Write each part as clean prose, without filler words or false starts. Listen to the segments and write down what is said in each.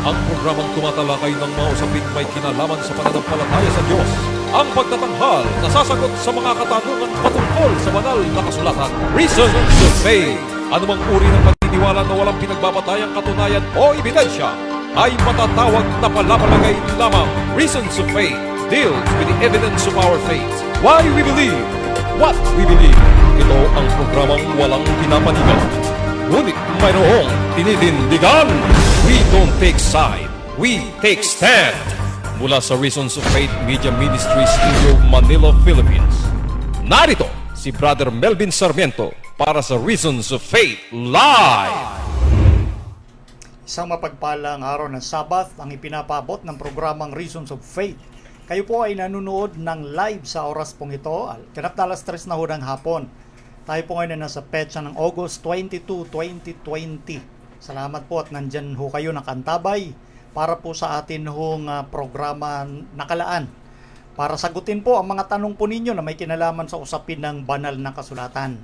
Ang programang tumatalakay ng mga usaping may kinalaman sa pananampalataya sa Diyos. Ang pagtatanghal na sasagot sa mga katanungan patungkol sa banal na kasulatan. Reasons to Faith. Anumang uri ng paniniwala na walang pinagbabatayang katunayan o ebidensya ay matatawag na palapalagay lamang. Reasons of Faith deals with the evidence of our faith. Why we believe what we believe. Ito ang programang walang pinapanigan, ngunit mayroong tinitindigan. We don't take side, we take stand. Mula sa Reasons of Faith Media Ministries Studio, Manila, Philippines. Narito si Brother Melvin Sarmiento para sa Reasons of Faith Live. Isang mapagpalang araw ng Sabath ang ipinapaabot ng programang Reasons of Faith. Kayo po ay nanonood ng live sa oras pong ito. Kinaptalas 3 na ho ng hapon. Tayo po ngayon na nasa petsa ng August 22, 2020. Salamat po at nandyan ho kayo nakantabay para po sa atin hong programa nakalaan. Para sagutin po ang mga tanong po ninyo na may kinalaman sa usapin ng banal na kasulatan.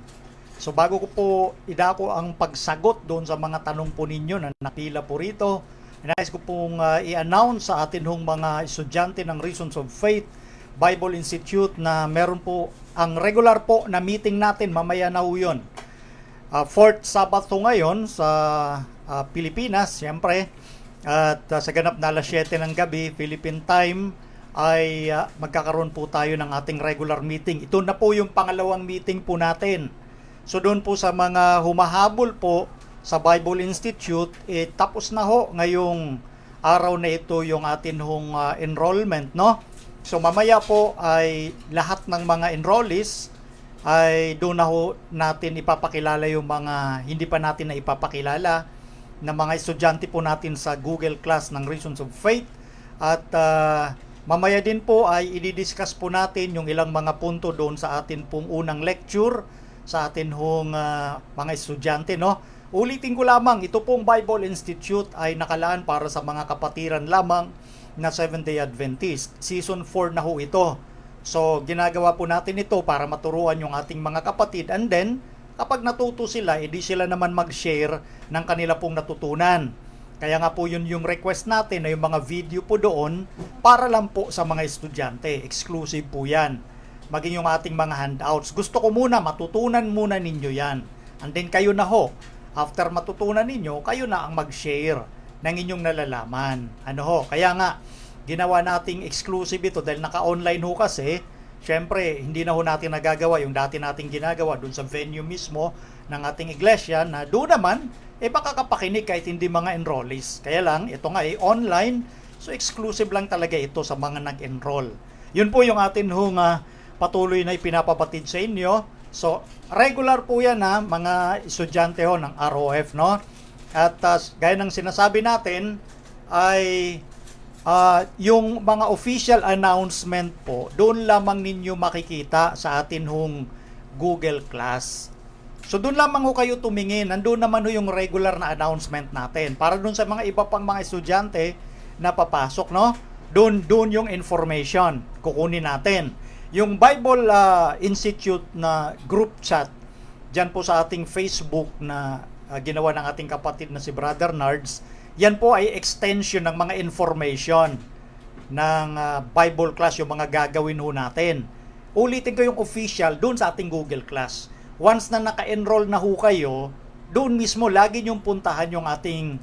So bago ko po idako ang pagsagot doon sa mga tanong po ninyo na napila po rito, nais ko pong i-announce sa atin hong mga estudyante ng Reasons of Faith Bible Institute na meron po ang regular po na meeting natin mamaya na ho yun. Fourth Sabbath ho ngayon sa Pilipinas, siyempre. At sa ganap na alas 7 ng gabi, Philippine time, ay magkakaroon po tayo ng ating regular meeting. Ito na po yung pangalawang meeting po natin. So doon po sa mga humahabol po sa Bible Institute, tapos na ho ngayong araw na ito yung atin hong enrollment, no? So mamaya po ay lahat ng mga enrollees ay doon na ho natin ipapakilala yung mga hindi pa natin na ipapakilala na mga estudyante po natin sa Google Class ng Reasons of Faith. At mamaya din po ay i-discuss po natin yung ilang mga punto doon sa atin pong unang lecture sa atin hong mga estudyante, no? Ulitin ko lamang, ito pong Bible Institute ay nakalaan para sa mga kapatiran lamang na Seventh-day Adventist. Season 4 na ho ito. So, ginagawa po natin ito para maturuan yung ating mga kapatid. And then, kapag natuto sila, edi sila naman mag-share ng kanila pong natutunan. Kaya nga po yun yung request natin na yung mga video po doon para lang po sa mga estudyante. Exclusive po yan. Maging yung ating mga handouts. Gusto ko muna, matutunan muna ninyo yan. And then kayo na ho. After matutunan ninyo, kayo na ang mag-share ng inyong nalalaman. Ano ho? Kaya nga, ginawa nating exclusive ito dahil naka-online ho kasi. Siyempre, hindi na ho natin nagagawa yung dati nating ginagawa doon sa venue mismo ng ating iglesia na doon naman, makakapakinig kahit hindi mga enrollees. Kaya lang, ito nga online, so exclusive lang talaga ito sa mga nag-enroll. Yun po yung atin hong patuloy na ipinapabatid sa inyo. So, regular po yan mga estudyante ho ng ROF, no? At gaya ng sinasabi natin ay yung mga official announcement po, doon lamang ninyo makikita sa atin hong Google Class. So doon lamang ho kayo tumingin, nandun naman ho yung regular na announcement natin. Para doon sa mga iba pang mga estudyante na papasok, no? Doon yung information kukunin natin. Yung Bible Institute na group chat, dyan po sa ating Facebook na ginawa ng ating kapatid na si Brother Nards, yan po ay extension ng mga information ng Bible class, yung mga gagawin ho natin. Ulitin ko yung official doon sa ating Google Class. Once na naka-enroll na ho kayo, doon mismo lagi nyong puntahan yung ating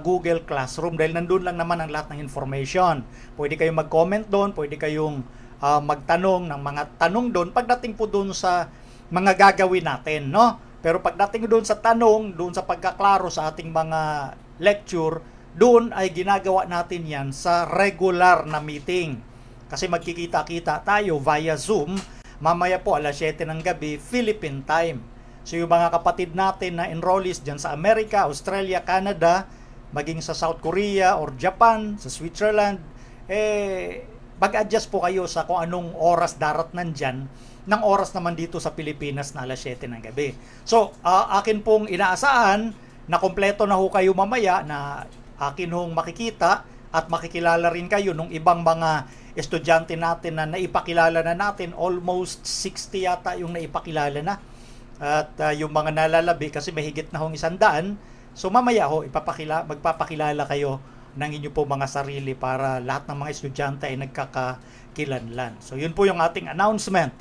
Google Classroom dahil nandun lang naman ang lahat ng information. Pwede kayong mag-comment doon, pwede kayong magtanong ng mga tanong doon pagdating po doon sa mga gagawin natin, no? Pero pagdating doon sa tanong, doon sa pagkaklaro sa ating mga lecture, doon ay ginagawa natin yan sa regular na meeting. Kasi magkikita-kita tayo via Zoom, mamaya po alas 7 ng gabi, Philippine time. So yung mga kapatid natin na enrollees dyan sa Amerika, Australia, Canada, maging sa South Korea or Japan, sa Switzerland, mag-adjust po kayo sa kung anong oras darat nandyan, ng oras naman dito sa Pilipinas na alas 7 ng gabi. So, akin pong inaasahan na kompleto na ho kayo mamaya na akin hong makikita at makikilala rin kayo nung ibang mga estudyante natin na naipakilala na natin. Almost 60 yata yung naipakilala na. At yung mga nalalabi kasi mahigit na hong 100. So mamaya ho, magpapakilala kayo ng inyo po mga sarili para lahat ng mga estudyante ay nagkakakilanlan. So yun po yung ating announcement.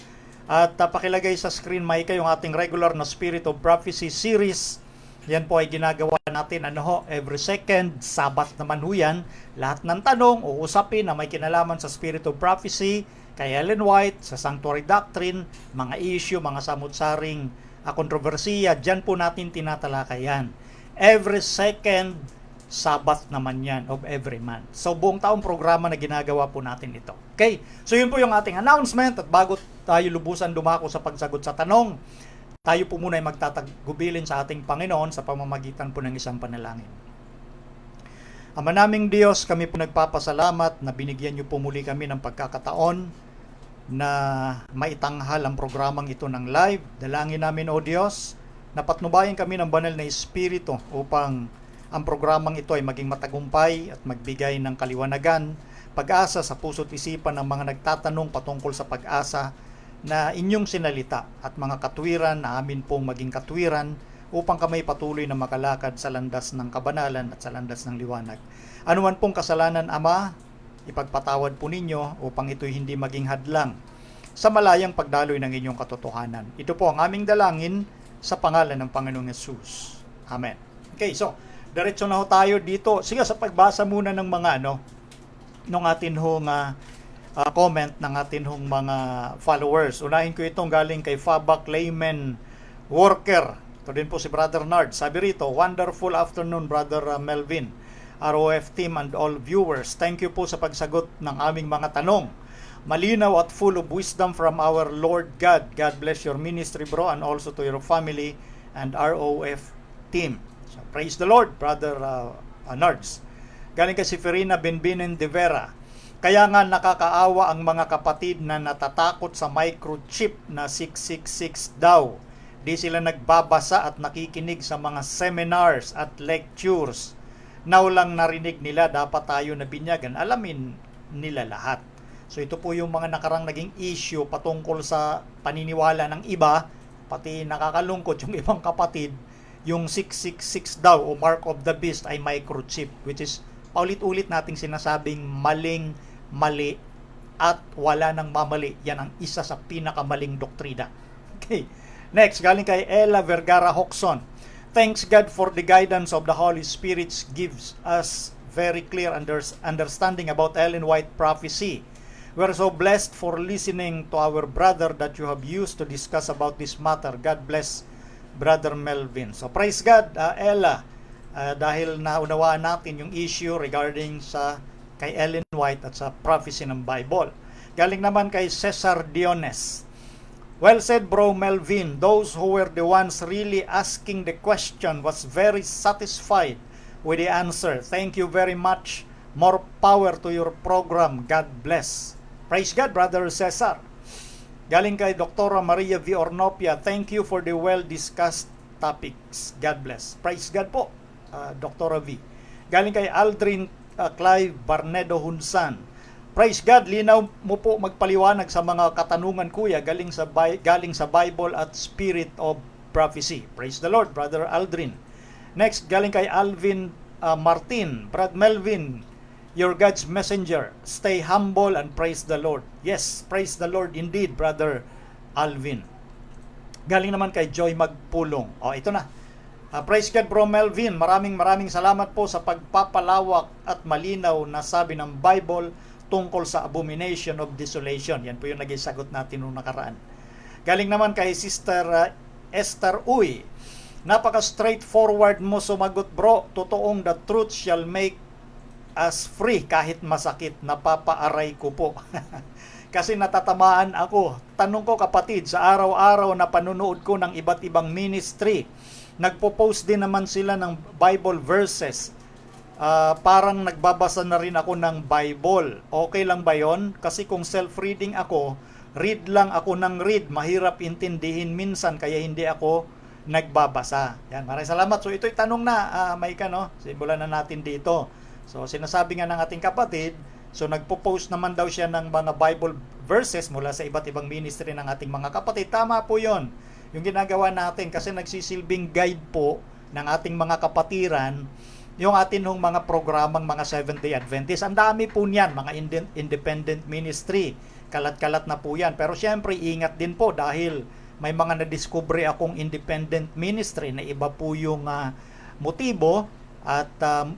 At pakilagay sa screen, Micah, yung ating regular na Spirit of Prophecy series. Yan po ay ginagawa natin every second Sabbath naman ho yan. Lahat ng tanong o usapin na may kinalaman sa Spirit of Prophecy, kay Ellen White, sa Sanctuary Doctrine, mga issue, mga samut-saring kontrobersiya, dyan po natin tinatalakayan. Every second Sabbath naman yan of every month. So buong taong programa na ginagawa po natin ito. Okay, so yun po yung ating announcement. At bago tayo lubusan dumako sa pagsagot sa tanong, tayo po muna ay magtatagubilin sa ating Panginoon sa pamamagitan po ng isang panalangin. Ama naming Diyos, kami po nagpapasalamat na binigyan niyo po muli kami ng pagkakataon na maitanghal ang programang ito ng live. Dalangin namin, O Diyos, na patnubayan kami ng banal na Espiritu upang ang programang ito ay maging matagumpay at magbigay ng kaliwanagan, pag-asa sa puso't isipan ng mga nagtatanong patungkol sa pag-asa na inyong sinalita at mga katwiran na amin pong maging katwiran upang kami patuloy na makalakad sa landas ng kabanalan at sa landas ng liwanag. Anuman pong kasalanan, Ama, ipagpatawad po ninyo upang ito'y hindi maging hadlang sa malayang pagdaloy ng inyong katotohanan. Ito po ang aming dalangin sa pangalan ng Panginoong Yesus. Amen. Okay, so diretso na ho tayo dito. Sige, sa pagbasa muna ng mga nung atin hong comment ng atin hong mga followers. Unahin ko itong galing kay Fabak Layman Worker. Ito din po si Brother Nard. Sabi rito, wonderful afternoon, Brother Melvin, ROF team and all viewers. Thank you po sa pagsagot ng aming mga tanong. Malinaw at full of wisdom from our Lord God. God bless your ministry, bro, and also to your family and ROF team. So, praise the Lord, Brother Nards. Galing kay si Ferina Benbinen de Vera. Kaya nga nakakaawa ang mga kapatid na natatakot sa microchip na 666 daw. Di sila nagbabasa at nakikinig sa mga seminars at lectures. Now lang narinig nila, dapat tayo na binyagan. Alamin nila lahat. So ito po yung mga nakarang naging issue patungkol sa paniniwala ng iba, pati nakakalungkot yung ibang kapatid, yung 666 daw o mark of the beast ay microchip, which is paulit-ulit nating sinasabing mali at wala nang mamali. Yan ang isa sa pinakamaling doktrina. Okay. Next, galing kay Ella Vergara Hoxon. Thanks God for the guidance of the Holy Spirit gives us very clear understanding about Ellen White prophecy. We're so blessed for listening to our brother that you have used to discuss about this matter. God bless Brother Melvin. So praise God, Ella, dahil naunawaan natin yung issue regarding sa kay Ellen White at sa prophecy ng Bible. Galing naman kay Cesar Diones. Well said, Bro Melvin. Those who were the ones really asking the question was very satisfied with the answer. Thank you very much. More power to your program. God bless. Praise God, Brother Cesar. Galing kay Dr. Maria V. Ornopia. Thank you for the well-discussed topics. God bless. Praise God po, Dr. V. Galing kay Aldrin Clive Barnedo Hunsan. Praise God, linaw mo po magpaliwanag sa mga katanungan, kuya, galing sa Bible at Spirit of Prophecy. Praise the Lord, Brother Aldrin. Next, galing kay Alvin Martin. Brad Melvin, you're God's messenger. Stay humble and praise the Lord. Yes, praise the Lord indeed, Brother Alvin. Galing naman kay Joy Magpulong. Ito na. Praise God, Bro Melvin. Maraming salamat po sa pagpapalawak at malinaw na sabi ng Bible tungkol sa abomination of desolation. Yan po yung naging sagot natin noong nakaraan. Galing naman kay Sister Esther Uy. Napaka straightforward mo sumagot, bro. Totoong the truth shall make us free kahit masakit. Napapaaray ko po. Kasi natatamaan ako. Tanong ko, kapatid, sa araw-araw na panunood ko ng iba't ibang ministry, nagpo-post din naman sila ng Bible verses. Parang nagbabasa na rin ako ng Bible. Okay lang ba yon? Kasi kung self-reading ako, read lang ako ng read. Mahirap intindihin minsan, kaya hindi ako nagbabasa. Yan, maraming salamat. So ito'y tanong na, Maika, no? Simulan na natin dito. So sinasabi nga ng ating kapatid, so nagpo-post naman daw siya ng mga Bible verses mula sa iba't ibang ministry ng ating mga kapatid. Tama po yon, yung ginagawa natin, kasi nagsisilbing guide po ng ating mga kapatiran yung atin hong mga programang mga Seventh-day Adventist. Ang dami po niyan, mga independent ministry. Kalat-kalat na po yan. Pero syempre, ingat din po dahil may mga nadiskubre akong independent ministry na iba po yung motibo at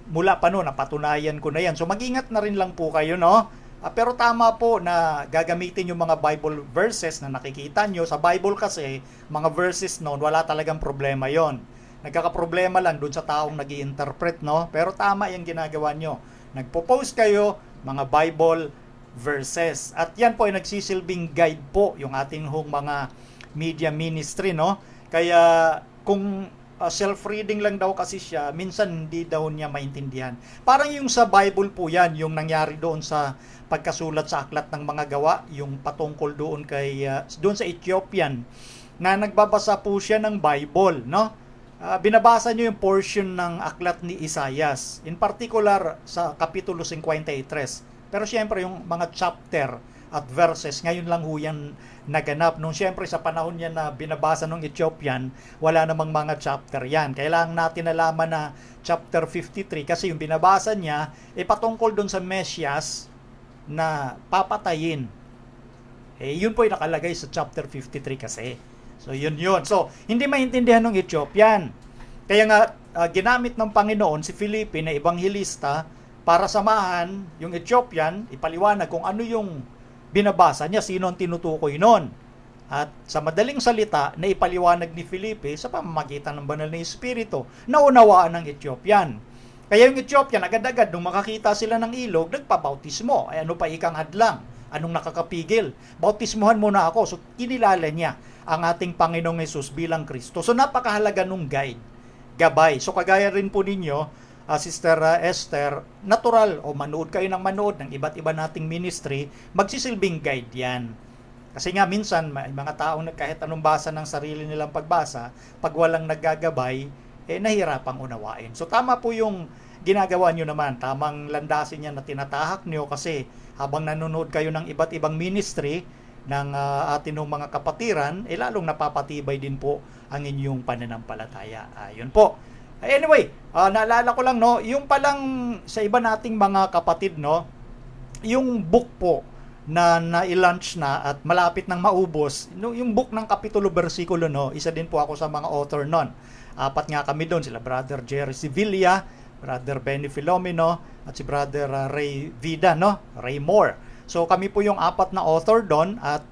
mula pa noon, napatunayan ko na yan. So mag-ingat na rin lang po kayo, no? Pero tama po na gagamitin yung mga Bible verses na nakikita nyo. Sa Bible kasi, mga verses noon, wala talagang problema yon. Nagkakaproblema lang doon sa taong nag-i-interpret, no? Pero tama yung ginagawa nyo. Nagpo-post kayo, mga Bible verses. At yan po ay nagsisilbing guide po yung ating hong mga media ministry, no? Kaya kung self-reading lang daw kasi siya, minsan hindi daw niya maintindihan. Parang yung sa Bible po yan, yung nangyari doon sa pagkasulat sa aklat ng mga gawa, yung patungkol doon kay doon sa Ethiopian na nagbabasa po siya ng Bible, no? Binabasa niyo yung portion ng aklat ni Isaias, in particular sa kapitulo 53. Pero siyempre yung mga chapter at verses, ngayon lang ho yan naganap. Nung siyempre sa panahon niya na binabasa ng Ethiopian, wala namang mga chapter yan. Kailangan natin nalaman na chapter 53 kasi yung binabasa niya patungkol doon sa Mesias na papatayin. Yun po yung nakalagay sa chapter 53 kasi. So yun. So hindi maintindihan ng Ethiopian. Kaya nga ginamit ng Panginoon si Felipe na ebanghelista para samahan yung Ethiopian, ipaliwanag kung ano yung binabasa niya, sino ang tinutukoy nun. At sa madaling salita, na ipaliwanag ni Felipe sa pamamagitan ng banal na Espiritu, naunawaan ng Ethiopian. Kaya yung Ethiopian, agad-agad, nung makakita sila ng ilog, nagpabautismo. Ano pa ikang hadlang? Anong nakakapigil? Bautismuhan muna ako. So, kinilala niya ang ating Panginoong Hesus bilang Kristo. So, napakahalaga nung guide, gabay. So, kagaya rin po ninyo, Sister Esther, natural o manood kayo ng manood ng iba't iba nating ministry, magsisilbing guide yan. Kasi nga minsan, may mga taong kahit anong basa ng sarili nilang pagbasa, pag walang naggagabay, nahirapang unawain. So tama po yung ginagawa nyo naman, tamang landasin yan na tinatahak nyo kasi habang nanonood kayo ng iba't ibang ministry ng atin ng mga kapatiran, lalong napapatibay din po ang inyong pananampalataya. Yun po. Anyway, naalala ko lang, no, yung palang sa iba nating mga kapatid, no, yung book po na i-launch na at malapit nang maubos, no, yung book ng kapitulo bersikulo, no, isa din po ako sa mga author nun. 4 nga kami doon, sila Brother Jerry Sevilla, Brother Benny Filomeno, at si Brother Ray Vida, no, Ray Moore. So kami po yung 4 na author doon at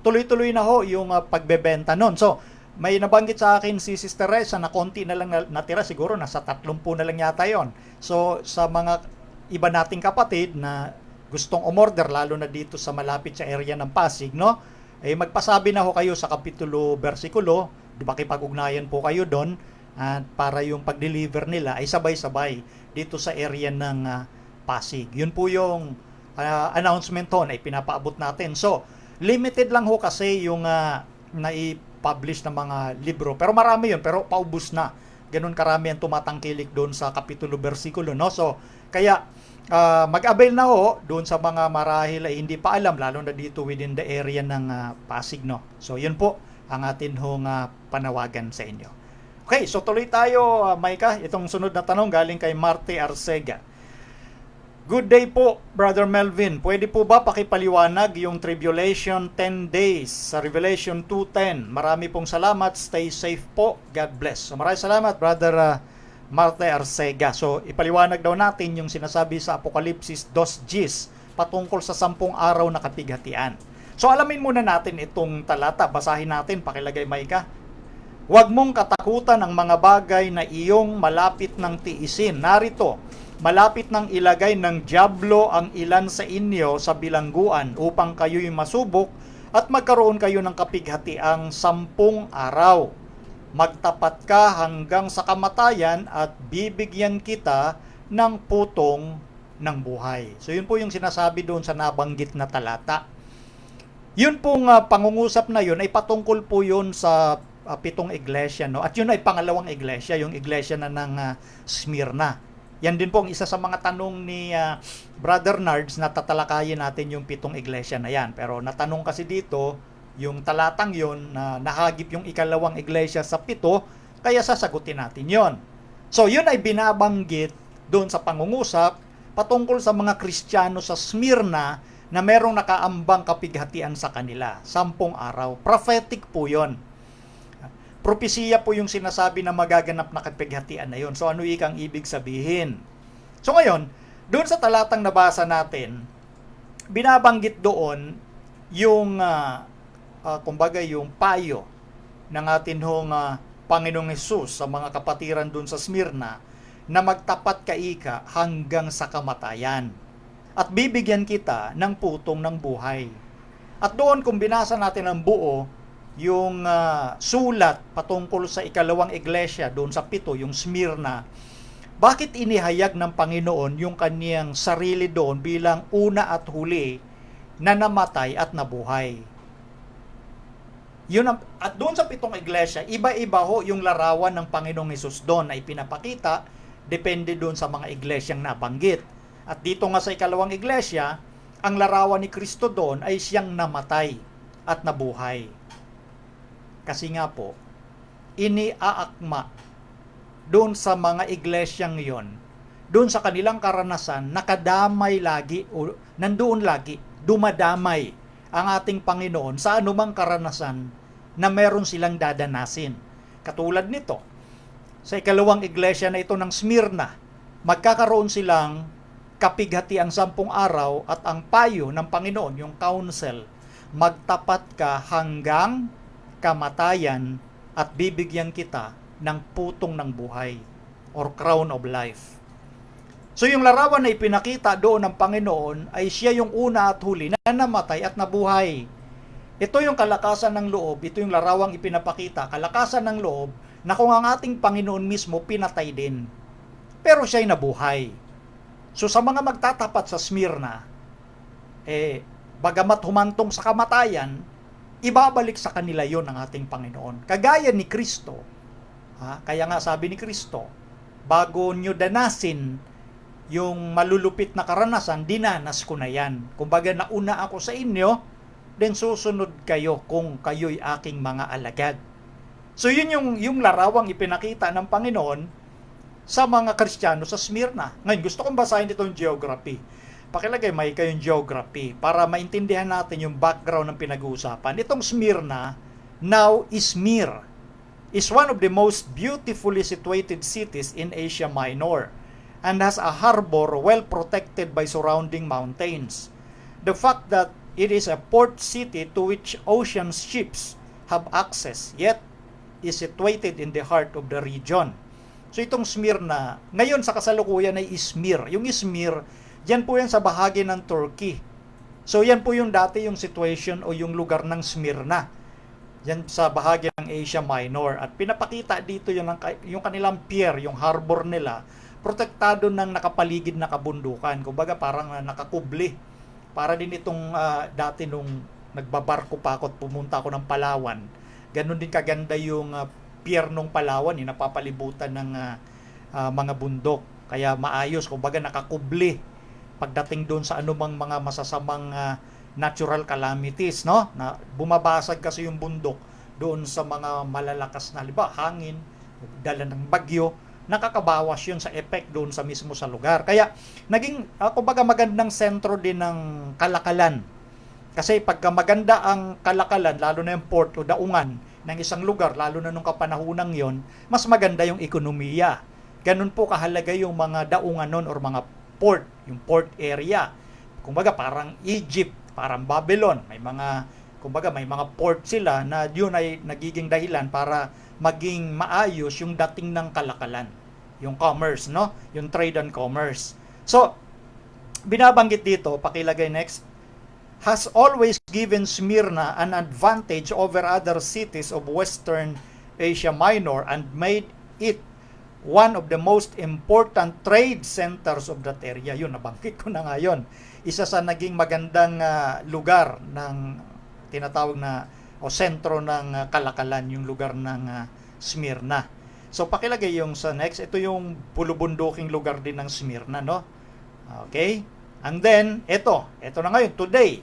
tuloy-tuloy na ho yung pagbebenta nun. So may nabanggit sa akin si Sister Reza na konti na lang natira, siguro nasa 30 na lang yata yon. So sa mga iba nating kapatid na gustong umorder, lalo na dito sa malapit sa area ng Pasig, no, magpasabi na ho kayo sa kapitulo bersikulo, makipag-ugnayan po kayo doon at para yung pag-deliver nila ay sabay-sabay dito sa area ng Pasig. Yun po yung announcement ho na ipinapaabot natin. So limited lang ho kasi yung publish ng mga libro. Pero marami yun, pero paubos na. Ganun karami ang tumatangkilik doon sa kapitulo bersikulo, no? So, kaya mag-avail na ho doon sa mga marahil ay hindi pa alam, lalo na dito within the area ng Pasig, no? So, yun po ang atin hong panawagan sa inyo. Okay, so tuloy tayo, Maika. Itong sunod na tanong galing kay Marte Arcega. Good day po, Brother Melvin. Pwede po ba pakipaliwanag yung tribulation 10 days sa Revelation 2:10? Marami pong salamat. Stay safe po. God bless. So maraming salamat, Brother Marte Arcega. So ipaliwanag daw natin yung sinasabi sa Apokalipsis 2:10 patungkol sa 10 araw na kapighatian. So alamin muna natin itong talata. Basahin natin. Pakilagay, Maika. Huwag mong katakutan ang mga bagay na iyong malapit ng tiisin. Narito, malapit nang ilagay ng dyablo ang ilan sa inyo sa bilangguan upang kayo'y masubok at magkaroon kayo ng kapighatiang 10 araw. Magtapat ka hanggang sa kamatayan at bibigyan kita ng putong ng buhay. So yun po yung sinasabi doon sa nabanggit na talata. Yun pong pangungusap na yun ay patungkol po yun sa 7 iglesia, no? At yun ay pangalawang iglesia, yung iglesia na ng Smyrna. Yan din po ang isa sa mga tanong ni Brother Nards na tatalakayin natin yung 7 iglesia na yan. Pero natanong kasi dito, yung talatang yun na nahagip yung ikalawang iglesia sa 7, kaya sasagutin natin yon. So yun ay binabanggit doon sa pangungusap patungkol sa mga Kristiyano sa Smyrna na merong nakaambang kapighatian sa kanila. 10 araw. Prophetic po yun. Propesiya po yung sinasabi na magaganap na kapighatian na yun. So ano ikang ibig sabihin? So ngayon, doon sa talatang nabasa natin, binabanggit doon yung kumbaga yung payo ng atin hong Panginoong Hesus sa mga kapatiran doon sa Smyrna na magtapat ka ika hanggang sa kamatayan at bibigyan kita ng putong ng buhay. At doon kung binasa natin ang buo yung sulat patungkol sa ikalawang iglesia doon sa 7, yung Smyrna, bakit inihayag ng Panginoon yung kaniyang sarili doon bilang una at huli na namatay at nabuhay? At doon sa 7 iglesia, iba-iba ho yung larawan ng Panginoong Hesus doon na ipinapakita, depende doon sa mga iglesyang nabanggit. At dito nga sa ikalawang iglesia, ang larawan ni Kristo doon ay siyang namatay at nabuhay. Kasi nga po, iniaakma doon sa mga iglesyang yon, doon sa kanilang karanasan, nakadamay lagi, o nandoon lagi, dumadamay ang ating Panginoon sa anumang karanasan na meron silang dadanasin. Katulad nito, sa ikalawang iglesia na ito ng Smyrna, magkakaroon silang kapighatiang 10 araw at ang payo ng Panginoon, yung counsel, magtapat ka hanggang kamatayan at bibigyan kita ng putong ng buhay or crown of life. So yung larawan na ipinakita doon ng Panginoon ay siya yung una at huli na namatay at nabuhay. Ito yung kalakasan ng loob, ito yung larawang ipinapakita, kalakasan ng loob na kung ang ating Panginoon mismo pinatay din. Pero siya'y nabuhay. So sa mga magtatapat sa Smyrna, bagamat humantong sa kamatayan, ibabalik sa kanila yon ng ating Panginoon. Kagaya ni Kristo. Kaya nga sabi ni Kristo, bago nyo danasin yung malulupit na karanasan, dinanas ko na yan. Kumbaga nauna ako sa inyo, then susunod kayo kung kayo'y aking mga alagad. So yun yung larawang ipinakita ng Panginoon sa mga Kristiyano sa Smyrna. Ngayon, gusto kong basahin itong geography. Pakilagay may kayong geography para maintindihan natin yung background ng pinag-uusapan. Itong Smyrna, now Izmir, is one of the most beautifully situated cities in Asia Minor and has a harbor well protected by surrounding mountains. The fact that it is a port city to which ocean ships have access, yet is situated in the heart of the region. So itong Smyrna, ngayon sa kasalukuyan ay Izmir. Yung Izmir, yan po yan sa bahagi ng Turkey. So yan po yung dati yung situation o yung lugar ng Smyrna. Yan sa bahagi ng Asia Minor. At pinapakita dito yung kanilang pier, yung harbor nila, protektado ng nakapaligid na kabundukan. Kumbaga parang nakakubli. Para din itong dati nung nagbabarko pa ako at pumunta ako ng Palawan. Ganon din kaganda yung pier nung Palawan, napapalibutan ng mga bundok. Kaya maayos, kumbaga nakakubli pagdating doon sa anumang mga masasamang natural calamities, no? Na bumabasag kasi yung bundok doon sa mga malalakas na hangin, dala ng bagyo, nakakabawas yun sa effect doon sa mismo sa lugar. Kaya naging kumbaga magandang sentro din ng kalakalan. Kasi pagka maganda ang kalakalan, lalo na yung port o daungan ng isang lugar, lalo na nung kapanahunang yon, mas maganda yung ekonomiya. Ganun po kahalaga yung mga daungan nun or mga port, yung port area. Kumbaga parang Egypt, parang Babylon, may mga port sila na yun ay nagiging dahilan para maging maayos yung dating ng kalakalan, yung commerce, no? Yung trade and commerce. So, binabanggit dito, pakilagay next, has always given Smyrna an advantage over other cities of Western Asia Minor and made it one of the most important trade centers of that area. Yun, nabanggit ko na nga yun. Isa sa naging magandang lugar ng tinatawag na o sentro ng kalakalan, yung lugar ng Smyrna. So pakilagay yung sa next, ito yung pulubunduking lugar din ng Smyrna, no? Okay? And then, ito na ngayon, today,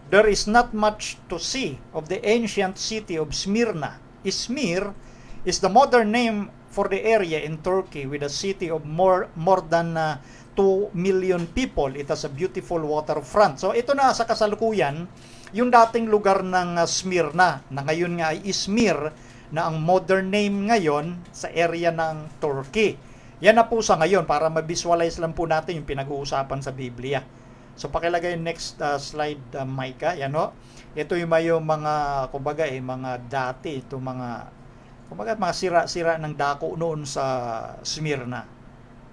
there is not much to see of the ancient city of Smyrna. Izmir is the modern name for the area in Turkey with a city of more than 2 million people. It has a beautiful waterfront. So ito na sa kasalukuyan, yung dating lugar ng Smyrna, na ngayon nga ay Izmir, na ang modern name ngayon sa area ng Turkey. Yan na po sa ngayon para ma-visualize lang po natin yung pinag-uusapan sa Biblia. So pakilagay yung next slide, Micah. Yan o. Ito yung mga, kumbaga mga dati, ito mga sira-sira ng dako noon sa Smyrna.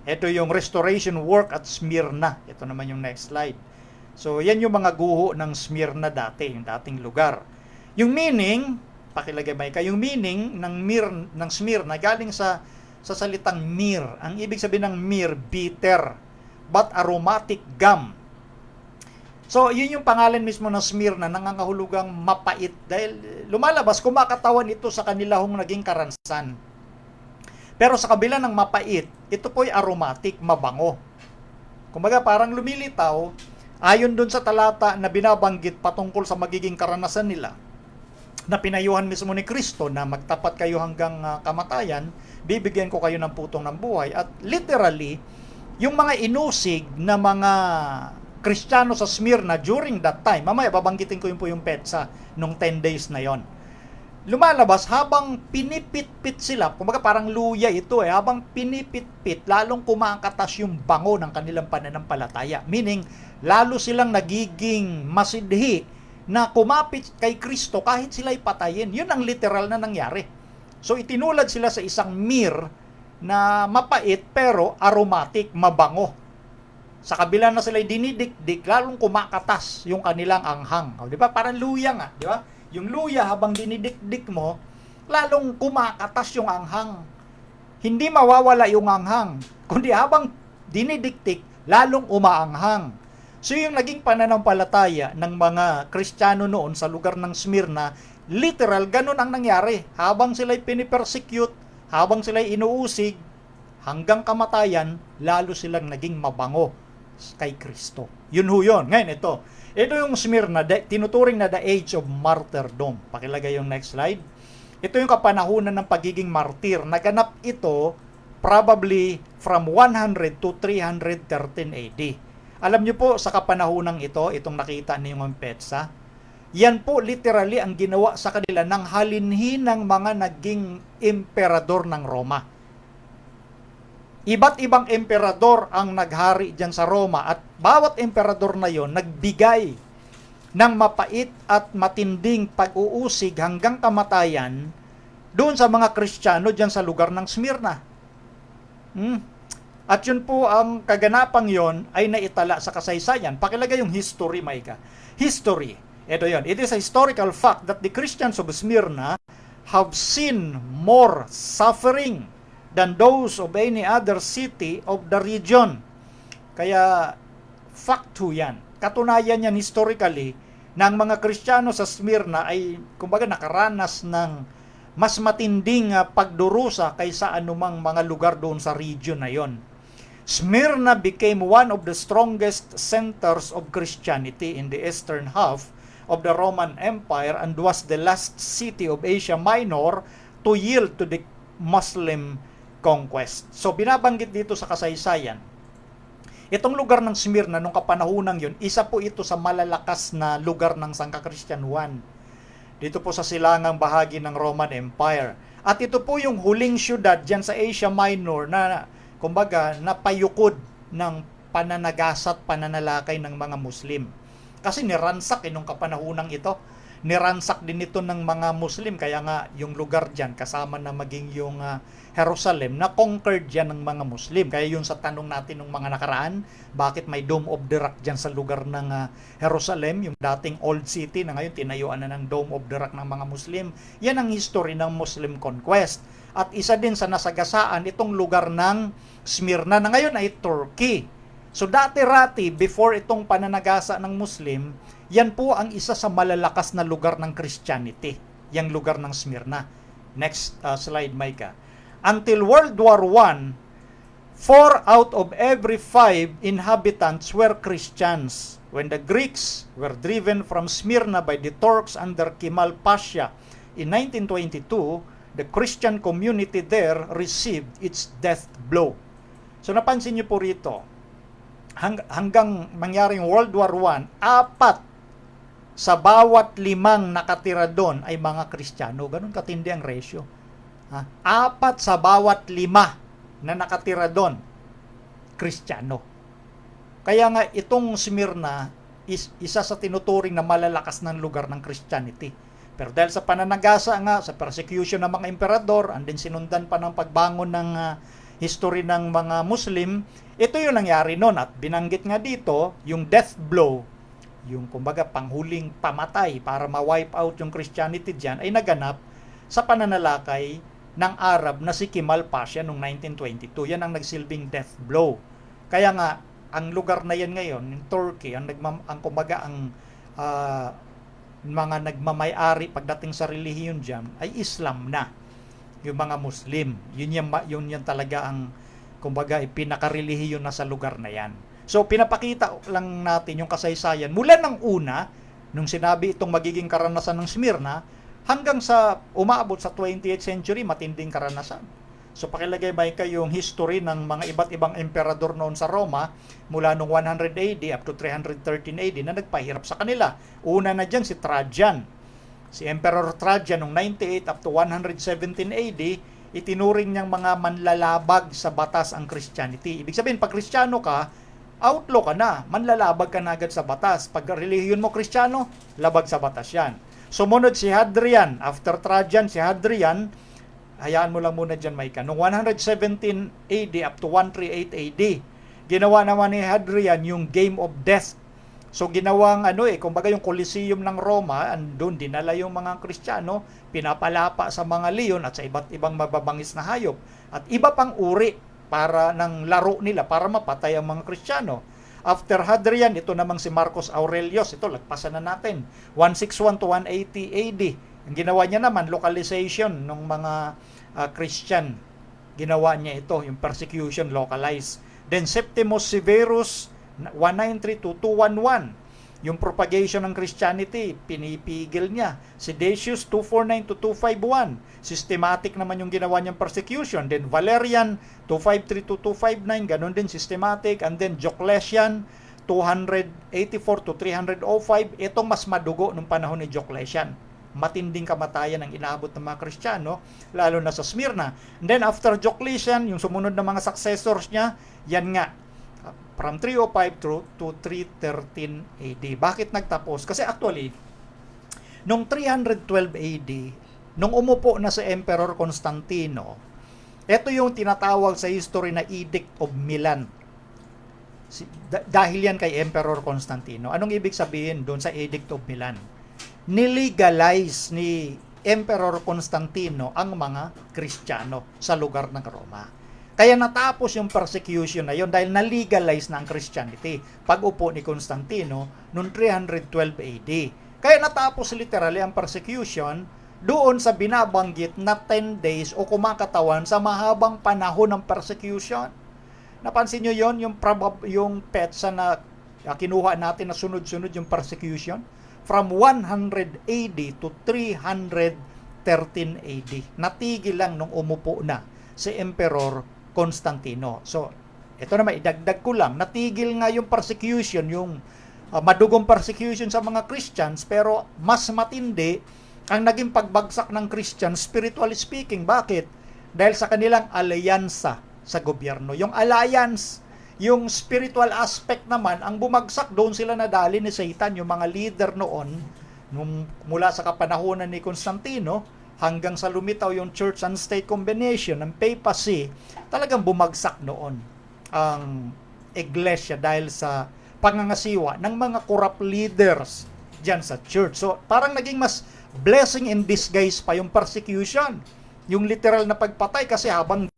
Ito yung restoration work at Smyrna. Ito naman yung next slide. So yan yung mga guho ng Smyrna dati, yung dating lugar. Yung meaning, pakilagay Micah, yung meaning ng Smyrna galing sa salitang myrrh. Ang ibig sabihin ng myrrh, bitter, but aromatic gum. So, yun yung pangalan mismo ng Smyrna, nangangahulugang mapait. Dahil lumalabas, kumakatawan ito sa kanilahong naging karansan. Pero sa kabila ng mapait, ito po'y aromatic, mabango. Kumbaga, parang lumilitaw, ayon dun sa talata na binabanggit patungkol sa magiging karanasan nila, na pinayuhan mismo ni Kristo na magtapat kayo hanggang kamatayan, bibigyan ko kayo ng putong ng buhay. At literally, yung mga inusig na mga Kristiyano sa Smyrna during that time, mamaya babanggitin ko yung petsa nung 10 days na yon. Lumalabas habang pinipit-pit sila, kumbaga parang luya ito habang pinipit-pit, lalong kumakatas yung bango ng kanilang pananampalataya. Meaning, lalo silang nagiging masidhi na kumapit kay Kristo kahit sila'y patayin. Yun ang literal na nangyari. So itinulad sila sa isang myrrh na mapait pero aromatic, mabango. Sa kabila na sila'y dinidikdik, lalong kumakatas yung kanilang anghang. O, di ba? Parang luya nga, di ba? Yung luya habang dinidikdik mo, lalong kumakatas yung anghang. Hindi mawawala yung anghang, kundi habang dinidikdik, lalong umaanghang. So yung naging pananampalataya ng mga Kristiyano noon sa lugar ng Smyrna, literal, ganun ang nangyari. Habang sila'y pinipersecute, habang sila'y inuusig, hanggang kamatayan, lalo silang naging mabango kay Kristo. Yun ho yun. Ngayon ito. Ito yung Smyrna, tinuturing na the age of martyrdom. Pakilagay yung next slide. Ito yung kapanahunan ng pagiging martir. Naganap ito probably from 100 to 313 AD. Alam niyo po, sa kapanahunang ito, itong nakita niyo yung petsa, yan po literally ang ginawa sa kanila ng halinhi ng mga naging emperador ng Roma. Iba't ibang emperador ang naghari dyan sa Roma at bawat emperador na yon nagbigay ng mapait at matinding pag-uusig hanggang kamatayan doon sa mga Kristiyano dyan sa lugar ng Smyrna. At yun po ang kaganapang yon ay naitala sa kasaysayan. Pakilagay yung history, Micah. History. Ito yon. It is a historical fact that the Christians of Smyrna have seen more suffering than those of any other city of the region. Kaya, fact ho yan. Katunayan yan historically na ang mga Kristiyano sa Smyrna ay, kumbaga, nakaranas ng mas matinding pagdurusa kaysa anumang mga lugar doon sa region na yon. Smyrna became one of the strongest centers of Christianity in the eastern half of the Roman Empire and was the last city of Asia Minor to yield to the Muslim conquest. So binabanggit dito sa kasaysayan, itong lugar ng Smyrna nung kapanahunang yun, isa po ito sa malalakas na lugar ng sangkakristyanuhan. Dito po sa silangang bahagi ng Roman Empire. At ito po yung huling syudad dyan sa Asia Minor na kumbaga, napayukod ng pananagasat, pananalakay ng mga Muslim. Kasi niransak nung kapanahunang ito. Niransak din ito ng mga Muslim. Kaya nga, yung lugar dyan, kasama na maging yung Jerusalem, na conquered dyan ng mga Muslim. Kaya yun sa tanong natin ng mga nakaraan, bakit may Dome of the Rock dyan sa lugar ng Jerusalem, yung dating old city na ngayon tinayuan na ng Dome of the Rock ng mga Muslim. Yan ang history ng Muslim conquest. At isa din sa nasagasaan itong lugar ng Smyrna na ngayon ay Turkey. So dati-rati, before itong pananagasa ng Muslim, yan po ang isa sa malalakas na lugar ng Christianity, yung lugar ng Smyrna. Next slide, Micah. Until World War I, 4 out of every 5 inhabitants were Christians. When the Greeks were driven from Smyrna by the Turks under Kemal Pasha in 1922, the Christian community there received its death blow. So napansin niyo po rito, hanggang mangyaring World War I, 4 sa bawat 5 nakatira doon ay mga Kristiyano. Ganun katindi ang ratio. 4 sa bawat 5 na nakatira doon, Kristiyano. Kaya nga itong Smyrna isa sa tinuturing na malalakas ng lugar ng Christianity. Pero dahil sa pananagasa nga, sa persecution ng mga emperador, and then sinundan pa ng pagbangon ng history ng mga Muslim, ito yung nangyari noon. At binanggit nga dito, yung death blow, yung kumbaga panghuling pamatay para ma-wipe out yung Christianity dyan, ay naganap sa pananalakay ng Arab na si Kemal Pasha noong 1922. Yan ang nagsilbing death blow. Kaya nga, ang lugar na yan ngayon, in Turkey, ang mga nagmamay-ari pagdating sa relihiyon dyan, ay Islam na. Yung mga Muslim. Yun yan talaga ang, kumbaga, pinaka-relihiyon na sa lugar na yan. So, pinapakita lang natin yung kasaysayan mula ng una, nung sinabi itong magiging karanasan ng Smyrna, hanggang sa umabot sa 20th century, matinding karanasan. So, pakilagay ba yung history ng mga iba't ibang emperador noon sa Roma, mula nung 100 AD up to 313 AD na nagpahirap sa kanila. Una na dyan si Trajan. Si Emperor Trajan noong 98 up to 117 AD, itinuring niyang mga manlalabag sa batas ang Christianity. Ibig sabihin, pag Kristiyano ka, outlaw ka na, manlalabag ka na agad sa batas. Pag relihiyon mo Kristiyano, labag sa batas yan. Sumunod si Hadrian. After Trajan, si Hadrian, hayaan mo lang muna dyan, Micah. Noong 117 AD up to 138 AD, ginawa naman ni Hadrian yung Game of Death. So ginawang kumbaga yung Coliseum ng Roma, andun dinala yung mga Kristiyano, pinapalapa sa mga leon at sa iba't ibang mababangis na hayop. At iba pang uri para ng laro nila para mapatay ang mga Kristiyano. After Hadrian, ito namang si Marcus Aurelius, ito lagpasan na natin, 161 to 180 AD. Ang ginawa niya naman, localization ng mga Christian. Ginawa niya ito, yung persecution localized. Then Septimus Severus, 193 to 211. Yung propagation ng Christianity, pinipigil niya. Si Decius, 249 to 251. Systematic naman yung ginawa niyang persecution. Then Valerian, 253 to 259. Ganon din, systematic. And then Diocletian, 284 to 305. Itong mas madugo nung panahon ni Diocletian. Matinding kamatayan ang inaabot ng mga Kristiyano, lalo na sa Smyrna. And then after Diocletian, yung sumunod na mga successors niya, yan nga, from 305 to 313 AD. Bakit nagtapos? Kasi actually, nung 312 AD, nung umupo na si Emperor Constantino, ito yung tinatawag sa history na Edict of Milan. Dahil yan kay Emperor Constantino. Anong ibig sabihin doon sa Edict of Milan? Nilegalize ni Emperor Constantino ang mga Kristiyano sa lugar ng Roma. Kaya natapos yung persecution na yun dahil na-legalize na ang Christianity pag-upo ni Constantino noong 312 AD. Kaya natapos literally ang persecution doon sa binabanggit na 10 days o kumakatawan sa mahabang panahon ng persecution. Napansin nyo yon yung petsa na kinuha natin na sunod-sunod yung persecution? From 100 AD to 313 AD. Natigil lang nung umupo na si Emperor Constantino. So, ito naman, idagdag ko lang, natigil nga yung persecution, yung madugong persecution sa mga Christians, pero mas matindi ang naging pagbagsak ng Christians, spiritually speaking. Bakit? Dahil sa kanilang alyansa sa gobyerno. Yung alliance, yung spiritual aspect naman, ang bumagsak, doon sila nadali ni Satan, yung mga leader noon, mula sa kapanahonan ni Constantino, hanggang sa lumitaw yung church and state combination ng papacy, talagang bumagsak noon ang iglesia dahil sa pangangasiwa ng mga corrupt leaders dyan sa church. So, parang naging mas blessing in disguise pa yung persecution. Yung literal na pagpatay kasi habang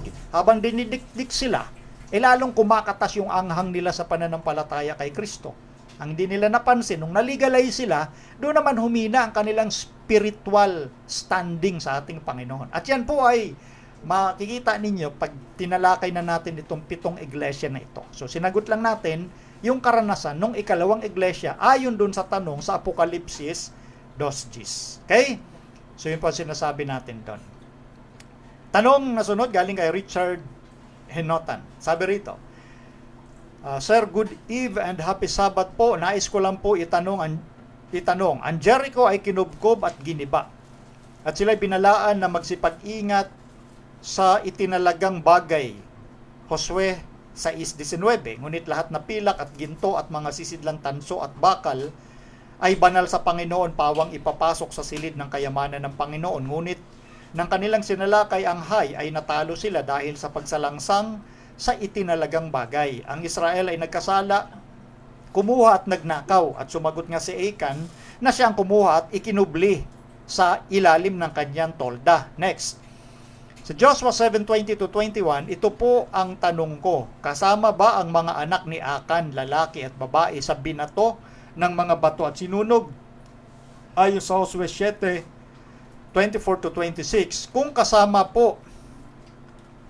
dinidikdik sila, lalong kumakatas yung anghang nila sa pananampalataya kay Kristo. Ang di nila napansin, nung naligalize sila, doon naman humina ang kanilang spiritual standing sa ating Panginoon. At yan po ay makikita ninyo pag tinalakay na natin itong 7 iglesia na ito. So sinagot lang natin yung karanasan ng ikalawang iglesia ayon doon sa tanong sa Apokalipsis 2:10. Okay? So yun po sinasabi natin doon. Tanong na sunod galing kay Richard Henotan. Sabi rito, Sir, good eve and happy Sabbath po. Nais ko lang po itanong, ang Jericho ay kinubkob at giniba. At sila'y binalaan na magsipag-ingat sa itinalagang bagay. Josue 6:19. Ngunit lahat na pilak at ginto at mga sisidlang tanso at bakal ay banal sa Panginoon, pawang ipapasok sa silid ng kayamanan ng Panginoon. Ngunit nang kanilang sinalakay ang hay ay natalo sila dahil sa pagsalangsang sa itinalagang bagay. Ang Israel ay nagkasala, kumuha at nagnakaw, at sumagot nga si Achan na siyang kumuha at ikinubli sa ilalim ng kanyang tolda. Next. Sa Joshua 7:20-21, ito po ang tanong ko. Kasama ba ang mga anak ni Achan, lalaki at babae, sa binato ng mga bato at sinunog? Ayon sa Josue 7:24-26, kung kasama po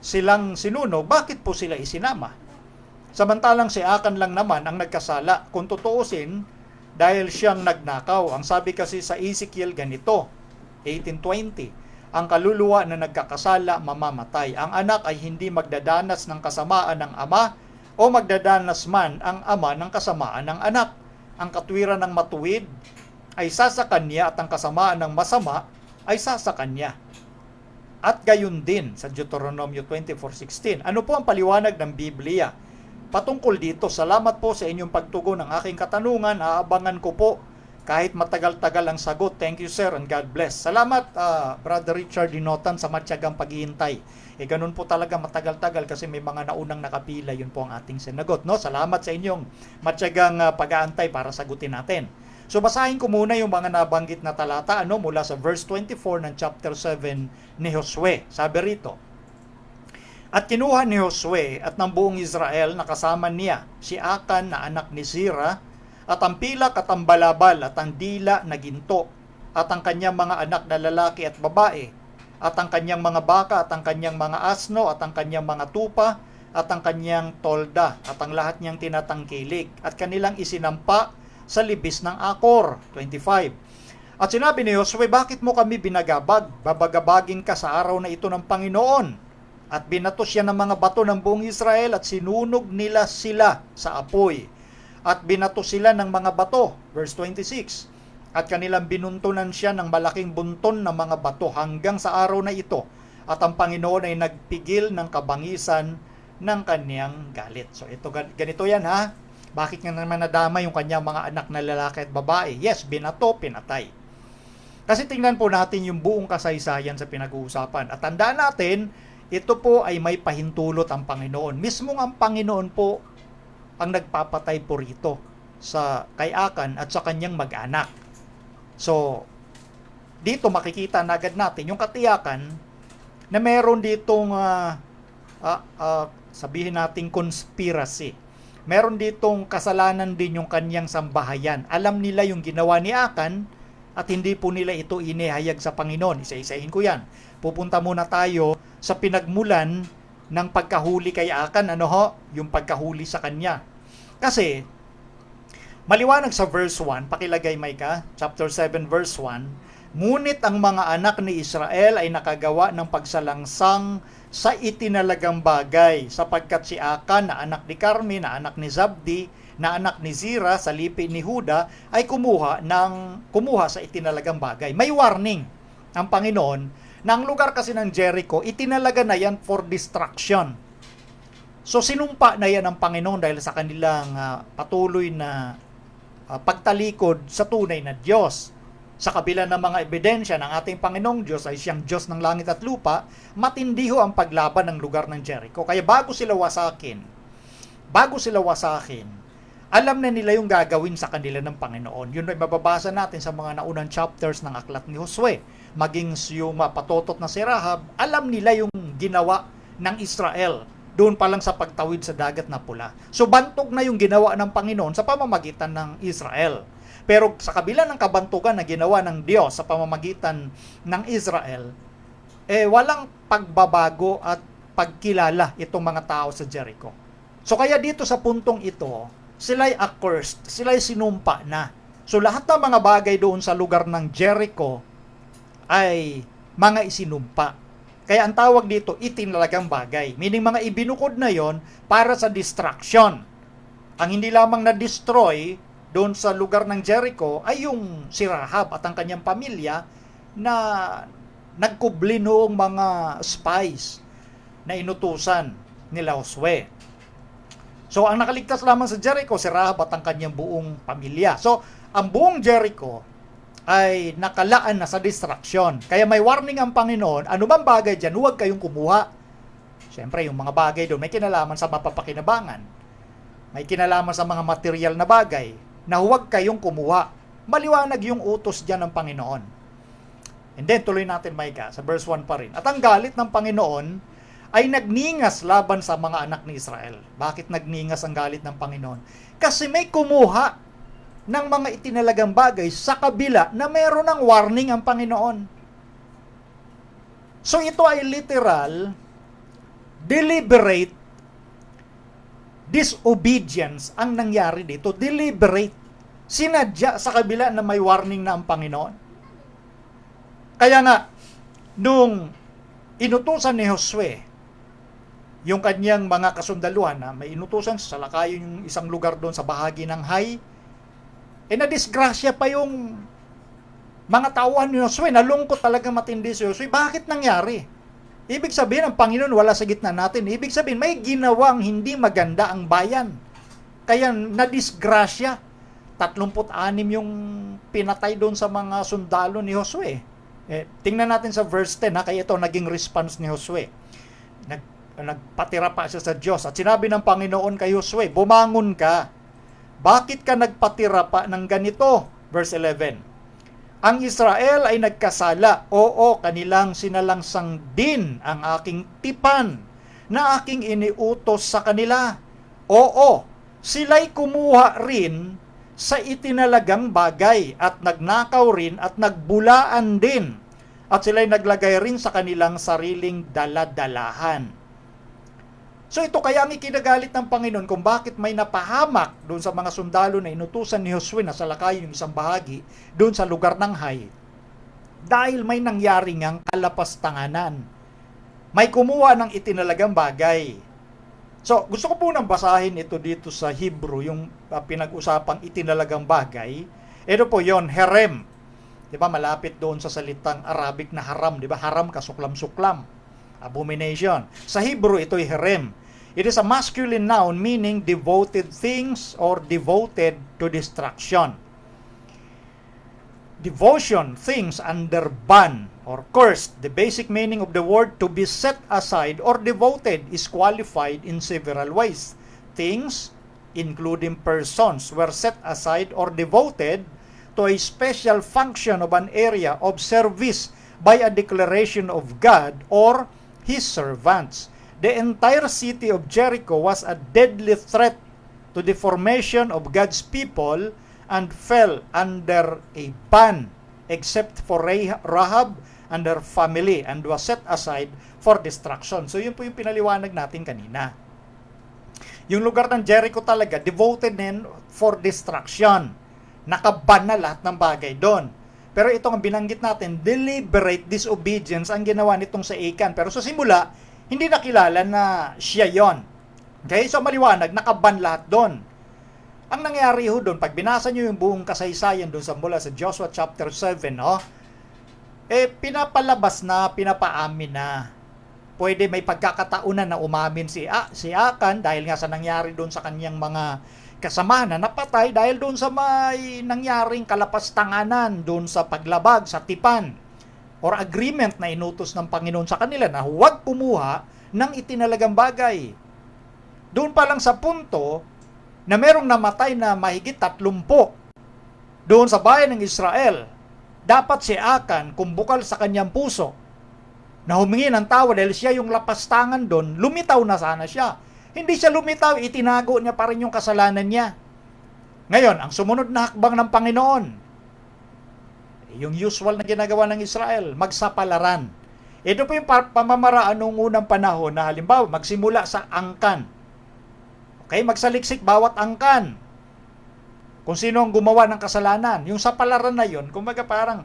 silang sinunog, bakit po sila isinama? Samantalang si Achan lang naman ang nagkasala. Kung tutuusin, dahil siyang nagnakaw. Ang sabi kasi sa Ezekiel ganito, 18:20, ang kaluluwa na nagkakasala mamamatay. Ang anak ay hindi magdadanas ng kasamaan ng ama, o magdadanas man ang ama ng kasamaan ng anak. Ang katwiran ng matuwid ay sa kanya, at ang kasamaan ng masama ay sa kanya. At gayon din sa Deuteronomio 24:16. Ano po ang paliwanag ng Biblia patungkol dito? Salamat po sa inyong pagtugon ng aking katanungan. Aabangan ko po kahit matagal-tagal ang sagot. Thank you, sir, and God bless. Salamat, Brother Richard Dinotan, sa matyagang paghihintay. Ganun po talaga matagal-tagal kasi may mga naunang nakapila. Yun po ang ating sinagot. No? Salamat sa inyong matyagang pag-aantay para sagutin natin. So basahin ko muna yung mga nabanggit na talata mula sa verse 24 ng chapter 7 ni Josue. Sabi rito, at kinuha ni Josue at ng buong Israel na kasama niya si Achan na anak ni Zerah, at ang pilak at ang balabal at ang dila na ginto, at ang kanyang mga anak na lalaki at babae, at ang kanyang mga baka at ang kanyang mga asno at ang kanyang mga tupa at ang kanyang tolda at ang lahat niyang tinatangkilik, at kanilang isinampa sa libis ng Akor. 25. At sinabi ni Josue, bakit mo kami binagabag? Babagabagin ka sa araw na ito ng Panginoon. At binato siya ng mga bato ng buong Israel, at sinunog nila sila sa apoy. At binato sila ng mga bato. Verse 26. At kanilang binuntunan siya ng malaking bunton ng mga bato hanggang sa araw na ito. At ang Panginoon ay nagpigil ng kabangisan ng kanyang galit. So ito, ganito yan ha. Bakit nga naman nadama yung kanyang mga anak na lalaki at babae? Yes, binato, pinatay. Kasi tingnan po natin yung buong kasaysayan sa pinag-uusapan. At tandaan natin, ito po ay may pahintulot ang Panginoon. Mismong ang Panginoon po ang nagpapatay po rito kay Achan at sa kanyang mag-anak. So, dito makikita na agad natin yung katiyakan na meron ditong sabihin nating conspiracy. Meron ditong kasalanan din yung kanyang sambahayan. Alam nila yung ginawa ni Achan at hindi po nila ito inihayag sa Panginoon. Isa-isahin ko yan. Pupunta muna tayo sa pinagmulan ng pagkahuli kay Achan. Yung pagkahuli sa kanya. Kasi, maliwanag sa verse 1, pakilagay Micah, chapter 7 verse 1, ngunit ang mga anak ni Israel ay nakagawa ng pagsalangsang sa itinalagang bagay, sapagkat si Achan na anak ni Carmi, na anak ni Zabdi, na anak ni Zerah sa lipi ni Huda ay kumuha sa itinalagang bagay. May warning ang Panginoon na ang lugar kasi ng Jericho, itinalaga na yan for destruction. So sinumpa na yan ng Panginoon dahil sa kanilang patuloy na pagtalikod sa tunay na Diyos. Sa kabila ng mga ebidensya ng ating Panginoong Diyos ay siyang Diyos ng langit at lupa, matindi ho ang paglaban ng lugar ng Jericho. Kaya bago sila wasakin, alam na nila yung gagawin sa kanila ng Panginoon. Yun ay mababasa natin sa mga naunang chapters ng aklat ni Josue. Maging yung patotot na si Rahab, alam nila yung ginawa ng Israel doon pa lang sa pagtawid sa dagat na pula. So bantog na yung ginawa ng Panginoon sa pamamagitan ng Israel. Pero sa kabila ng kabantugan na ginawa ng Diyos sa pamamagitan ng Israel, walang pagbabago at pagkilala itong mga tao sa Jericho. So kaya dito sa puntong ito, sila'y accursed, sila'y sinumpa na. So lahat ng mga bagay doon sa lugar ng Jericho ay mga isinumpa. Kaya ang tawag dito, itinalagang bagay. Meaning mga ibinukod na yon para sa distraction. Ang hindi lamang na-destroy doon sa lugar ng Jericho ay yung si Rahab at ang kanyang pamilya na nagkubli noong mga spies na inutusan nila Josue. So ang nakaligtas lamang sa Jericho, si Rahab at ang kanyang buong pamilya. So ang buong Jericho ay nakalaan na sa distraction. Kaya may warning ang Panginoon, ano bang bagay dyan, huwag kayong kumuha. Siyempre, yung mga bagay doon may kinalaman sa mapapakinabangan. May kinalaman sa mga material na bagay na huwag kayong kumuha. Maliwanag yung utos dyan ng Panginoon. And then, tuloy natin, Micah, sa verse 1 pa rin. At ang galit ng Panginoon ay nagningas laban sa mga anak ni Israel. Bakit nagningas ang galit ng Panginoon? Kasi may kumuha ng mga itinalagang bagay sa kabila na meron ng warning ang Panginoon. So ito ay literal, deliberate disobedience ang nangyari dito. Deliberate. Sinadya sa kabila na may warning na ang Panginoon. Kaya nga, nung inutusan ni Josue, yung kanyang mga kasundaluhan na may inutusan sa lakayin yung isang lugar doon sa bahagi ng Hai, nadisgrasya pa yung mga tauhan ni Josue. Nalungkot talaga matindi si Josue. Bakit nangyari? Ibig sabihin, ang Panginoon wala sa gitna natin. Ibig sabihin, may ginawang hindi maganda ang bayan. Kaya nadisgrasya. 36 yung pinatay doon sa mga sundalo ni Josue. Tingnan natin sa verse 10, kaya ito naging response ni Josue. Nagpatira pa siya sa Diyos. At sinabi ng Panginoon kay Josue, bumangon ka. Bakit ka nagpatira pa ng ganito? Verse 11. Ang Israel ay nagkasala. Oo, kanilang sinalangsang din ang aking tipan na aking iniutos sa kanila. Oo, sila'y kumuha rin sa itinalagang bagay at nagnakaw rin at nagbulaan din. At sila'y naglagay rin sa kanilang sariling daladalahan. So ito kaya ang ikinagalit ng Panginoon kung bakit may napahamak doon sa mga sundalo na inutusan ni Josue na salakayin yung isang bahagi doon sa lugar ng Hai. Dahil may nangyari ngang kalapastanganan. May kumuha ng itinalagang bagay. So gusto ko po nang basahin ito dito sa Hebrew, yung pinag-usapang itinalagang bagay. Ito po yon, herem. Diba, malapit doon sa salitang Arabic na haram. Diba, haram kasuklam-suklam. Abomination. Sa Hebrew, ito ay herem. It is a masculine noun meaning devoted things or devoted to destruction. Devotion, things under ban or cursed. The basic meaning of the word to be set aside or devoted is qualified in several ways. Things, including persons, were set aside or devoted to a special function of an area of service by a declaration of God or His servants. The entire city of Jericho was a deadly threat to the formation of God's people and fell under a ban except for Rahab and her family and was set aside for destruction. So yun po yung pinaliwanag natin kanina. Yung lugar ng Jericho talaga, devoted din for destruction. Nakaban na lahat ng bagay doon. Pero ito ang binanggit natin, deliberate disobedience ang ginawa nitong sa Achan. Pero sa simula, hindi nakilala na siya yon. Okay? So maliwanag, nakaban lahat doon. Ang nangyari ho doon, pag binasa nyo yung buong kasaysayan doon sa mula sa Joshua chapter 7, pinapalabas na, pinapaamin na. Pwede may pagkakataunan na umamin si Achan dahil nga sa nangyari doon sa kanyang mga kasamahan na napatay dahil doon sa may nangyaring kalapastanganan doon sa paglabag sa tipan or agreement na inutos ng Panginoon sa kanila na huwag kumuha ng itinalagang bagay. Doon pa lang sa punto na merong namatay na mahigit 30 doon sa bayan ng Israel. Dapat si Achan kumbukal sa kanyang puso na humingi ng tawa dahil siya yung lapastangan doon, lumitaw na sana siya. Hindi siya lumitaw, itinago niya pa rin yung kasalanan niya. Ngayon, ang sumunod na hakbang ng Panginoon, yung usual na ginagawa ng Israel, magsapalaran. Ito po yung pamamaraan noong unang panahon na halimbawa, magsimula sa angkan. Okay, magsaliksik bawat angkan. Kung sino ang gumawa ng kasalanan. Yung sapalaran na yun, kumbaga parang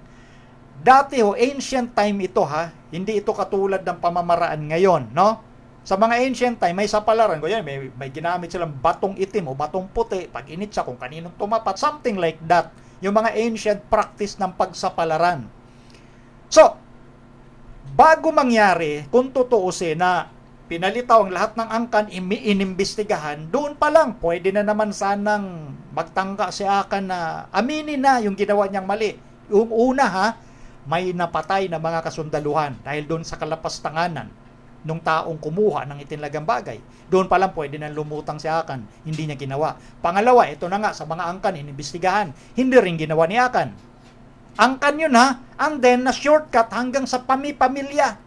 Dati ancient time ito ha, hindi ito katulad ng pamamaraan ngayon, no? Sa mga ancient time, may sapalaran ko yan, may ginamit silang batong itim o batong puti, pag init siya kung kaninong tumapat, something like that. Yung mga ancient practice ng pagsapalaran. So, bago mangyari, kung tutuusin na pinalitaw ang lahat ng angkan, inimbestigahan, doon pa lang, pwede na naman sanang magtangka si Akan na aminin na yung ginawa niyang mali. Yung una ha, may napatay na mga kasundaluhan dahil doon sa kalapastanganan nung taong kumuha ng itinlagang bagay. Doon pa lang pwede nang lumutang si Akan, hindi niya ginawa. Pangalawa, ito na nga sa mga angkan, inimbestigahan, hindi rin ginawa ni Akan. Angkan yun ha, and then na shortcut hanggang sa pamilya.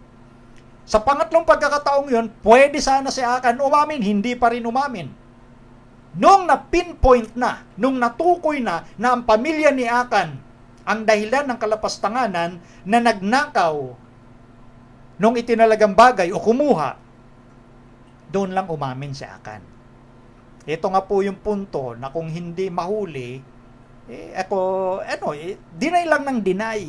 Sa pangatlong pagkakataong yun, pwede sana si Akan umamin, hindi pa rin umamin. Nung na-pinpoint na, nung natukoy na ang pamilya ni Akan ang dahilan ng kalapastanganan na nagnakaw nung itinalagang bagay o kumuha, doon lang umamin si Akan. Ito nga po yung punto na kung hindi mahuli, deny lang ng deny.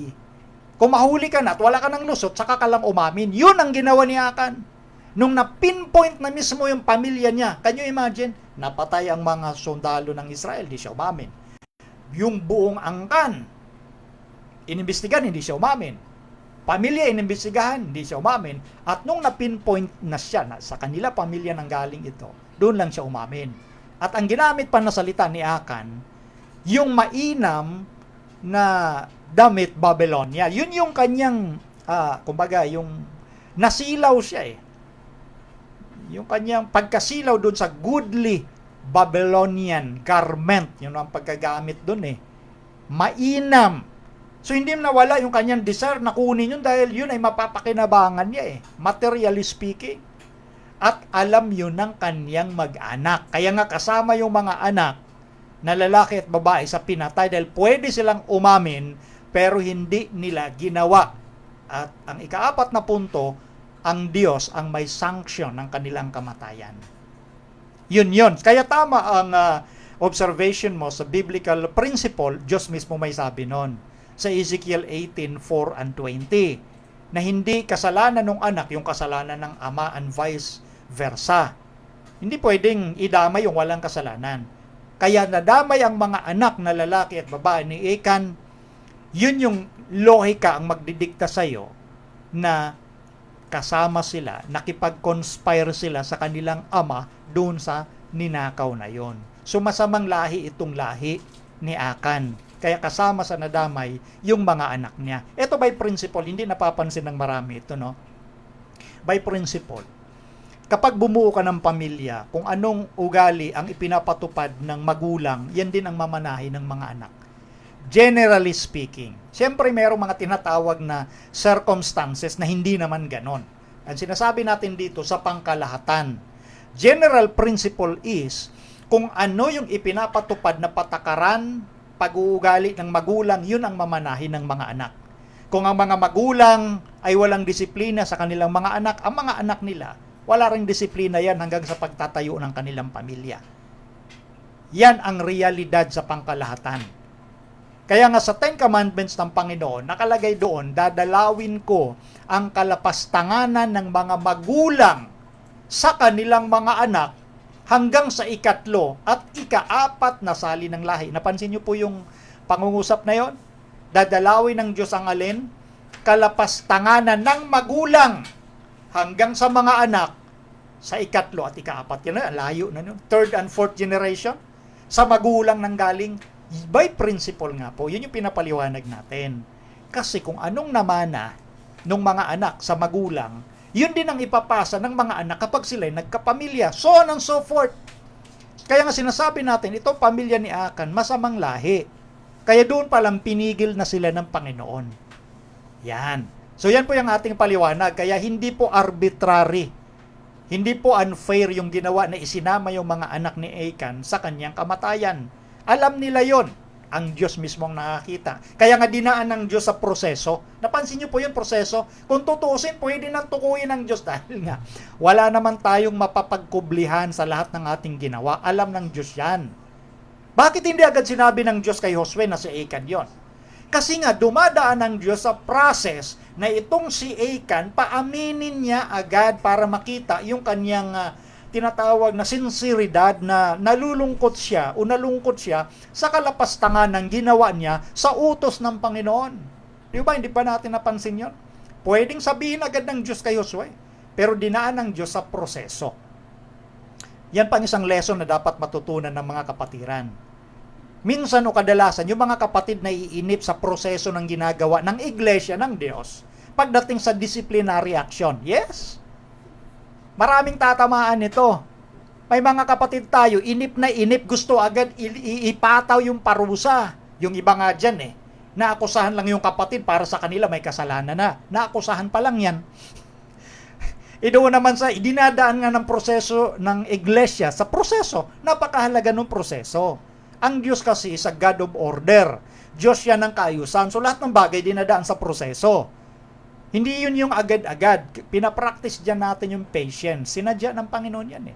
Kung mahuli ka na at wala ka ng lusot, saka ka lang umamin. Yun ang ginawa ni Akan. Nung na-pinpoint na mismo yung pamilya niya, can you imagine? Napatay ang mga sundalo ng Israel, di siya umamin. Yung buong angkan, inimbestigahan, hindi siya umamin. Pamilya, inimbestigahan, hindi siya umamin. At nung na-pinpoint na siya na sa kanila pamilya nang galing ito, doon lang siya umamin. At ang ginamit pa na salita ni Akan, yung mainam na damit Babylonia. Yun yung kanyang, kumbaga, yung nasilaw siya eh. Yung kanyang pagkasilaw doon sa goodly Babylonian garment. Yun ang pagkagamit doon eh. Mainam. So hindi nawala yung kanyang desire na kunin yun dahil yun ay mapapakinabangan niya eh. Materially speaking. At alam yun ng kanyang mag-anak. Kaya nga kasama yung mga anak na lalaki at babae sa pinatay dahil pwede silang umamin pero hindi nila ginawa. At ang ikaapat na punto, ang Diyos ang may sanction ng kanilang kamatayan. Yun. Kaya tama ang observation mo sa biblical principle, Diyos mismo may sabi nun. Sa Ezekiel 18:4 and 20, na hindi kasalanan ng anak yung kasalanan ng ama and vice versa. Hindi pwedeng idamay yung walang kasalanan. Kaya nadamay ang mga anak na lalaki at babae ni Akan, yun yung lohika ang magdidikta sa'yo na kasama sila, nakipag-conspire sila sa kanilang ama doon sa ninakaw na yon. So masamang lahi itong lahi ni Akan. Kaya kasama sa nadamay yung mga anak niya. Ito by principle, hindi napapansin ng marami ito, no? By principle, kapag bumuo ka ng pamilya, kung anong ugali ang ipinapatupad ng magulang, yan din ang mamanahin ng mga anak. Generally speaking, siyempre mayroong mga tinatawag na circumstances na hindi naman ganon. Ang sinasabi natin dito sa pangkalahatan, general principle is, kung ano yung ipinapatupad na patakaran, pag-uugali ng magulang, yun ang mamanahin ng mga anak. Kung ang mga magulang ay walang disiplina sa kanilang mga anak, ang mga anak nila, wala ring disiplina yan hanggang sa pagtatayo ng kanilang pamilya. Yan ang realidad sa pangkalahatan. Kaya nga sa Ten Commandments ng Panginoon, nakalagay doon, dadalawin ko ang kalapastanganan ng mga magulang sa kanilang mga anak hanggang sa ikatlo at ikaapat na sali ng lahi. Napansin niyo po yung pangungusap na yon? Dadalawin ng Diyos ang alin? Kalapastanganan ng magulang hanggang sa mga anak sa ikatlo at ikaapat. Yan na, layo na yun. Third and fourth generation. Sa magulang nang galing. By principle nga po, yun yung pinapaliwanag natin. Kasi kung anong namana ng mga anak sa magulang, yun din ang ipapasa ng mga anak kapag sila'y nagkapamilya. So on and so forth. Kaya nga sinasabi natin, ito pamilya ni Akan, masamang lahi. Kaya doon palang pinigil na sila ng Panginoon. Yan. So yan po yung ating paliwanag. Kaya hindi po arbitrary. Hindi po unfair yung ginawa na isinama yung mga anak ni Akan sa kanyang kamatayan. Alam nila yon. Ang Diyos mismong nakakita. Kaya nga dinaan ng Diyos sa proseso. Napansin niyo po yung proseso? Kung tutuusin, pwede nang tukuyin ng Diyos dahil nga wala naman tayong mapapagkublihan sa lahat ng ating ginawa. Alam ng Diyos yan. Bakit hindi agad sinabi ng Diyos kay Josue na si Akan yon? Kasi nga, dumadaan ang Diyos sa process na itong si Achan, paaminin niya agad para makita yung kanyang tinatawag na sinseridad na nalulungkot siya o nalungkot siya sa kalapastangan ng ginawa niya sa utos ng Panginoon. Di ba? Hindi pa natin napansin yon. Pwedeng sabihin agad ng Diyos kay Josue, pero dinaan ng Diyos sa proseso. Yan pang isang lesson na dapat matutunan ng mga kapatiran. Minsan o kadalasan, yung mga kapatid na iinip sa proseso ng ginagawa ng iglesia ng Diyos pagdating sa disciplinary action. Yes, maraming tatamaan nito. May mga kapatid tayo, inip na inip, gusto agad ipataw yung parusa. Yung iba nga dyan naakusahan lang yung kapatid para sa kanila may kasalanan na. Naakusahan pa lang yan. Doon naman sa idinadaan nga ng proseso ng iglesia sa proseso, napakahalaga ng proseso. Ang Diyos kasi is a God of order. Diyos yan ng kaayusan. So lahat ng bagay dinadaan sa proseso. Hindi yun yung agad-agad. Pinapractice dyan natin yung patience. Sinadya ng Panginoon yan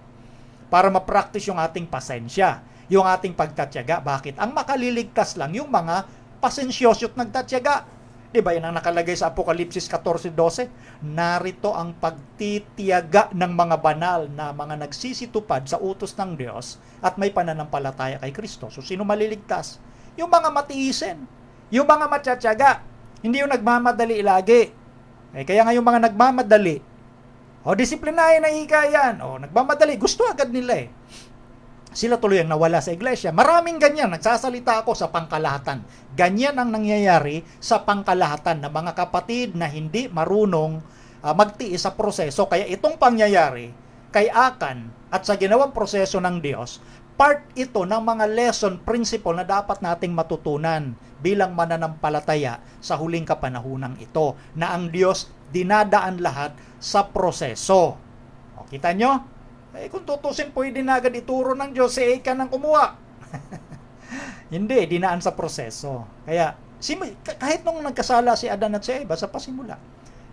para ma-practice yung ating pasensya, yung ating pagtatyaga. Bakit? Ang makaliligtas lang yung mga pasensyoso at nagtatyaga. Diba yan ang nakalagay sa Apokalipsis 14:12? Narito ang pagtitiyaga ng mga banal na mga nagsisitupad sa utos ng Diyos at may pananampalataya kay Kristo. So sino maliligtas? Yung mga matiisin, yung mga matsatsaga, hindi yung nagmamadali lagi. Kaya nga yung mga nagmamadali, disiplinahin na hikayan, nagmamadali, gusto agad nila Sila tuloy ang nawala sa iglesia. Maraming ganyan. Nagsasalita ako sa pangkalahatan. Ganyan ang nangyayari sa pangkalahatan ng mga kapatid na hindi marunong magtiis sa proseso. Kaya itong pangyayari kay Achan at sa ginawang proseso ng Diyos, part ito ng mga lesson, principle na dapat nating matutunan bilang mananampalataya sa huling kapanahunang ito, na ang Diyos dinadaan lahat sa proseso. Kita nyo? Kung tutusin, pwede na agad ituro ng Diyos si Achan ang kumuha. Hindi, dinaan sa proseso. Kaya, kahit nung nagkasala si Adan at si Eva sa pasimula,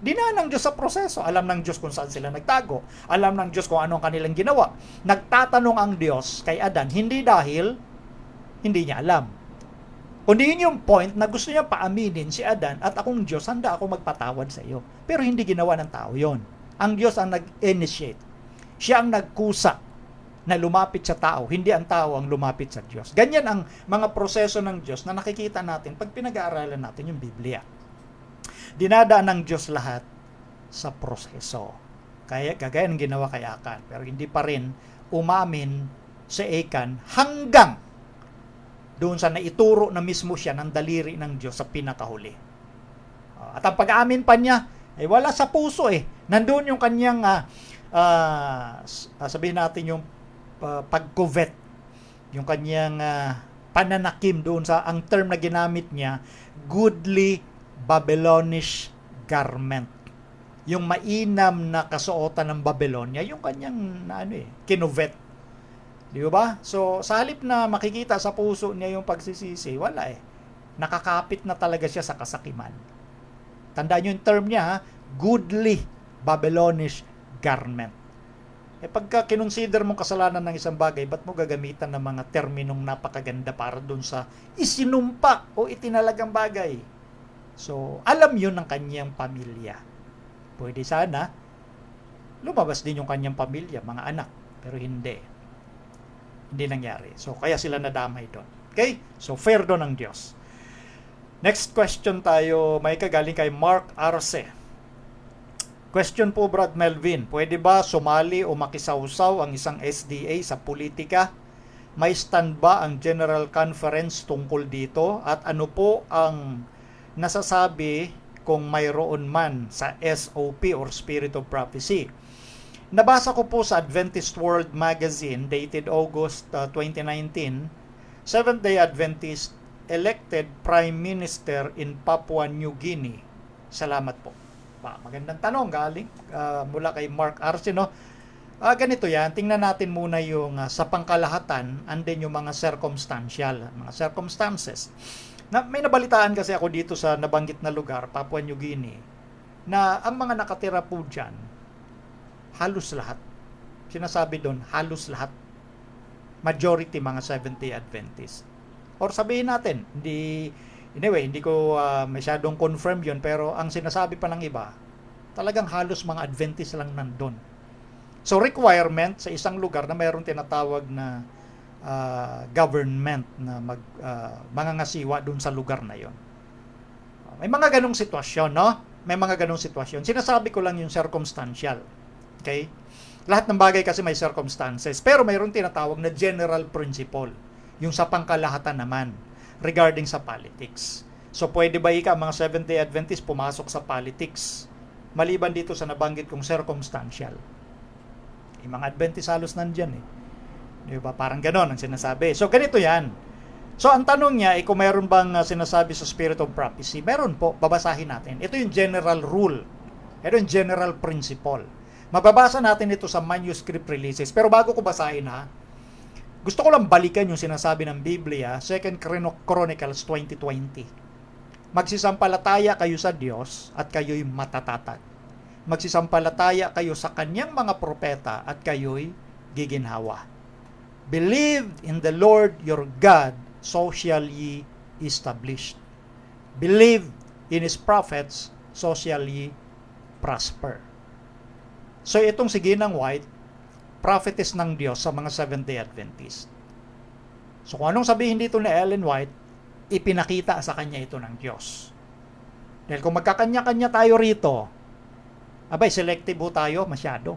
dinaan ng Diyos sa proseso. Alam ng Diyos kung saan sila nagtago. Alam ng Diyos kung ano ang kanilang ginawa. Nagtatanong ang Diyos kay Adan, hindi dahil hindi niya alam. Kundi yun yung point na gusto niya paaminin si Adan at akong Diyos, handa ako magpatawad sa iyo. Pero hindi ginawa ng tao yon. Ang Diyos ang nag-initiate. Siya ang nagkusa na lumapit sa tao, hindi ang tao ang lumapit sa Diyos. Ganyan ang mga proseso ng Diyos na nakikita natin pag pinag-aaralan natin yung Biblia. Dinadaan ng Diyos lahat sa proseso. Kaya gagaya ng ginawa kay Achan, pero hindi pa rin umamin si Achan hanggang doon sa naituro na mismo siya ng daliri ng Diyos sa pinakahuli. At ang pag-aamin pa niya, wala sa puso Nandun yung kanyang sabihin natin yung pag-covet, yung kanyang pananakim doon sa, ang term na ginamit niya, goodly Babylonish garment. Yung mainam na kasuotan ng Babylonia, yung kanyang kinovet. Di ba? So, sa halip na makikita sa puso niya yung pagsisisi, wala Nakakapit na talaga siya sa kasakiman. Tandaan nyo yung term niya, goodly Babylonish garment. Pagka kinonsider mong kasalanan ng isang bagay, ba't mo gagamitan ng mga terminong napakaganda para dun sa isinumpa o itinalagang bagay? So, alam yun ng kanyang pamilya. Pwede sana lumabas din yung kanyang pamilya, mga anak, pero hindi. Hindi nangyari. So, kaya sila nadamay doon. Okay? So, fair doon ang Diyos. Next question tayo, may kagaling kay Mark Arce. Question po, Brad Melvin, pwede ba sumali o makisawsaw ang isang SDA sa politika? May stand ba ang General Conference tungkol dito? At ano po ang nasasabi kung mayroon man sa SOP or Spirit of Prophecy? Nabasa ko po sa Adventist World Magazine dated August 2019, Seventh-day Adventist elected Prime Minister in Papua New Guinea. Salamat po. Magandang tanong galing mula kay Mark Arce, ganito yan, tingnan natin muna yung sa pangkalahatan and then yung mga circumstantial, mga circumstances. May nabalitaan kasi ako dito sa nabanggit na lugar, Papua New Guinea, na ang mga nakatira po dyan, halos lahat. Sinasabi doon, halos lahat. Majority mga Seventh-day Adventist. Or sabihin natin, Anyway, hindi ko masyadong confirm yun, pero ang sinasabi pa ng iba, talagang halos mga Adventist lang nandun. So requirement sa isang lugar na mayroong tinatawag na government na mangangasiwa dun sa lugar na yon. May mga ganong sitwasyon, no? May mga ganong sitwasyon. Sinasabi ko lang yung circumstantial. Okay? Lahat ng bagay kasi may circumstances. Pero mayroong tinatawag na general principle. Yung sa pangkalahatan naman regarding sa politics. So pwede ba mga Seventh-day Adventist pumasok sa politics? Maliban dito sa nabanggit kong circumstantial. Yung mga Adventist halos nandyan eh. Di ba? Parang ganon ang sinasabi. So ganito yan. So ang tanong niya ay kung meron bang sinasabi sa Spirit of Prophecy. Meron po, babasahin natin. Ito yung general rule. Ito yung general principle. Mababasa natin ito sa manuscript releases. Pero bago ko basahin gusto ko lang balikan yung sinasabi ng Biblia, 2 Chronicles 20:20. Magsisampalataya kayo sa Diyos at kayo'y matatatag. Magsisampalataya kayo sa kanyang mga propeta at kayo'y giginhawa. Believe in the Lord your God, so shall ye established. Believe in His prophets, so shall ye prosper. So itong si Ginang White, prophetess ng Diyos sa mga Seventh-day Adventist. So kung anong sabihin dito ni Ellen White, ipinakita sa kanya ito ng Diyos. Dahil kung magkakanya-kanya tayo rito, abay, selective ho tayo masyado.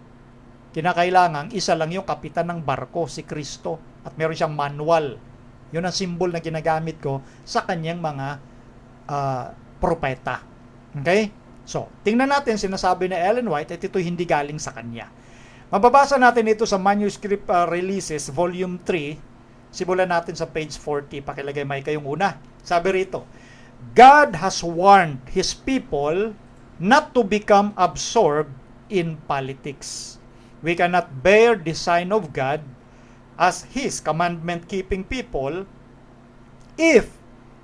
Kinakailangan, isa lang yung kapitan ng barko, si Kristo, at meron siyang manual. Yun ang symbol na ginagamit ko sa kanyang mga propeta. Okay? So, tingnan natin sinasabi ni Ellen White at ito hindi galing sa kanya. Mababasa natin ito sa Manuscript Releases, Volume 3. Simulan natin sa page 40. Pakilagay may kayong una. Sabi rito, God has warned His people not to become absorbed in politics. We cannot bear the sign of God as His commandment-keeping people if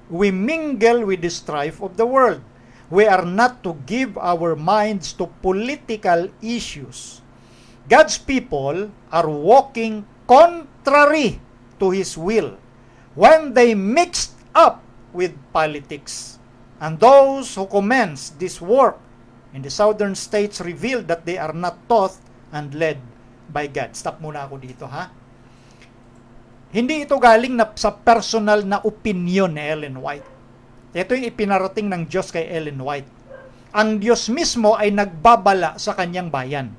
we mingle with the strife of the world. We are not to give our minds to political issues. God's people are walking contrary to His will when they mixed up with politics. And those who commence this work in the southern states reveal that they are not taught and led by God. Stop muna ako dito, Hindi ito galing sa personal na opinion ni Ellen White. Ito yung ipinarating ng Diyos kay Ellen White. Ang Diyos mismo ay nagbabala sa kanyang bayan.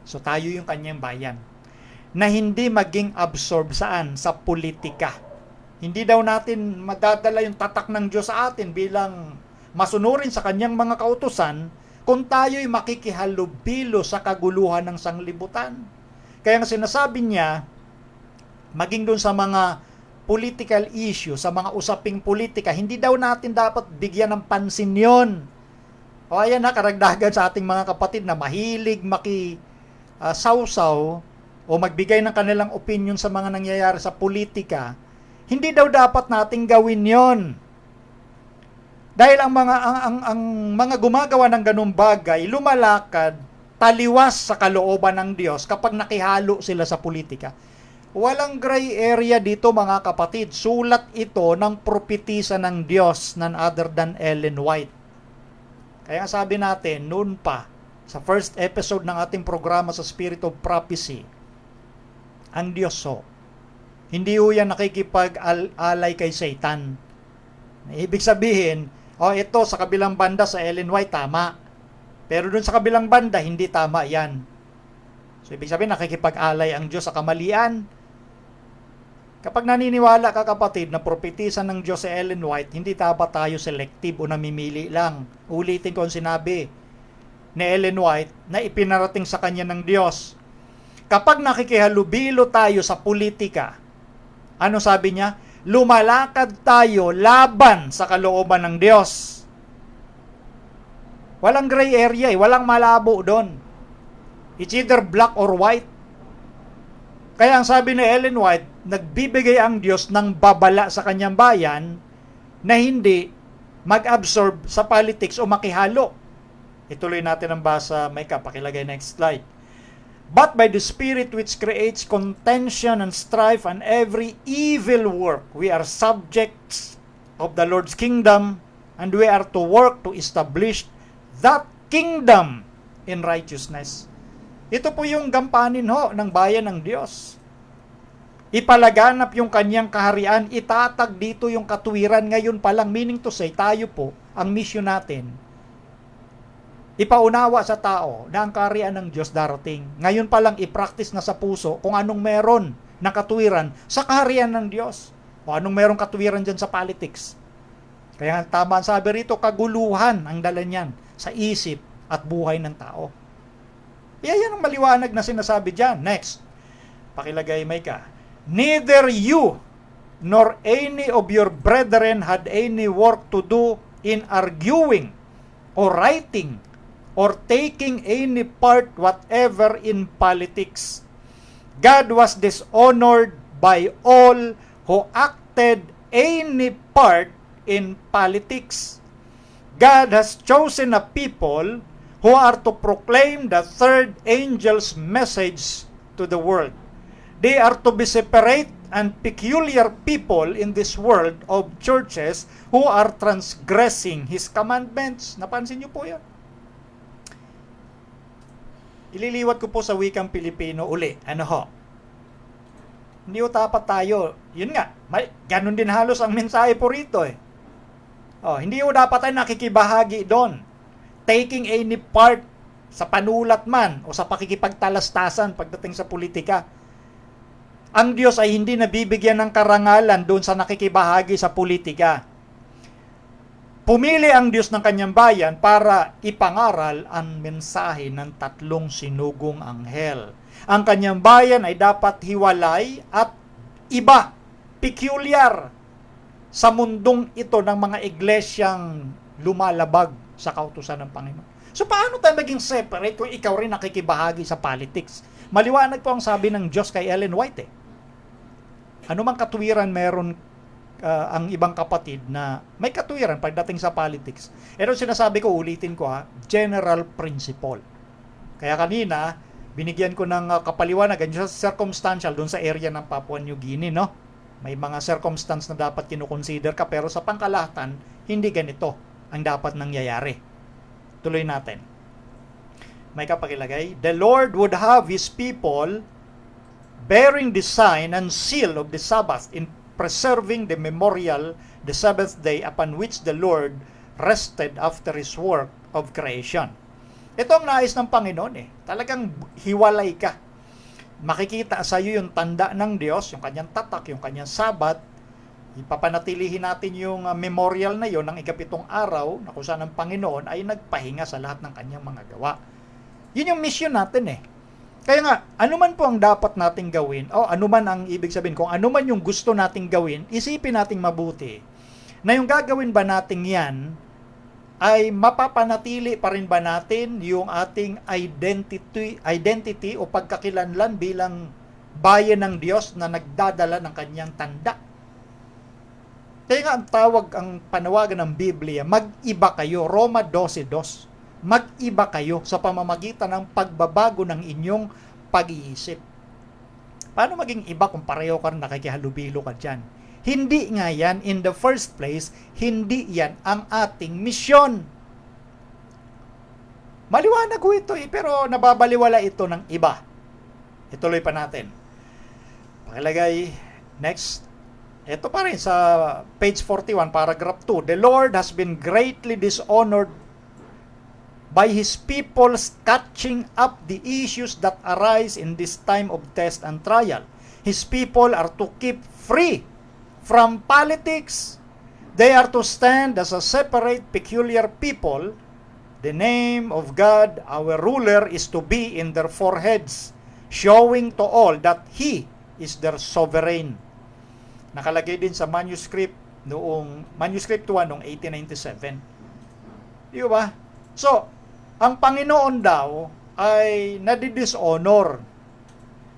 So tayo yung kanyang bayan. Na hindi maging absorb saan? Sa politika. Hindi daw natin madadala yung tatak ng Diyos sa atin bilang masunurin sa kanyang mga kautusan kung tayo'y makikihalubilo sa kaguluhan ng sanglibutan. Kaya nga sinasabi niya, maging doon sa mga political issue, sa mga usaping politika, hindi daw natin dapat bigyan ng pansin yon. O ayan karagdagan sa ating mga kapatid na mahilig sausaw o magbigay ng kanilang opinion sa mga nangyayari sa politika, hindi daw dapat nating gawin yon. Dahil ang mga gumagawa ng ganung bagay, lumalakad, taliwas sa kalooban ng Diyos kapag nakihalo sila sa politika. Walang gray area dito mga kapatid. Sulat ito ng propetisa ng Diyos, none other than Ellen White. Kaya sabi natin, noon pa, sa first episode ng ating programa sa Spirit of Prophecy, ang Diyos hindi ho yan nakikipag-alay kay Satan. Ibig sabihin, ito sa kabilang banda sa Ellen White, tama. Pero dun sa kabilang banda, hindi tama yan. So, ibig sabihin, nakikipag-alay ang Diyos sa kamalian. Kapag naniniwala ka kapatid na propetisa ng Diyos sa Ellen White, hindi dapat tayo selective o namimili lang. Ulitin ko ang sinabi ni Ellen White na ipinarating sa kanya ng Diyos. Kapag nakikihalubilo tayo sa politika, ano sabi niya? Lumalakad tayo laban sa kalooban ng Diyos. Walang gray area, walang malabo doon. It's either black or white. Kaya ang sabi ni Ellen White, nagbibigay ang Diyos ng babala sa kanyang bayan na hindi mag-absorb sa politics o makihalo. Ituloy natin ang basa, Micah, pakilagay next slide. But by the Spirit which creates contention and strife and every evil work, we are subjects of the Lord's kingdom, and we are to work to establish that kingdom in righteousness. Ito po yung gampanin ho ng bayan ng Diyos. Ipalaganap yung kanyang kaharian, itatag dito yung katuwiran ngayon pa lang, meaning to say, tayo po, ang mission natin, ipaunawa sa tao na ang kaharian ng Diyos darating. Ngayon pa lang i-practice na sa puso kung anong meron na katuwiran sa kaharian ng Diyos. O anong meron katuwiran dyan sa politics. Kaya tama ang sabi rito, kaguluhan ang dala niyan sa isip at buhay ng tao. Yan ang maliwanag na sinasabi dyan. Next, pakilagay may ka. Neither you nor any of your brethren had any work to do in arguing or writing or taking any part whatever in politics. God was dishonored by all who acted any part in politics. God has chosen a people who are to proclaim the third angel's message to the world. They are to be separate and peculiar people in this world of churches who are transgressing His commandments. Napansin niyo po yan? Ililiwat ko po sa wikang Pilipino uli. Ano ho? Hindi dapat tayo, yun nga, ganun din halos ang mensahe po rito eh. Hindi dapat tayo nakikibahagi doon. Taking any part sa panulat man o sa pakikipagtalastasan pagdating sa politika. Ang Diyos ay hindi nabibigyan ng karangalan doon sa nakikibahagi sa politika. Pumili ang Diyos ng kanyang bayan para ipangaral ang mensahe ng tatlong sinugong anghel. Ang kanyang bayan ay dapat hiwalay at iba, peculiar, sa mundong ito ng mga iglesyang lumalabag sa kautusan ng Panginoon. So paano tayo maging separate kung ikaw rin nakikibahagi sa politics? Maliwanag po ang sabi ng Diyos kay Ellen White eh. Ano mang katuwiran meron ang ibang kapatid na may katuwiran pagdating sa politics. Pero sinasabi ko, ulitin ko general principle. Kaya kanina, binigyan ko ng kapaliwanagan sa circumstantial doon sa area ng Papua New Guinea, no? May mga circumstance na dapat kinukonsider ka, pero sa pangkalahatan, hindi ganito ang dapat nangyayari. Tuloy natin. May kapakilagay, the Lord would have His people bearing the sign and seal of the Sabbath in preserving the memorial, the Sabbath day upon which the Lord rested after His work of creation. Ito ang nais ng Panginoon eh. Talagang hiwalay ka. Makikita sa iyo yung tanda ng Diyos, yung kanyang tatak, yung kanyang sabat. Ipapanatilihin natin yung memorial na yon ng ikapitong araw na kung saan ang Panginoon ay nagpahinga sa lahat ng kanyang mga gawa. Yun yung mission natin eh. Kaya nga, anuman po ang dapat nating gawin, o anuman ang ibig sabihin, kung anuman yung gusto nating gawin, isipin nating mabuti na yung gagawin ba nating yan ay mapapanatili pa rin ba natin yung ating identity o pagkakilanlan bilang bayan ng Diyos na nagdadala ng kanyang tanda. Kaya nga ang tawag, ang panawagan ng Biblia, mag-iba kayo, Roma 12:2. Mag-iba kayo sa pamamagitan ng pagbabago ng inyong pag-iisip. Paano maging iba kung pareho ka rin nakikihalubilo ka dyan? Hindi nga yan, in the first place, hindi yan ang ating misyon. Maliwanag ko ito pero nababaliwala ito ng iba. Ituloy pa natin. Pakilagay, next. Ito pa rin sa page 41, paragraph 2. The Lord has been greatly dishonored by His people catching up the issues that arise in this time of test and trial. His people are to keep free from politics. They are to stand as a separate, peculiar people. The name of God, our ruler, is to be in their foreheads, showing to all that He is their sovereign. Nakalagay din sa manuscript 1 noong 1897. Di ba? So, ang Panginoon daw ay nadidishonor,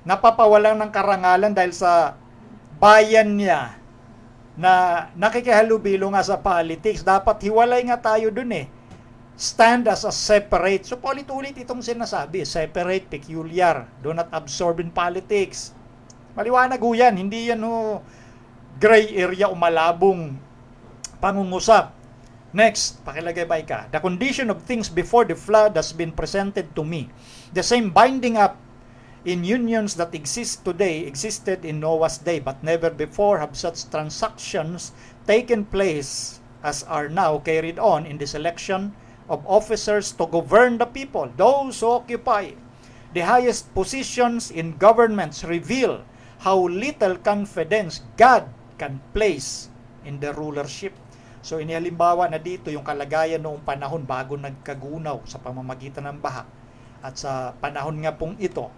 napapawalan ng karangalan dahil sa bayan niya na nakikihalubilo nga sa politics. Dapat hiwalay nga tayo dun eh. Stand as a separate. So paulit-ulit itong sinasabi, separate, peculiar, do not absorb in politics. Maliwanag ho yan, hindi yan gray area o malabong pangungusap. Next, pakilagay ba ka? The condition of things before the flood has been presented to me. The same binding up in unions that exist today existed in Noah's day, but never before have such transactions taken place as are now carried on in the selection of officers to govern the people. Those who occupy the highest positions in governments reveal how little confidence God can place in the rulership. So inihalimbawa na dito yung kalagayan noong panahon bago nagkagunaw sa pamamagitan ng baha. At sa panahon nga pong ito,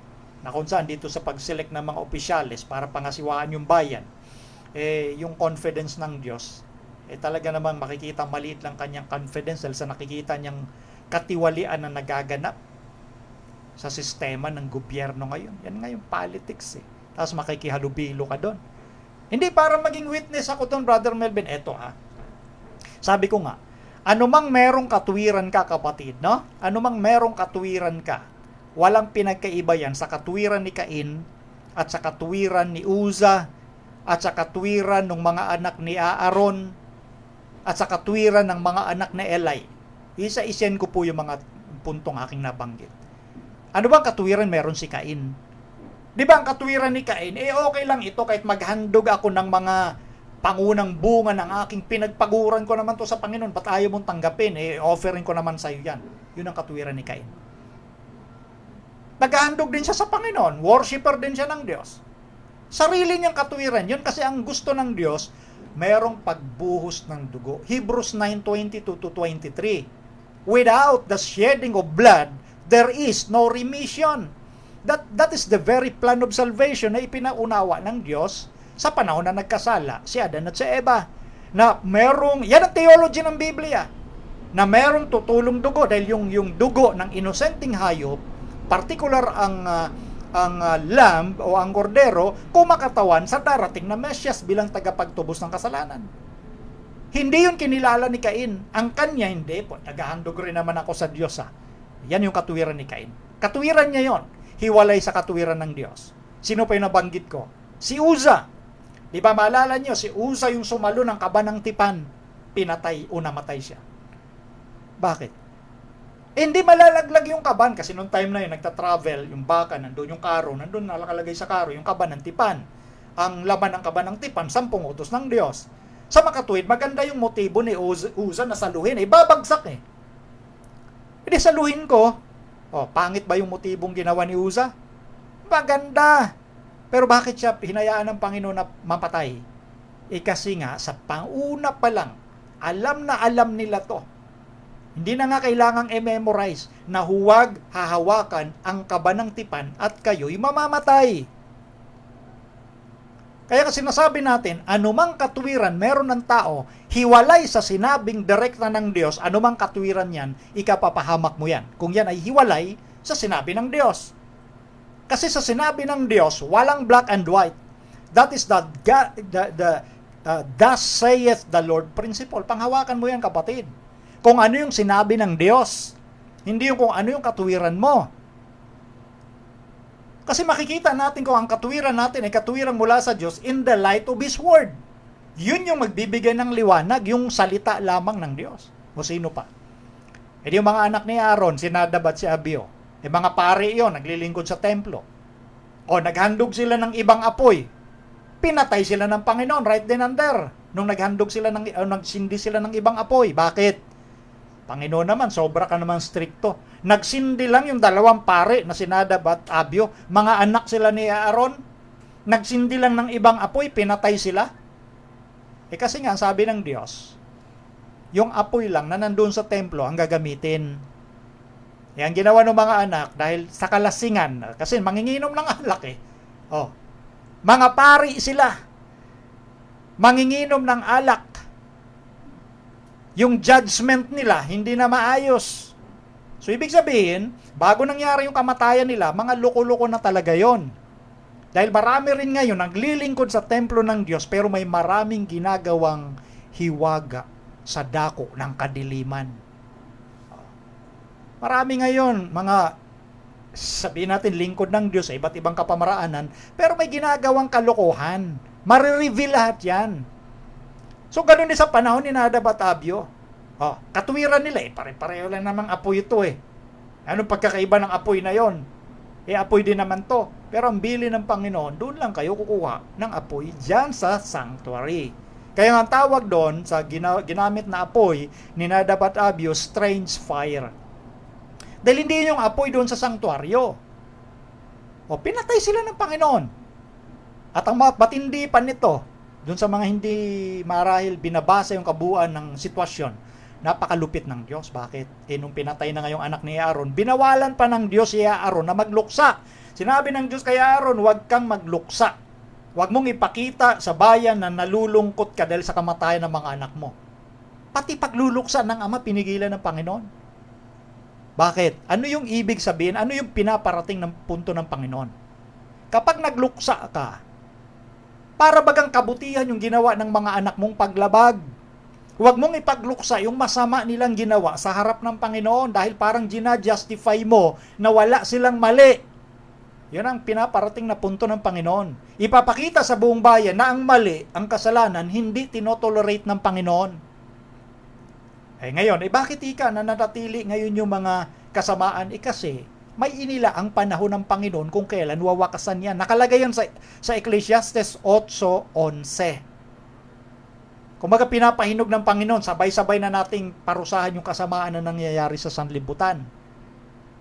na kung saan dito sa pag-select ng mga opisyales para pangasiwaan yung bayan, yung confidence ng Diyos, talaga namang makikita maliit lang kanyang confidence dahil sa nakikita niyang katiwalian na nagaganap sa sistema ng gobyerno ngayon. Yan nga yung politics Tapos makikihalubilo ka doon. Hindi para maging witness ako doon, Brother Melvin. Eto sabi ko nga, anumang merong katuwiran ka, kapatid, no? Anumang merong katuwiran ka, walang pinagkaiba yan sa katuwiran ni Cain at sa katuwiran ni Uza at sa katuwiran ng mga anak ni Aaron at sa katuwiran ng mga anak ni Eli. Isa-isen ko po yung mga puntong aking nabanggit. Ano bang katuwiran meron si Cain? Di ba ang katuwiran ni Cain, okay lang ito kahit maghandog ako ng mga pangunang bunga ng aking pinagpaguran ko naman to sa Panginoon, ba't ayaw mong tanggapin? Offering ko naman sa iyo yan. Yun ang katuwiran ni Cain. Naghahandog din siya sa Panginoon. Worshipper din siya ng Diyos. Sarili niyang katuwiran. Yun kasi ang gusto ng Diyos, mayroong pagbuhos ng dugo. Hebrews 9:22-23. Without the shedding of blood, there is no remission. That is the very plan of salvation na ipinaunawa ng Diyos sa panahon na nagkasala si Adan at si Eva. Na merong, yan ang theology ng Biblia, na merong tutulong dugo dahil yung dugo ng inosenteng hayop, particular ang lamb o ang kordero, kumakatawan sa darating na Mesyas bilang tagapagtubos ng kasalanan. Hindi yun kinilala ni Cain. Ang kanya hindi po. Naghahandog rin naman ako sa Diyos. Yan yung katuwiran ni Cain. Katuwiran niya yon. Hiwalay sa katuwiran ng Diyos. Sino pa yung nabanggit ko? Si Uza. Di ba maalala niyo? Si Uza yung sumalo ng kaba ng tipan. Pinatay o namatay siya. Bakit? Hindi malalaglag yung kaban kasi noong time na yun, nagta-travel, yung baka, nandun yung karo, nandun nalakalagay sa karo, yung kaban ng tipan. Ang laman ng kaban ng tipan, 10 utos ng Diyos. Sa makatuwid, maganda yung motibo ni Uza na saluhin. Babagsak Hindi saluhin ko. Pangit ba yung motibong ginawa ni Uza? Maganda. Pero bakit siya hinayaan ng Panginoon na mapatay? Kasi nga, sa panguna pa lang, alam na alam nila to. Hindi na nga kailangang i-memorize na huwag hahawakan ang kaba ng tipan at kayo'y mamamatay. Kaya kasi sinasabi natin, anumang katuwiran meron ng tao, hiwalay sa sinabing direkta ng Diyos, anumang katuwiran yan, ikapapahamak mo yan. Kung yan ay hiwalay sa sinabi ng Diyos. Kasi sa sinabi ng Diyos, walang black and white. That is the thus saith the Lord principle. Panghawakan mo yan, kapatid. Kung ano yung sinabi ng Diyos, hindi yung kung ano yung katuwiran mo. Kasi makikita natin kung ang katuwiran natin ay katuwiran mula sa Diyos in the light of His Word. Yun yung magbibigay ng liwanag, yung salita lamang ng Diyos. O sino pa? Yung mga anak ni Aaron, si Nadab at si Abihu. Mga pari yon, naglilingkod sa templo. O naghandog sila ng ibang apoy. Pinatay sila ng Panginoon right then and there. Nung naghandog sila nagsindi sila ng ibang apoy. Bakit? Panginoon naman, sobra ka naman stricto. Nagsindi lang yung 2 pare na si Nadab at Abihu. Mga anak sila ni Aaron. Nagsindi lang ng ibang apoy, pinatay sila. Kasi nga, sabi ng Diyos, yung apoy lang na nandun sa templo ang gagamitin. Yan ginawa ng mga anak dahil sa kalasingan. Kasi manginginom ng alak Mga pari sila. Manginginom ng alak. Yung judgment nila, hindi na maayos. So, ibig sabihin, bago nangyari yung kamatayan nila, mga loko-loko na talaga yon. Dahil marami rin ngayon naglilingkod sa templo ng Diyos, pero may maraming ginagawang hiwaga sa dako ng kadiliman. Marami ngayon, mga, sabihin natin, lingkod ng Diyos sa iba't ibang kapamaraanan, pero may ginagawang kalokohan. Marireveal lahat yan. So, ganun din sa panahon ni Nadab at Abyo. Katuwiran nila pare-pareho lang namang apoy ito Anong pagkakaiba ng apoy na yon? Apoy din naman to. Pero ang bili ng Panginoon, doon lang kayo kukuha ng apoy dyan sa sanctuary. Kaya ang tawag doon sa ginamit na apoy ni Nadab at Abyo, strange fire. Dahil hindi yung apoy doon sa sanctuaryo. Pinatay sila ng Panginoon. At ang matindi pa nito, doon sa mga hindi marahil binabasa yung kabuuan ng sitwasyon, napakalupit ng Diyos. Bakit? Nung pinatay na ngayong anak ni Aaron, binawalan pa ng Diyos si Aaron na magluksa. Sinabi ng Diyos kay Aaron, huwag kang magluksa. Huwag mong ipakita sa bayan na nalulungkot ka dahil sa kamatayan ng mga anak mo. Pati pagluluksa ng ama, pinigilan ng Panginoon. Bakit? Ano yung ibig sabihin? Ano yung pinaparating ng punto ng Panginoon? Kapag nagluksa ka, para bagang kabutihan yung ginawa ng mga anak mong paglabag. Huwag mong ipagluksa yung masama nilang ginawa sa harap ng Panginoon dahil parang gina-justify mo na wala silang mali. Yan ang pinaparating na punto ng Panginoon. Ipapakita sa buong bayan na ang mali, ang kasalanan, hindi tinotolerate ng Panginoon. Ngayon, bakit na nanatili ngayon yung mga kasamaan? Kasi may inila ang panahon ng Panginoon kung kailan wawakasan yan. Nakalagay yan sa Ecclesiastes 8:11. Kumbaga pinapahinog ng Panginoon, sabay-sabay na nating parusahan yung kasamaan na nangyayari sa sanlibutan.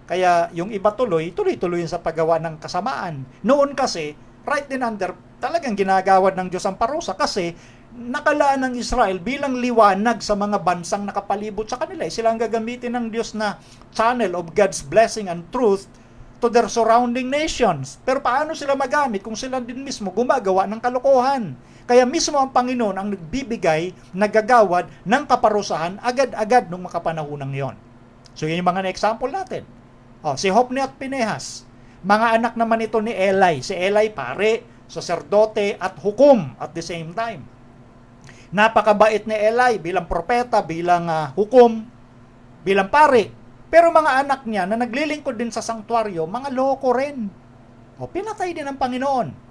Kaya yung iba tuloy-tuloy sa paggawa ng kasamaan. Noon kasi, right din under, talagang ginagawad ng Diyos ang parusa kasi nakalaan ng Israel bilang liwanag sa mga bansang nakapalibot sa kanila. Sila ang gagamitin ng Diyos na channel of God's blessing and truth to their surrounding nations. Pero paano sila magamit kung sila din mismo gumagawa ng kalokohan? Kaya mismo ang Panginoon ang nagbibigay, nagagawad ng kaparusahan agad-agad nung makapanahunang yon. So yun yung mga na-example natin. Si Hopni at Pinehas, mga anak naman ito ni Eli. Si Eli pare, saserdote at hukom at the same time. Napakabait ni Eli bilang propeta, bilang hukom, bilang pare. Pero mga anak niya na naglilingkod din sa sanktuaryo, mga loko rin. Pinatay din ng Panginoon.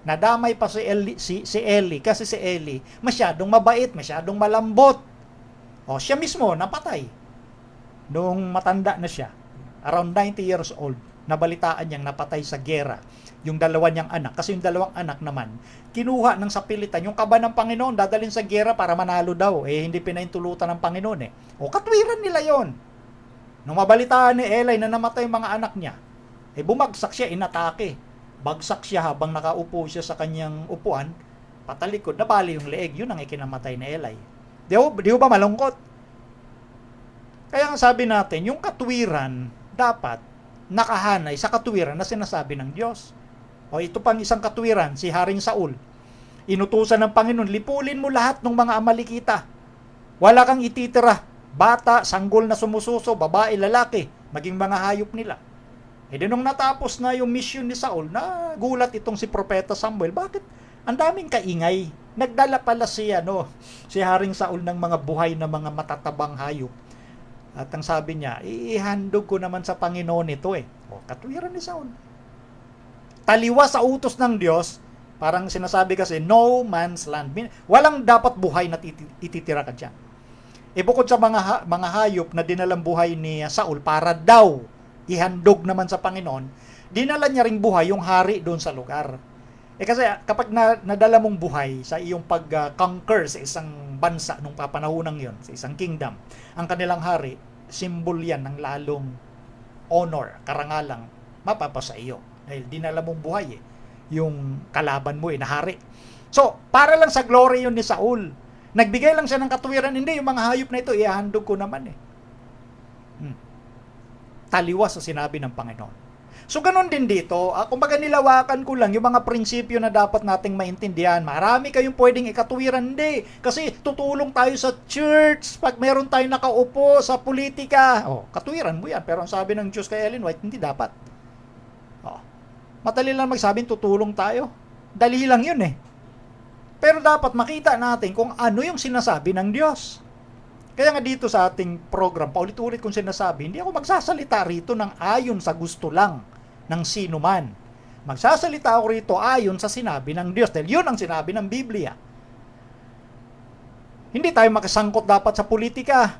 Nadamay pa si Eli kasi si Eli masyadong mabait, masyadong malambot. Siya mismo napatay. Noong matanda na siya, around 90 years old, nabalitaan niyang napatay sa gera yung dalawa niyang anak. Kasi yung dalawang anak naman, kinuha ng sapilitan, yung kaba ng Panginoon, dadalhin sa gera para manalo daw. Hindi pinaintulutan ng Panginoon katwiran nila yon. Nung mabalitaan ni Eli na namatay yung mga anak niya, bumagsak siya, inatake. Bagsak siya habang nakaupo siya sa kanyang upuan, patalikod, nabali yung leeg. Yun ang ikinamatay ni Eli. Di ba malungkot? Kaya ang sabi natin, yung katwiran, dapat nakahanay sa katwiran na sinasabi ng Diyos. Ito pang isang katwiran, si Haring Saul. Inutusan ng Panginoon, lipulin mo lahat ng mga Amalekita. Wala kang ititira. Bata, sanggol na sumususo, babae, lalaki, maging mga hayop nila. Nung natapos na yung mission ni Saul, nagulat itong si Propeta Samuel. Bakit? Ang daming kaingay. Nagdala pala si Haring Saul ng mga buhay na mga matatabang hayop. At ang sabi niya, ihandog ko naman sa Panginoon ito katwiran ni Saul. Taliwa sa utos ng Diyos, parang sinasabi kasi, no man's land. Walang dapat buhay na ititira ka dyan. Bukod sa mga hayop na dinalang buhay ni Saul para daw ihandog naman sa Panginoon, dinala niya ring buhay yung hari doon sa lugar. Kasi kapag nadala mong buhay sa iyong pag-conquer sa isang bansa nung papanahunang yon, sa isang kingdom, ang kanilang hari, symbol yan ng lalong honor, karangalang mapapasa iyo. Dahil dinala mong buhay yung kalaban mo na hari. So, para lang sa glory yun ni Saul. Nagbigay lang siya ng katwiran, hindi, yung mga hayop na ito, ihahandog ko naman Taliwas sa sinabi ng Panginoon. So, ganun din dito. Kumbaga nilawakan ko lang yung mga prinsipyo na dapat nating maintindihan. Marami kayong pwedeng ikatwiran. Hindi. Kasi tutulong tayo sa church pag meron tayong nakaupo sa politika. Katwiran mo yan. Pero ang sabi ng Diyos kay Ellen White, hindi dapat. Madali lang magsabing tutulong tayo. Dali lang yun Pero dapat makita natin kung ano yung sinasabi ng Diyos. Kaya nga dito sa ating program, paulit-ulit kong sinasabi, hindi ako magsasalita rito ng ayon sa gusto lang ng sino man. Magsasalita ako rito ayon sa sinabi ng Diyos. Dahil yun ang sinabi ng Biblia. Hindi tayo makisangkot dapat sa politika.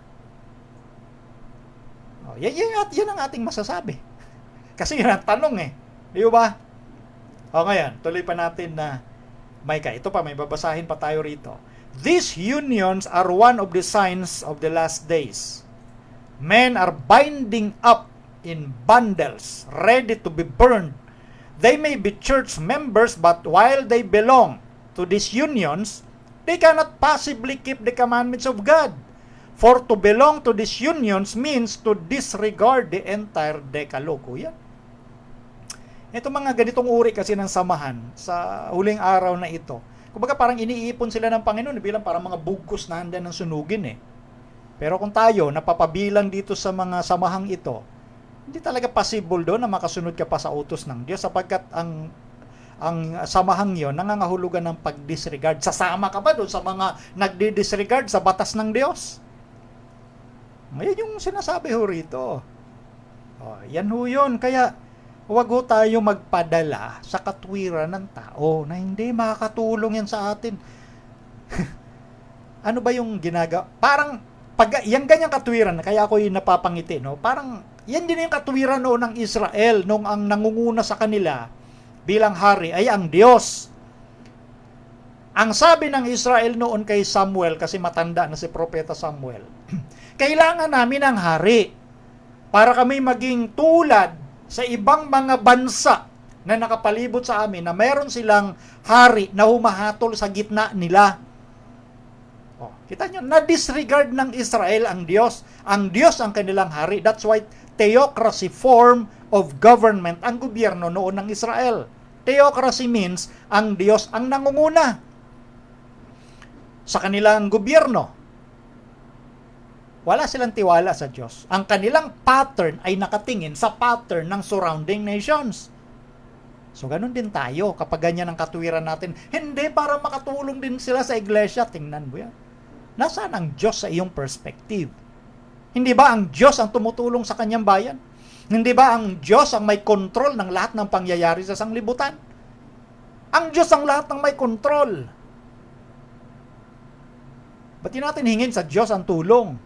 Yan ang ating masasabi. Kasi yun ang tanong eh. Di ba? Ngayon, tuloy pa natin na Micah. Ito pa, may babasahin pa tayo rito. These unions are one of the signs of the last days. Men are binding up in bundles, ready to be burned. They may be church members, but while they belong to these unions, they cannot possibly keep the commandments of God. For to belong to these unions means to disregard the entire Decalogue. Yan. Ito mga ganitong uri kasi ng samahan sa huling araw na ito. Kumbaga parang iniipon sila ng Panginoon bilang parang mga bugkos na handa ng sunugin eh. Pero kung tayo napapabilang dito sa mga samahang ito, hindi talaga possible doon na makasunod ka pa sa utos ng Diyos sapagkat ang samahang yon nangangahulugan ng pag-disregard. Sasama ka ba doon sa mga nagdi-disregard sa batas ng Diyos? Ngayon yung sinasabi ho rito. Yan ho yun. Kaya huwag ho tayo magpadala sa katwiran ng tao na hindi makakatulong yan sa atin. Ano ba yung ginagawa? Parang, yung ganyang katwiran, kaya ako yung napapangiti, no? Parang, yan din yung katwiran noon ng Israel nung ang nangunguna sa kanila bilang hari ay ang Diyos. Ang sabi ng Israel noon kay Samuel, kasi matanda na si Propeta Samuel, kailangan namin ng hari para kami maging tulad sa ibang mga bansa na nakapalibot sa amin na meron silang hari na humahatol sa gitna nila. Kita nyo, na-disregard ng Israel ang Diyos. Ang Diyos ang kanilang hari. That's why theocracy form of government ang gobyerno noon ng Israel. Theocracy means ang Diyos ang nangunguna sa kanilang gobyerno. Wala silang tiwala sa Diyos. Ang kanilang pattern ay nakatingin sa pattern ng surrounding nations. So, ganun din tayo kapag ganyan ang katwiran natin. Hindi para makatulong din sila sa iglesia. Tingnan mo yan. Nasaan ang Diyos sa iyong perspective? Hindi ba ang Diyos ang tumutulong sa kanyang bayan? Hindi ba ang Diyos ang may kontrol ng lahat ng pangyayari sa sanglibutan? Ang Diyos ang lahat ng may kontrol. Ba't di natin hingin sa Diyos ang tulong?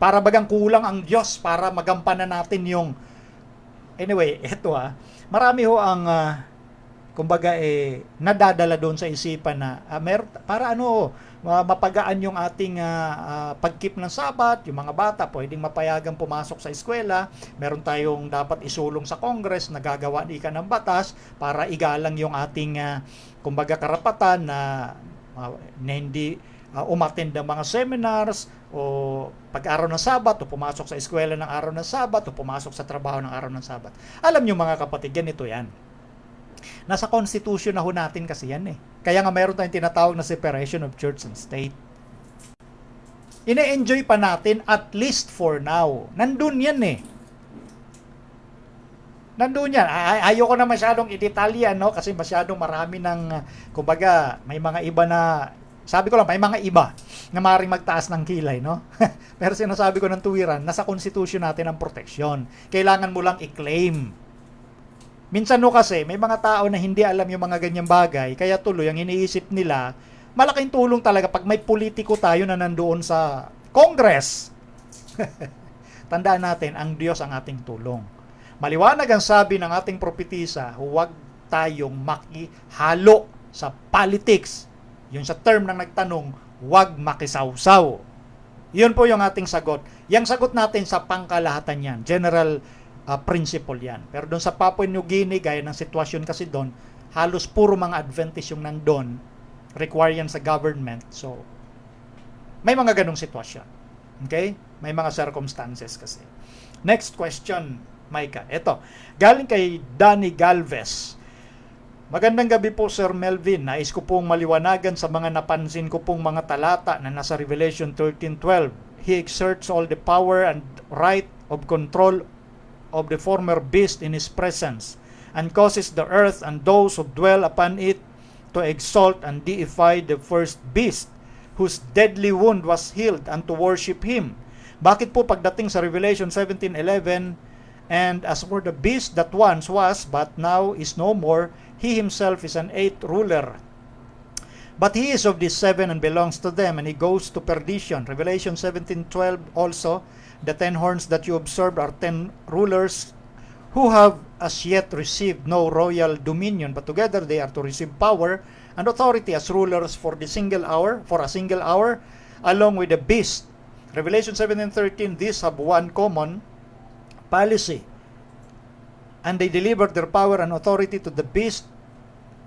Para bagang kulang ang Diyos para magampanan natin yung... Anyway, eto marami ho ang kumbaga nadadala doon sa isipan na para mapagaan yung ating pagkeep ng Sabat, yung mga bata pwedeng mapayagang pumasok sa eskwela, meron tayong dapat isulong sa Congress na gagawa ika ng batas para igalang yung ating kumbaga karapatan na hindi umattend ng mga seminars o pag-araw ng Sabat o pumasok sa eskwela ng araw ng Sabat o pumasok sa trabaho ng araw ng Sabat. Alam nyo mga kapatid, ganito yan. Nasa constitution na ho natin kasi yan eh. Kaya nga mayroon tayong tinatawag na separation of church and state. Ine-enjoy pa natin at least for now. Nandun yan eh. Nandun yan. Ayoko na masyadong i-detalya, no? Kasi masyadong marami ng, kumbaga, may mga iba na, sabi ko lang, may mga iba na maaaring magtaas ng kilay, no? Pero sinasabi ko ng tuwiran, nasa constitution natin ang proteksyon. Kailangan mo lang i-claim. Minsan kasi, may mga tao na hindi alam yung mga ganyang bagay, kaya tuloy, ang iniisip nila, malaking tulong talaga pag may politiko tayo na nandoon sa Congress. Tandaan natin, ang Diyos ang ating tulong. Maliwanag ang sabi ng ating propetisa, huwag tayong makihalo sa politics. Yun sa term ng nagtanong, huwag makisawsaw. Yun po yung ating sagot. Yung sagot natin sa pangkalahatan yan, general principle yan. Pero doon sa Papua New Guinea, gaya ng sitwasyon kasi doon, halos puro mga Adventist yung nandun, require yan sa government. So, may mga ganong sitwasyon. Okay? May mga circumstances kasi. Next question, Micah. Ito, galing kay Danny Galvez. Magandang gabi po, Sir Melvin. Nais ko pong maliwanagan sa mga napansin ko pong mga talata na nasa Revelation 13:12. He exerts all the power and right of control of the former beast in his presence, and causes the earth and those who dwell upon it to exalt and deify the first beast, whose deadly wound was healed, and to worship him. Bakit po pagdating sa Revelation 17:11, and as for the beast that once was, but now is no more, he himself is an eighth ruler, But he is of these seven and belongs to them, and he goes to perdition. Revelation 17:12 also, the 10 horns that you observed are 10 rulers who have as yet received no royal dominion, but together they are to receive power and authority as rulers for a single hour, along with the beast. Revelation 17:13, these have one common policy, and they delivered their power and authority to the beast.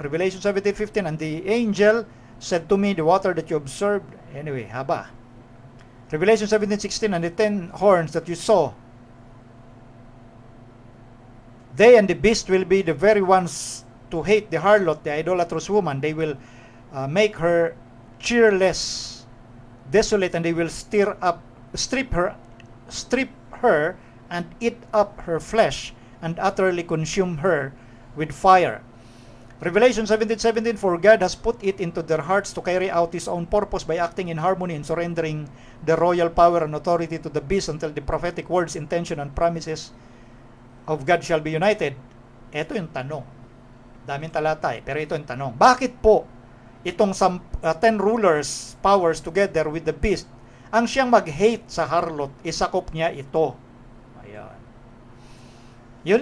Revelation 17:15, and the angel said to me, the water that you observed, anyway, haba. Revelation 17:16, and the 10 horns that you saw, they and the beast will be the very ones to hate the harlot, the idolatrous woman. They will make her cheerless, desolate, and they will strip her, and eat up her flesh, and utterly consume her with fire. Revelation 17:17, for God has put it into their hearts to carry out His own purpose by acting in harmony and surrendering the royal power and authority to the beast until the prophetic words, intention, and promises of God shall be united. Ito yung tanong. Daming talata pero ito yung tanong. Bakit po itong 10 rulers powers together with the beast, ang siyang mag-hate sa harlot, isakop niya ito? Ayan. Yun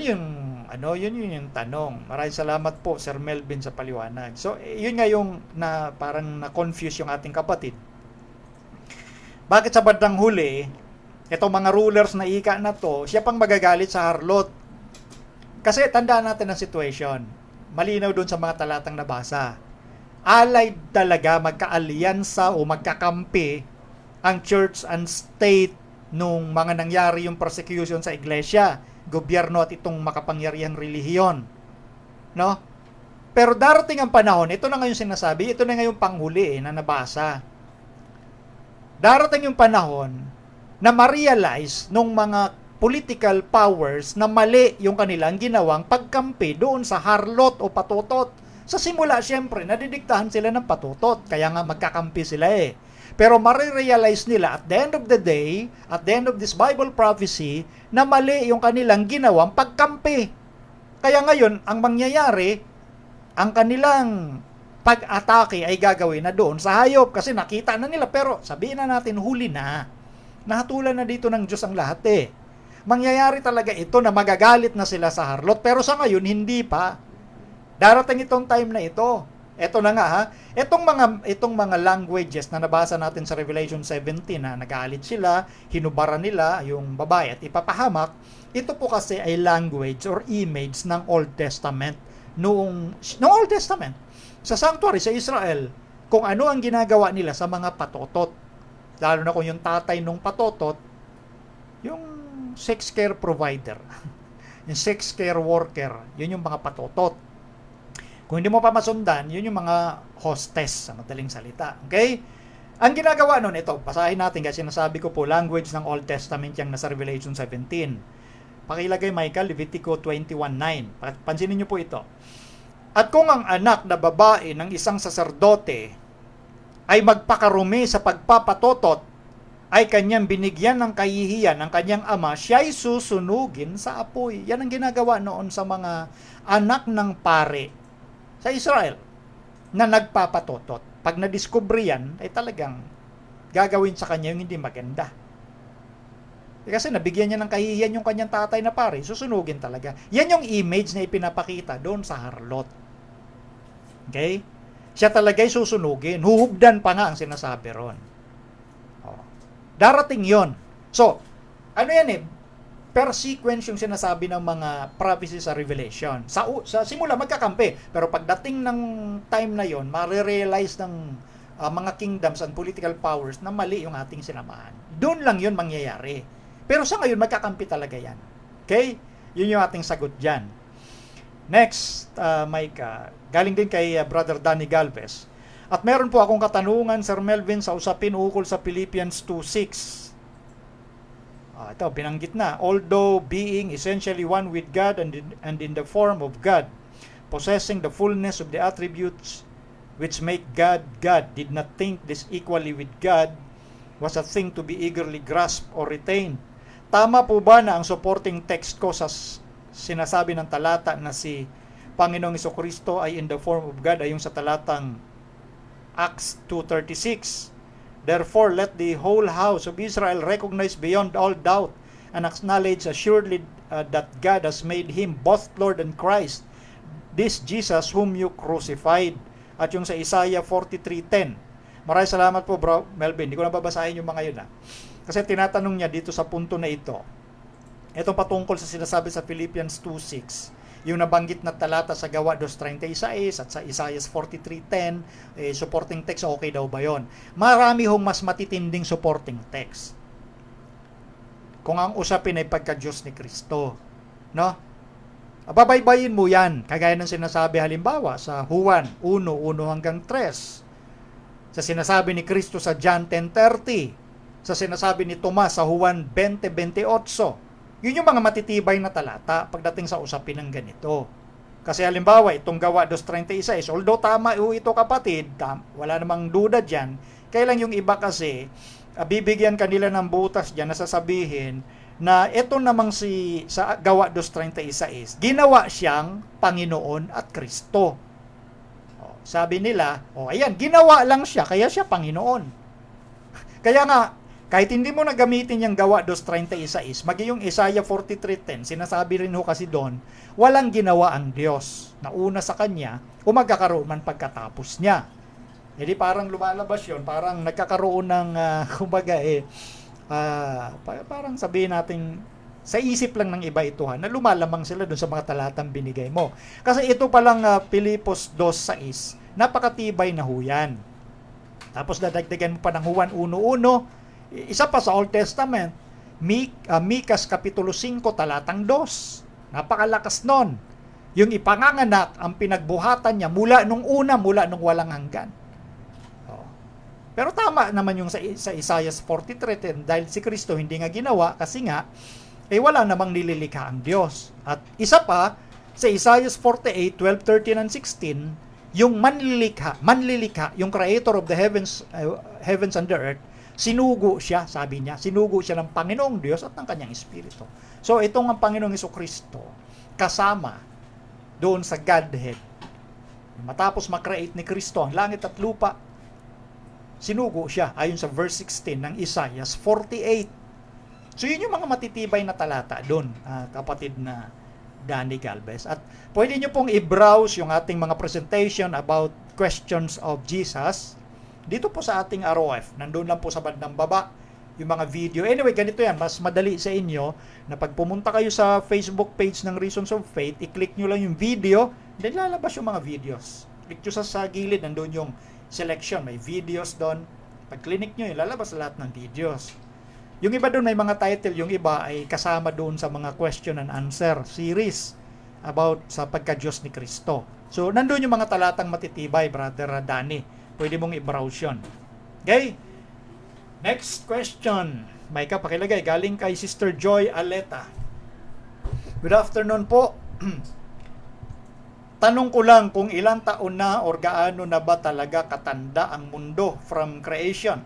yung tanong. Maraming salamat po, Sir Melvin, sa paliwanag. So, yun nga yung parang na-confuse yung ating kapatid. Bakit sa bandang huli, itong mga rulers na ika na to, siya pang magagalit sa harlot? Kasi tandaan natin ang situation. Malinaw doon sa mga talatang nabasa. Allied talaga, magka-alyansa o magkakampi ang church and state nung mga nangyari yung persecution sa iglesia, gobyerno at itong makapangyarihang relihiyon. No? Pero darating ang panahon, ito na ngayon sinasabi, ito na ngayon panghuli na nabasa. Darating yung panahon na ma-realize nung mga political powers na mali yung kanilang ginawang pagkampi doon sa harlot o patutot. Sa simula, syempre, nadidiktahan sila ng patutot, kaya nga magkakampi sila eh. Pero marirealize nila at the end of the day, at the end of this Bible prophecy, na mali yung kanilang ginawang pagkampi. Kaya ngayon, ang mangyayari, ang kanilang pag-atake ay gagawin na doon sa hayop kasi nakita na nila. Pero sabihin na natin, huli na. Nahatulan na dito ng Diyos ang lahat eh. Mangyayari talaga ito na magagalit na sila sa harlot. Pero sa ngayon, hindi pa. Darating itong time na ito. Ito na nga ha. Itong mga languages na nabasa natin sa Revelation 17 na nagalit sila, hinubaran nila yung babae at ipapahamak, ito po kasi ay language or image ng Old Testament. Noong Old Testament, sa sanctuary sa Israel, kung ano ang ginagawa nila sa mga patotot. Lalo na kung yung tatay nung patotot, yung sex care provider, yung sex care worker, yun yung mga patotot. Kung hindi mo pa masundan, yun yung mga hostess, sa madaling salita. Okay? Ang ginagawa nun, ito, basahin natin kasi sinasabi ko po, language ng Old Testament yung nasa Revelation 17. Pakilagay, Michael, Levitico 21:9. Pansinin nyo po ito. At kung ang anak na babae ng isang saserdote ay magpakarumi sa pagpapatotot, ay kanyang binigyan ng kahihiyan ng kanyang ama, siya'y susunugin sa apoy. Yan ang ginagawa noon sa mga anak ng pare sa Israel na nagpapatotot. Pag nadiskubre yan, ay talagang gagawin sa kanya yung hindi maganda. Kasi nabigyan niya ng kahihiyan yung kanyang tatay na pare, susunugin talaga. Yan yung image na ipinapakita doon sa harlot. Okay? Siya talaga'y susunugin. Huhugdan pa nga ang sinasabi ron. Darating yon. So, ano yan eh? Per sequence yung sinasabi ng mga prophecy sa Revelation. Sa simula magkakampi. Pero pagdating ng time na yon, marirealize ng mga kingdoms and political powers na mali yung ating sinamahan. Doon lang yon mangyayari. Pero sa ngayon, magkakampi talaga yan. Okay? Yun yung ating sagot dyan. Next, Micah. Galing din kay Brother Danny Galvez. At meron po akong katanungan, Sir Melvin, sa usapin ukol sa Philippians 2:6. Ito, binanggit na. Although being essentially one with God and in the form of God, possessing the fullness of the attributes which make God God, did not think this equally with God was a thing to be eagerly grasped or retained. Tama po ba na ang supporting text ko sa sinasabi ng talata na si Panginoong Jesucristo ay in the form of God ay yung sa talatang Acts 2:36. Therefore, let the whole house of Israel recognize beyond all doubt and acknowledge assuredly that God has made him both Lord and Christ, this Jesus whom you crucified. At yung sa Isaiah 43:10. Maraming salamat po, Bro Melvin. Hindi ko na babasahin yung mga yun. Kasi tinatanong niya dito sa punto na ito. Ito patungkol sa sinasabi sa Philippians 2:6. Yung nabanggit na talata sa Gawa 2:36 at sa Isaiah 43:10, supporting text, okay daw ba yon? Marami hong mas matitinding supporting text. Kung ang usapin ay pagka-Diyos ni Kristo. No? Babaybayin mo yan. Kagaya ng sinasabi halimbawa sa Juan 1:1 hanggang 3. Sa sinasabi ni Kristo sa John 10:30. Sa sinasabi ni Tomas sa Juan 20:28. Yun yung mga matitibay na talata pagdating sa usapin ng ganito. Kasi halimbawa, itong Gawa 2:36, although tama ito kapatid, wala namang duda dyan, kailang yung iba kasi, bibigyan kanila ng butas dyan na sasabihin na ito namang sa Gawa 2:36, ginawa siyang Panginoon at Kristo. Sabi nila, ayan, ginawa lang siya, kaya siya Panginoon. Kaya nga, kahit hindi mo na gamitin yung Gawa 2:36, maging yung Isaiah 43:10, sinasabi rin ho kasi doon, walang ginawa ang Diyos na una sa Kanya o magkakaroon man pagkatapos niya. Hindi parang lumalabas yun, parang nagkakaroon ng, parang sabihin natin, sa isip lang ng iba ito na lumalamang sila doon sa mga talatang binigay mo. Kasi ito palang Pilipos 2:6, napakatibay na huyan. Tapos dadagdagan mo pa ng Juan 1:1, isa pa sa Old Testament, Mikas Kapitulo 5, talatang 2. Napakalakas nun. Yung ipanganganak, ang pinagbuhatan niya mula nung walang hanggan. Pero tama naman yung sa Isaiah 43:10, dahil si Kristo hindi nga ginawa kasi nga, wala namang nililikha ang Diyos. At isa pa, sa Isaiah 48:12, 13, and 16, yung manlilikha, yung creator of the heavens and the earth, sinugo siya, sabi niya, sinugo siya ng Panginoong Diyos at ng kanyang Espiritu. So, itong ang Panginoong Jesucristo, kasama doon sa Godhead. Matapos makreate ni Kristo ang langit at lupa, sinugo siya, ayon sa verse 16 ng Isaiah 48. So, yun yung mga matitibay na talata doon, kapatid na Danny Galvez. At pwede nyo pong i-browse yung ating mga presentation about questions of Jesus dito po sa ating ROF. Nandun lang po sa bandang baba yung mga video. Anyway, ganito yan. Mas madali sa inyo na pag pumunta kayo sa Facebook page ng Reasons of Faith, i-click nyo lang yung video, then lalabas yung mga videos. Click nyo sa gilid, nandun yung selection. May videos doon. Pag click nyo, lalabas lahat ng videos. Yung iba doon may mga title, yung iba ay kasama doon sa mga question and answer series about sa pagka-Diyos ni Kristo. So, nandun yung mga talatang matitibay, Brother Danny. Pwede mong i-browse yun. Okay? Next question. Micah, pakilagay. Galing kay Sister Joy Aleta. Good afternoon po. Tanong ko lang kung ilang taon na or gaano na ba talaga katanda ang mundo from creation?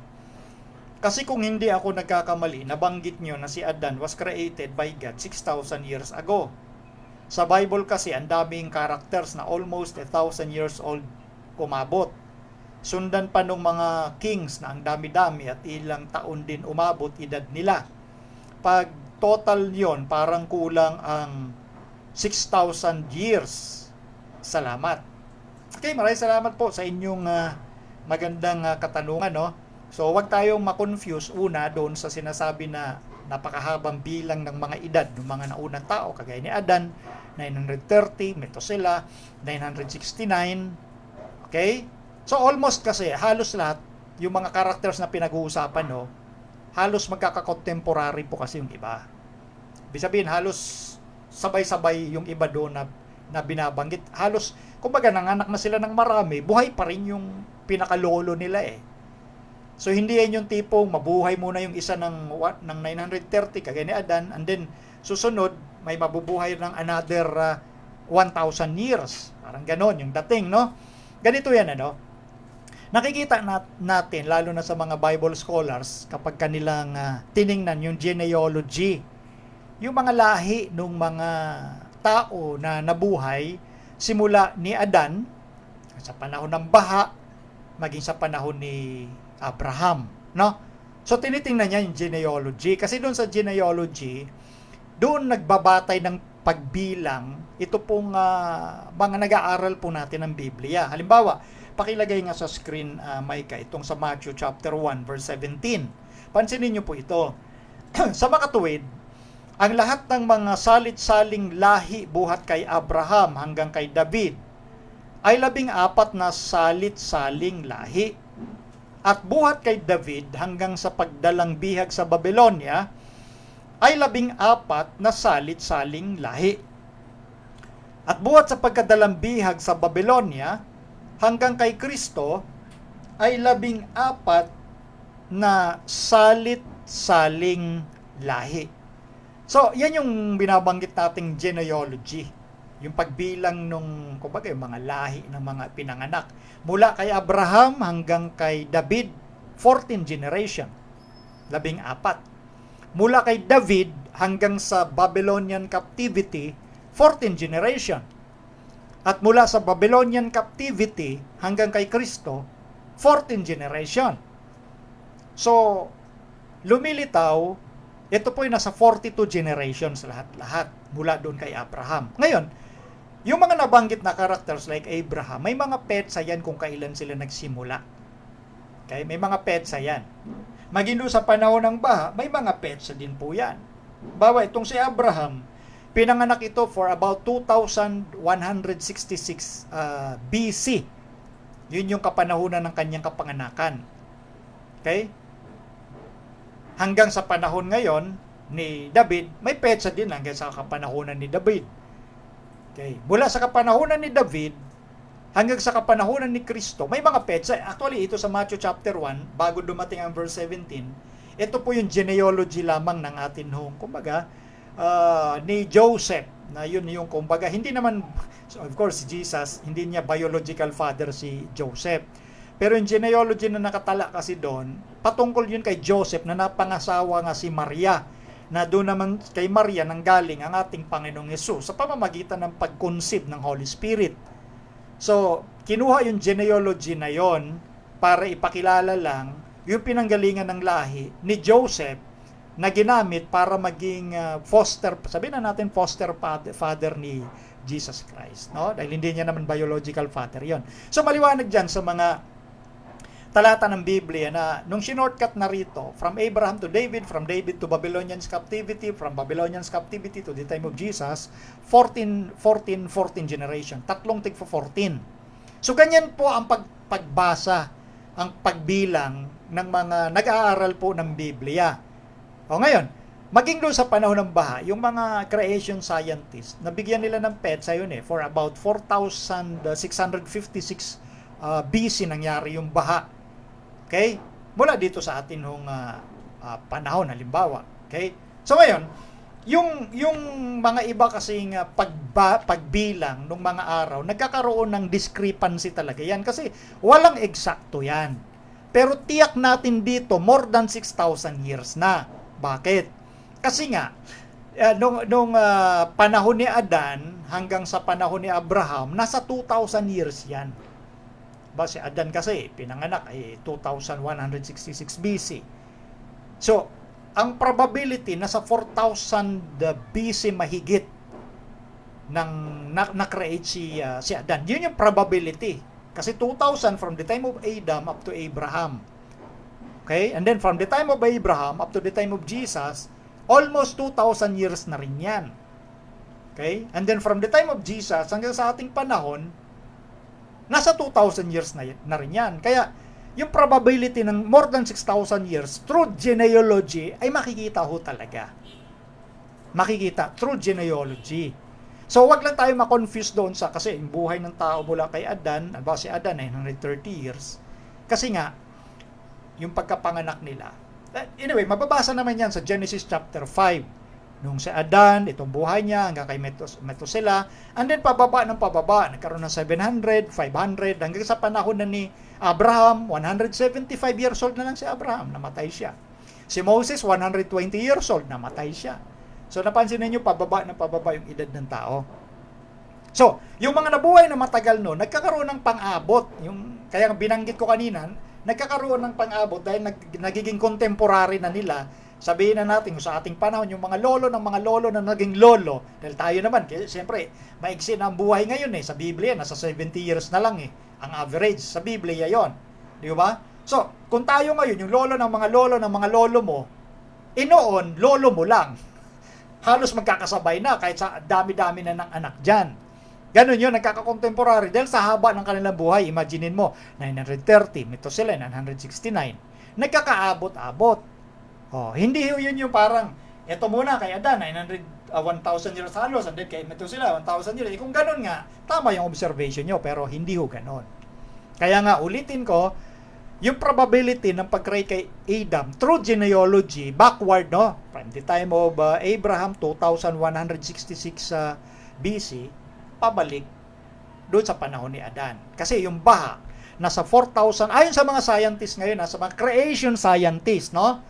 Kasi kung hindi ako nagkakamali, nabanggit nyo na si Adan was created by God 6,000 years ago. Sa Bible kasi, ang daming characters na almost 1,000 years old umabot. Sundan pa nung mga kings na ang dami-dami at ilang taon din umabot edad nila. Pag total yon, parang kulang ang 6,000 years. Salamat. Okay, maraming salamat po sa inyong magandang katanungan, no? So, wag tayong ma-confuse una doon sa sinasabi na napakahabang bilang ng mga edad ng mga naunang tao, kagaya ni Adan, 930, Methuselah, 969. Okay? So, almost kasi, halos lahat, yung mga characters na pinag-uusapan, no, halos magkaka-contemporary po kasi yung iba. Ibig sabihin, halos sabay-sabay yung iba doon na binabanggit. Halos, kumbaga, nanganak na sila ng marami, buhay pa rin yung pinakalolo nila eh. So, hindi yan yung tipong mabuhay muna yung isa ng 930, kagaya ni Adan, and then, susunod, may mabubuhay ng another 1,000 years. Parang ganon yung dating, no? Ganito yan, ano? Nakikita natin, lalo na sa mga Bible scholars, kapag kanilang tiningnan yung genealogy, yung mga lahi ng mga tao na nabuhay, simula ni Adan, sa panahon ng baha, maging sa panahon ni Abraham, no? So tinitingnan niya yung genealogy kasi doon sa genealogy, doon nagbabatay ng pagbilang ito pong mga nag-aaral po natin ng Biblia. Halimbawa, pakilagay nga sa screen, Micah, itong sa Matthew chapter 1 verse 17. Pansinin niyo po ito. Sa makatuwid, ang lahat ng mga salit-saling lahi buhat kay Abraham hanggang kay David ay 14 na salit-saling lahi. At buhat kay David hanggang sa pagdalang bihag sa Babylonia ay 14 na salit-saling lahi. At buhat sa pagkadalang bihag sa Babylonia hanggang kay Kristo ay 14 na salit-saling lahi. So, yan yung binabanggit nating genealogy. Yung pagbilang nung, kumbaga, yung mga lahi ng mga pinanganak. Mula kay Abraham hanggang kay David, 14 generation. 14. Mula kay David hanggang sa Babylonian captivity, 14 generation. At mula sa Babylonian captivity hanggang kay Kristo, 14 generation. So, lumilitaw, ito po ay nasa 42 generations lahat-lahat mula doon kay Abraham. Ngayon, yung mga nabanggit na characters like Abraham, may mga petsa yan kung kailan sila nagsimula. Okay? May mga petsa yan. Maging doon sa panahon ng baha, may mga petsa din po yan. Bawa, itong si Abraham, pinanganak ito for about 2166 BC. Yun yung kapanahunan ng kanyang kapanganakan. Okay? Hanggang sa panahon ngayon ni David, may petsa din hanggang sa kapanahunan ni David. Okay. Mula sa kapanahunan ni David hanggang sa kapanahunan ni Kristo, may mga petsa. Actually, ito sa Matthew chapter 1, bago dumating ang verse 17, ito po yung genealogy lamang ng atin hong, kumbaga, ni Joseph, na yun yung, kumbaga, hindi naman, so of course, Jesus, hindi niya biological father si Joseph. Pero yung genealogy na nakatala kasi doon, patungkol yun kay Joseph na napangasawa nga si Maria, na doon naman kay Maria nanggaling ang ating Panginoong Hesus sa pamamagitan ng pag-conceive ng Holy Spirit. So, kinuha yung genealogy na yon para ipakilala lang yung pinanggalingan ng lahi ni Joseph na ginamit para maging foster, sabihin na natin foster father ni Jesus Christ, no? Dahil hindi niya naman biological father yon. So, maliwanag dyan sa mga talata ng Biblia na nung shortcut na rito, from Abraham to David, from David to Babylonians captivity, from Babylonians captivity to the time of Jesus, 14 generation. Tatlong tig 14. So, ganyan po ang pagbasa, ang pagbilang ng mga nag-aaral po ng Biblia. O ngayon, maging doon sa panahon ng baha, yung mga creation scientists, nabigyan nila ng petsa yun for about 4,656 BC nangyari yung baha. Okay? Mula dito sa atin hong panahon, halimbawa. Okay? So ngayon, yung mga iba kasing pagbilang ng mga araw, nagkakaroon ng discrepancy talaga yan kasi walang eksakto yan. Pero tiyak natin dito, more than 6,000 years na. Bakit? Kasi nga, nung panahon ni Adan hanggang sa panahon ni Abraham, nasa 2,000 years yan. Si Adan kasi pinanganak ay 2166 BC. So, ang probability nasa 4,000 BC mahigit nang na-create si Adan. Yun yung probability. Kasi 2,000 from the time of Adam up to Abraham. Okay? And then from the time of Abraham up to the time of Jesus, almost 2,000 years na rin yan. Okay? And then from the time of Jesus hanggang sa ating panahon, nasa 2,000 years na rin yan. Kaya, yung probability ng more than 6,000 years through genealogy ay makikita ho talaga. Makikita through genealogy. So, wag lang tayo ma-confuse doon sa, kasi yung buhay ng tao mula kay Adan, si Adan 930 years. Kasi nga, yung pagkapanganak nila. Anyway, mababasa naman yan sa Genesis chapter 5. Nung si Adan, itong buhay niya, hanggang kay Methuselah, and then pababa ng pababa, nagkaroon ng 700, 500, hanggang sa panahon na ni Abraham, 175 years old na lang si Abraham, namatay siya. Si Moses, 120 years old, namatay siya. So, napansin ninyo, pababa ng pababa yung edad ng tao. So, yung mga nabuhay na matagal no, nagkakaroon ng pang-abot, yung Kaya binanggit ko kanina, nagkakaroon ng pang-abot dahil nagiging contemporary na nila. Sabihin na natin sa ating panahon, yung mga lolo ng mga lolo na naging lolo, dahil tayo naman, kasi siyempre, maigsi na ang buhay ngayon sa Biblia, nasa 70 years na lang ang average sa Biblia yon, di ba? So, kung tayo ngayon, yung lolo ng mga lolo mo, inoon, lolo mo lang. Halos magkakasabay na kahit sa dami-dami na ng anak dyan. Ganun yun, nagkaka-contemporary dahil sa haba ng kanilang buhay. Imaginein mo, 930, ito sila, 969. Nagkakaabot-abot. Hindi yun yung parang, eto muna kay Adan, 1,000 years halos, and then kay Methuselah, 1,000 years. Kung ganun nga, tama yung observation nyo, pero hindi ho ganun. Kaya nga, ulitin ko, yung probability ng pag-create kay Adam through genealogy, backward, no? From the time of Abraham, 2,166 BC, pabalik doon sa panahon ni Adan. Kasi yung baha, nasa 4,000, ayon sa mga scientists ngayon, sa mga creation scientists, no?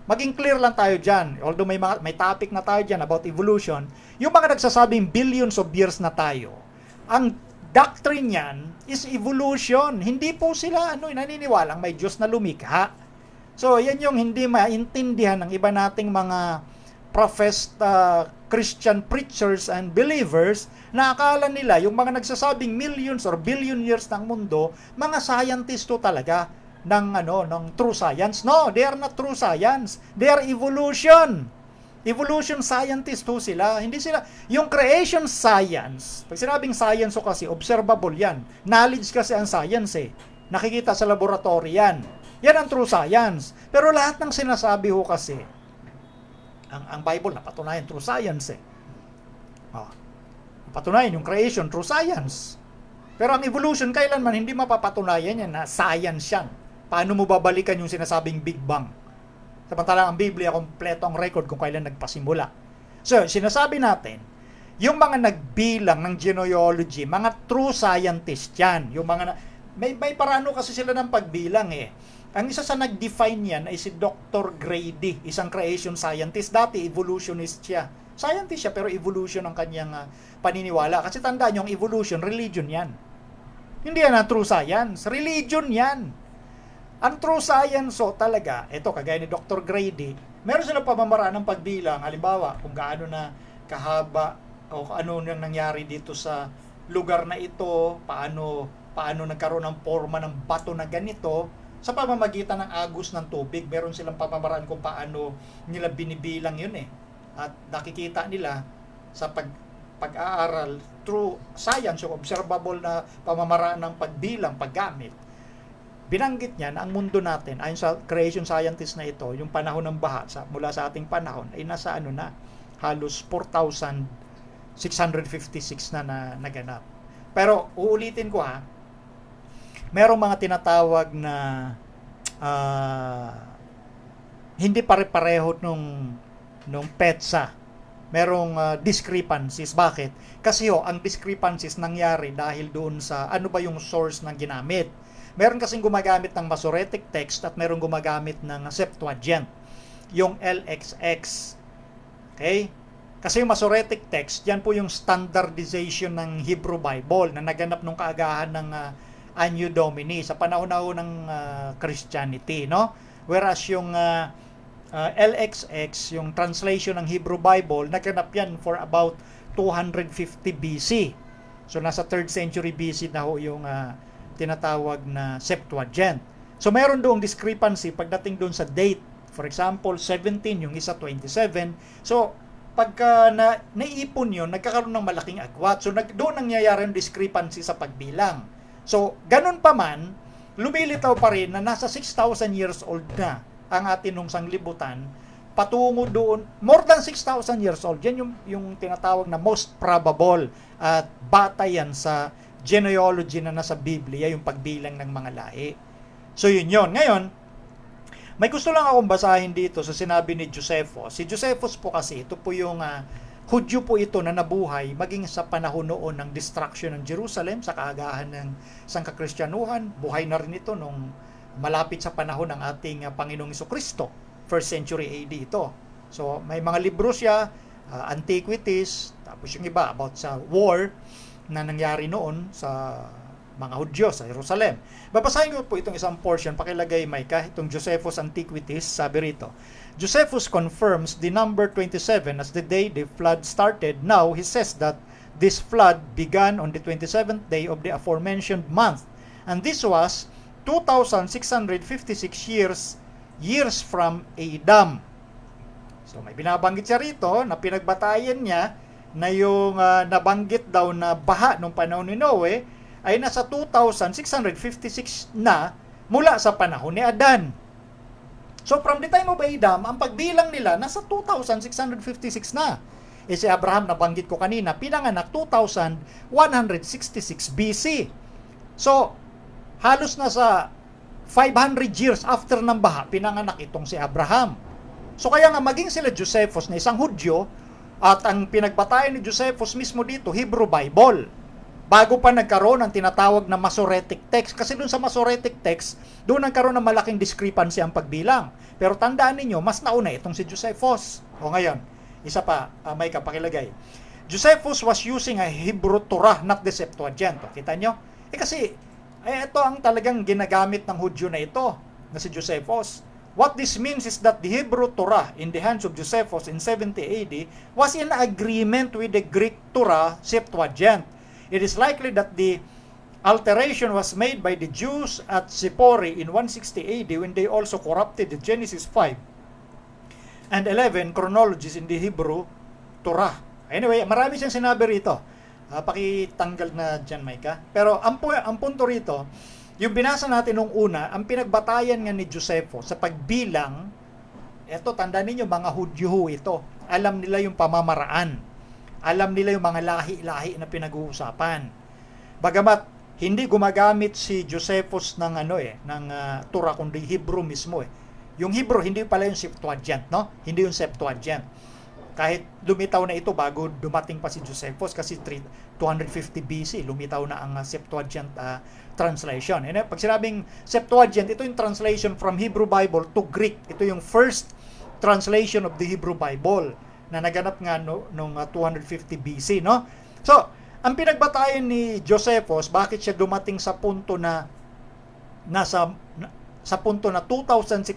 Maging clear lang tayo dyan. Although may topic na tayo dyan about evolution, yung mga nagsasabing billions of years na tayo, ang doctrine yan is evolution. Hindi po sila naniniwalang may Diyos na lumikha. So, yan yung hindi maintindihan ng iba nating mga professed Christian preachers and believers na akala nila yung mga nagsasabing millions or billion years ng mundo, mga scientists to talaga ng true science. No, they are not true science. They are evolution. Evolution scientists to sila. Hindi sila. Yung creation science, pag sinabing science kasi, observable yan. Knowledge kasi ang science Nakikita sa laboratory yan. Yan ang true science. Pero lahat ng sinasabi ho kasi, ang Bible napatunayan true science Patunayan yung creation, true science. Pero ang evolution, kailanman hindi mapapatunayan yan na science yan. Paano mo babalikan yung sinasabing Big Bang? Samantalang ang Biblia, kompleto ang record kung kailan nagpasimula. So, sinasabi natin, yung mga nagbilang ng genealogy, mga true scientists yan. Yung mga may parano kasi sila ng pagbilang Ang isa sa nag-define yan ay si Dr. Grady, isang creation scientist. Dati, evolutionist siya. Scientist siya, pero evolution ang kanyang paniniwala. Kasi tandaan yung evolution, religion yan. Hindi yan ang true science. Religion yan. Ang true science, talaga, ito, kagaya ni Dr. Grady, meron silang pamamaraan ng pagbilang. Halimbawa, kung gaano na kahaba o ano nang nangyari dito sa lugar na ito, paano nagkaroon ng forma ng bato na ganito, sa pamamagitan ng agos ng tubig, meron silang pamamaraan kung paano nila binibilang yun At nakikita nila sa pag-aaral through science, yung observable na pamamaraan ng pagbilang, paggamit. Binanggit niya na ang mundo natin, ayon sa creation scientist na ito, yung panahon ng baha mula sa ating panahon ay nasa halos 4,656 na naganap. Pero uulitin ko merong mga tinatawag na hindi pare-pareho nung petsa. Merong discrepancies. Bakit? Kasi ang discrepancies nangyari dahil doon sa ano ba yung source ng ginamit. Meron kasing gumagamit ng Masoretic text at meron gumagamit ng Septuagint, yung LXX. Okay? Kasi yung Masoretic text, yan po yung standardization ng Hebrew Bible na naganap nung kaagahan ng Anno Domini sa panahon ng Christianity, no? Whereas yung LXX, yung translation ng Hebrew Bible, naganap yan for about 250 BC. So nasa 3rd century BC na ho yung tinatawag na Septuagint. So meron doong discrepancy pagdating doon sa date. For example, 17, yung isa 27. So pagka naiipon yun, nagkakaroon ng malaking agwat. So doon nangyayari yung discrepancy sa pagbilang. So ganun pa man, lumilitaw pa rin na nasa 6,000 years old na ang atin nung sanglibutan, patungo doon, more than 6,000 years old. Yan yung tinatawag na most probable at batay yan sa genealogy na nasa Biblia, yung pagbilang ng mga lahi. So yun. Ngayon, may gusto lang akong basahin dito sa sinabi ni Josephus. Si Josephus po kasi, ito po yung Hudyo po ito na nabuhay maging sa panahon noon ng destruction ng Jerusalem sa kaagahan ng sangkakristyanuhan. Buhay na rin ito nung malapit sa panahon ng ating Panginoong Jesucristo. 1st century AD ito. So may mga libro siya, antiquities, tapos yung iba about sa war na nangyari noon sa mga Hudyo sa Jerusalem. Babasahin ko po itong isang portion, pakilagay Micah, itong Josephus Antiquities, sabi rito, Josephus confirms the number 27 as the day the flood started. Now, he says that this flood began on the 27th day of the aforementioned month, and this was 2,656 years from Adam. So, may binabanggit siya rito na pinagbatayan niya na yung nabanggit daw na baha nung panahon ni Noe ay nasa 2,656 na mula sa panahon ni Adan. So from the time of Adam, ang pagbilang nila nasa 2,656 na. Si Abraham, nabanggit ko kanina, pinanganak 2,166 BC. So, halos nasa 500 years after ng baha, pinanganak itong si Abraham. So kaya nga maging sila Josephus na isang Hudyo, at ang pinagbatayan ni Josephus mismo dito, Hebrew Bible. Bago pa nagkaroon ng tinatawag na Masoretic text. Kasi doon sa Masoretic text, doon nagkaroon ng malaking discrepancy ang pagbilang. Pero tandaan ninyo, mas nauna itong si Josephus. O ngayon, isa pa, may kapakilagay. Josephus was using a Hebrew Torah, not the Septuagint. O, kita nyo? Kasi, ito ang talagang ginagamit ng Hudyo na ito, na si Josephus. What this means is that the Hebrew Torah in the hands of Josephus in 70 AD was in agreement with the Greek Torah Septuagint. It is likely that the alteration was made by the Jews at Zippori in 160 AD when they also corrupted the Genesis 5 and 11 chronologies in the Hebrew Torah. Anyway, marami siyang sinabi rito. Pakitanggal na dyan, Micah. Pero ang punto rito, yung binasa natin nung una, ang pinagbatayan nga ni Josephus sa pagbilang, eto, tandaan ninyo, mga Hudyo ito. Alam nila yung pamamaraan. Alam nila yung mga lahi-lahi na pinag-uusapan. Bagamat hindi gumagamit si Josephus ng Torah kundi Hebrew mismo . Yung Hebrew hindi pala yung Septuagint, no? Hindi yung Septuagint. Kahit lumitaw na ito bago dumating pa si Josephus kasi 250 BC lumitaw na ang Septuagint translation. Pag sinabing Septuagint, ito yung translation from Hebrew Bible to Greek. Ito yung first translation of the Hebrew Bible na naganap nga noong 250 BC, no? So, ang pinagbatayan ni Josephus, bakit siya dumating sa punto na sa punto na 2,656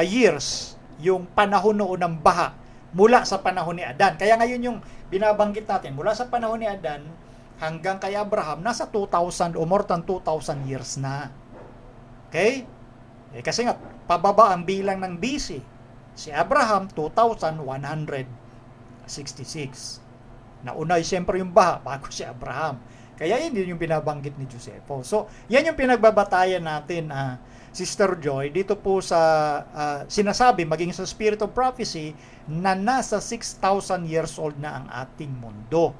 years yung panahon noon ng baha mula sa panahon ni Adan. Kaya ngayon yung binabanggit natin, mula sa panahon ni Adan hanggang kay Abraham, nasa 2,000 o more than 2,000 years na. Okay? Kasi nga, pababa ang bilang ng BC. Si Abraham, 2,166. Nauna siyempre yung baha bago si Abraham. Kaya yun yung binabanggit ni Josephus. So, yan yung pinagbabatayan natin, Sister Joy, dito po sa sinasabi, maging sa Spirit of Prophecy, na nasa 6,000 years old na ang ating mundo.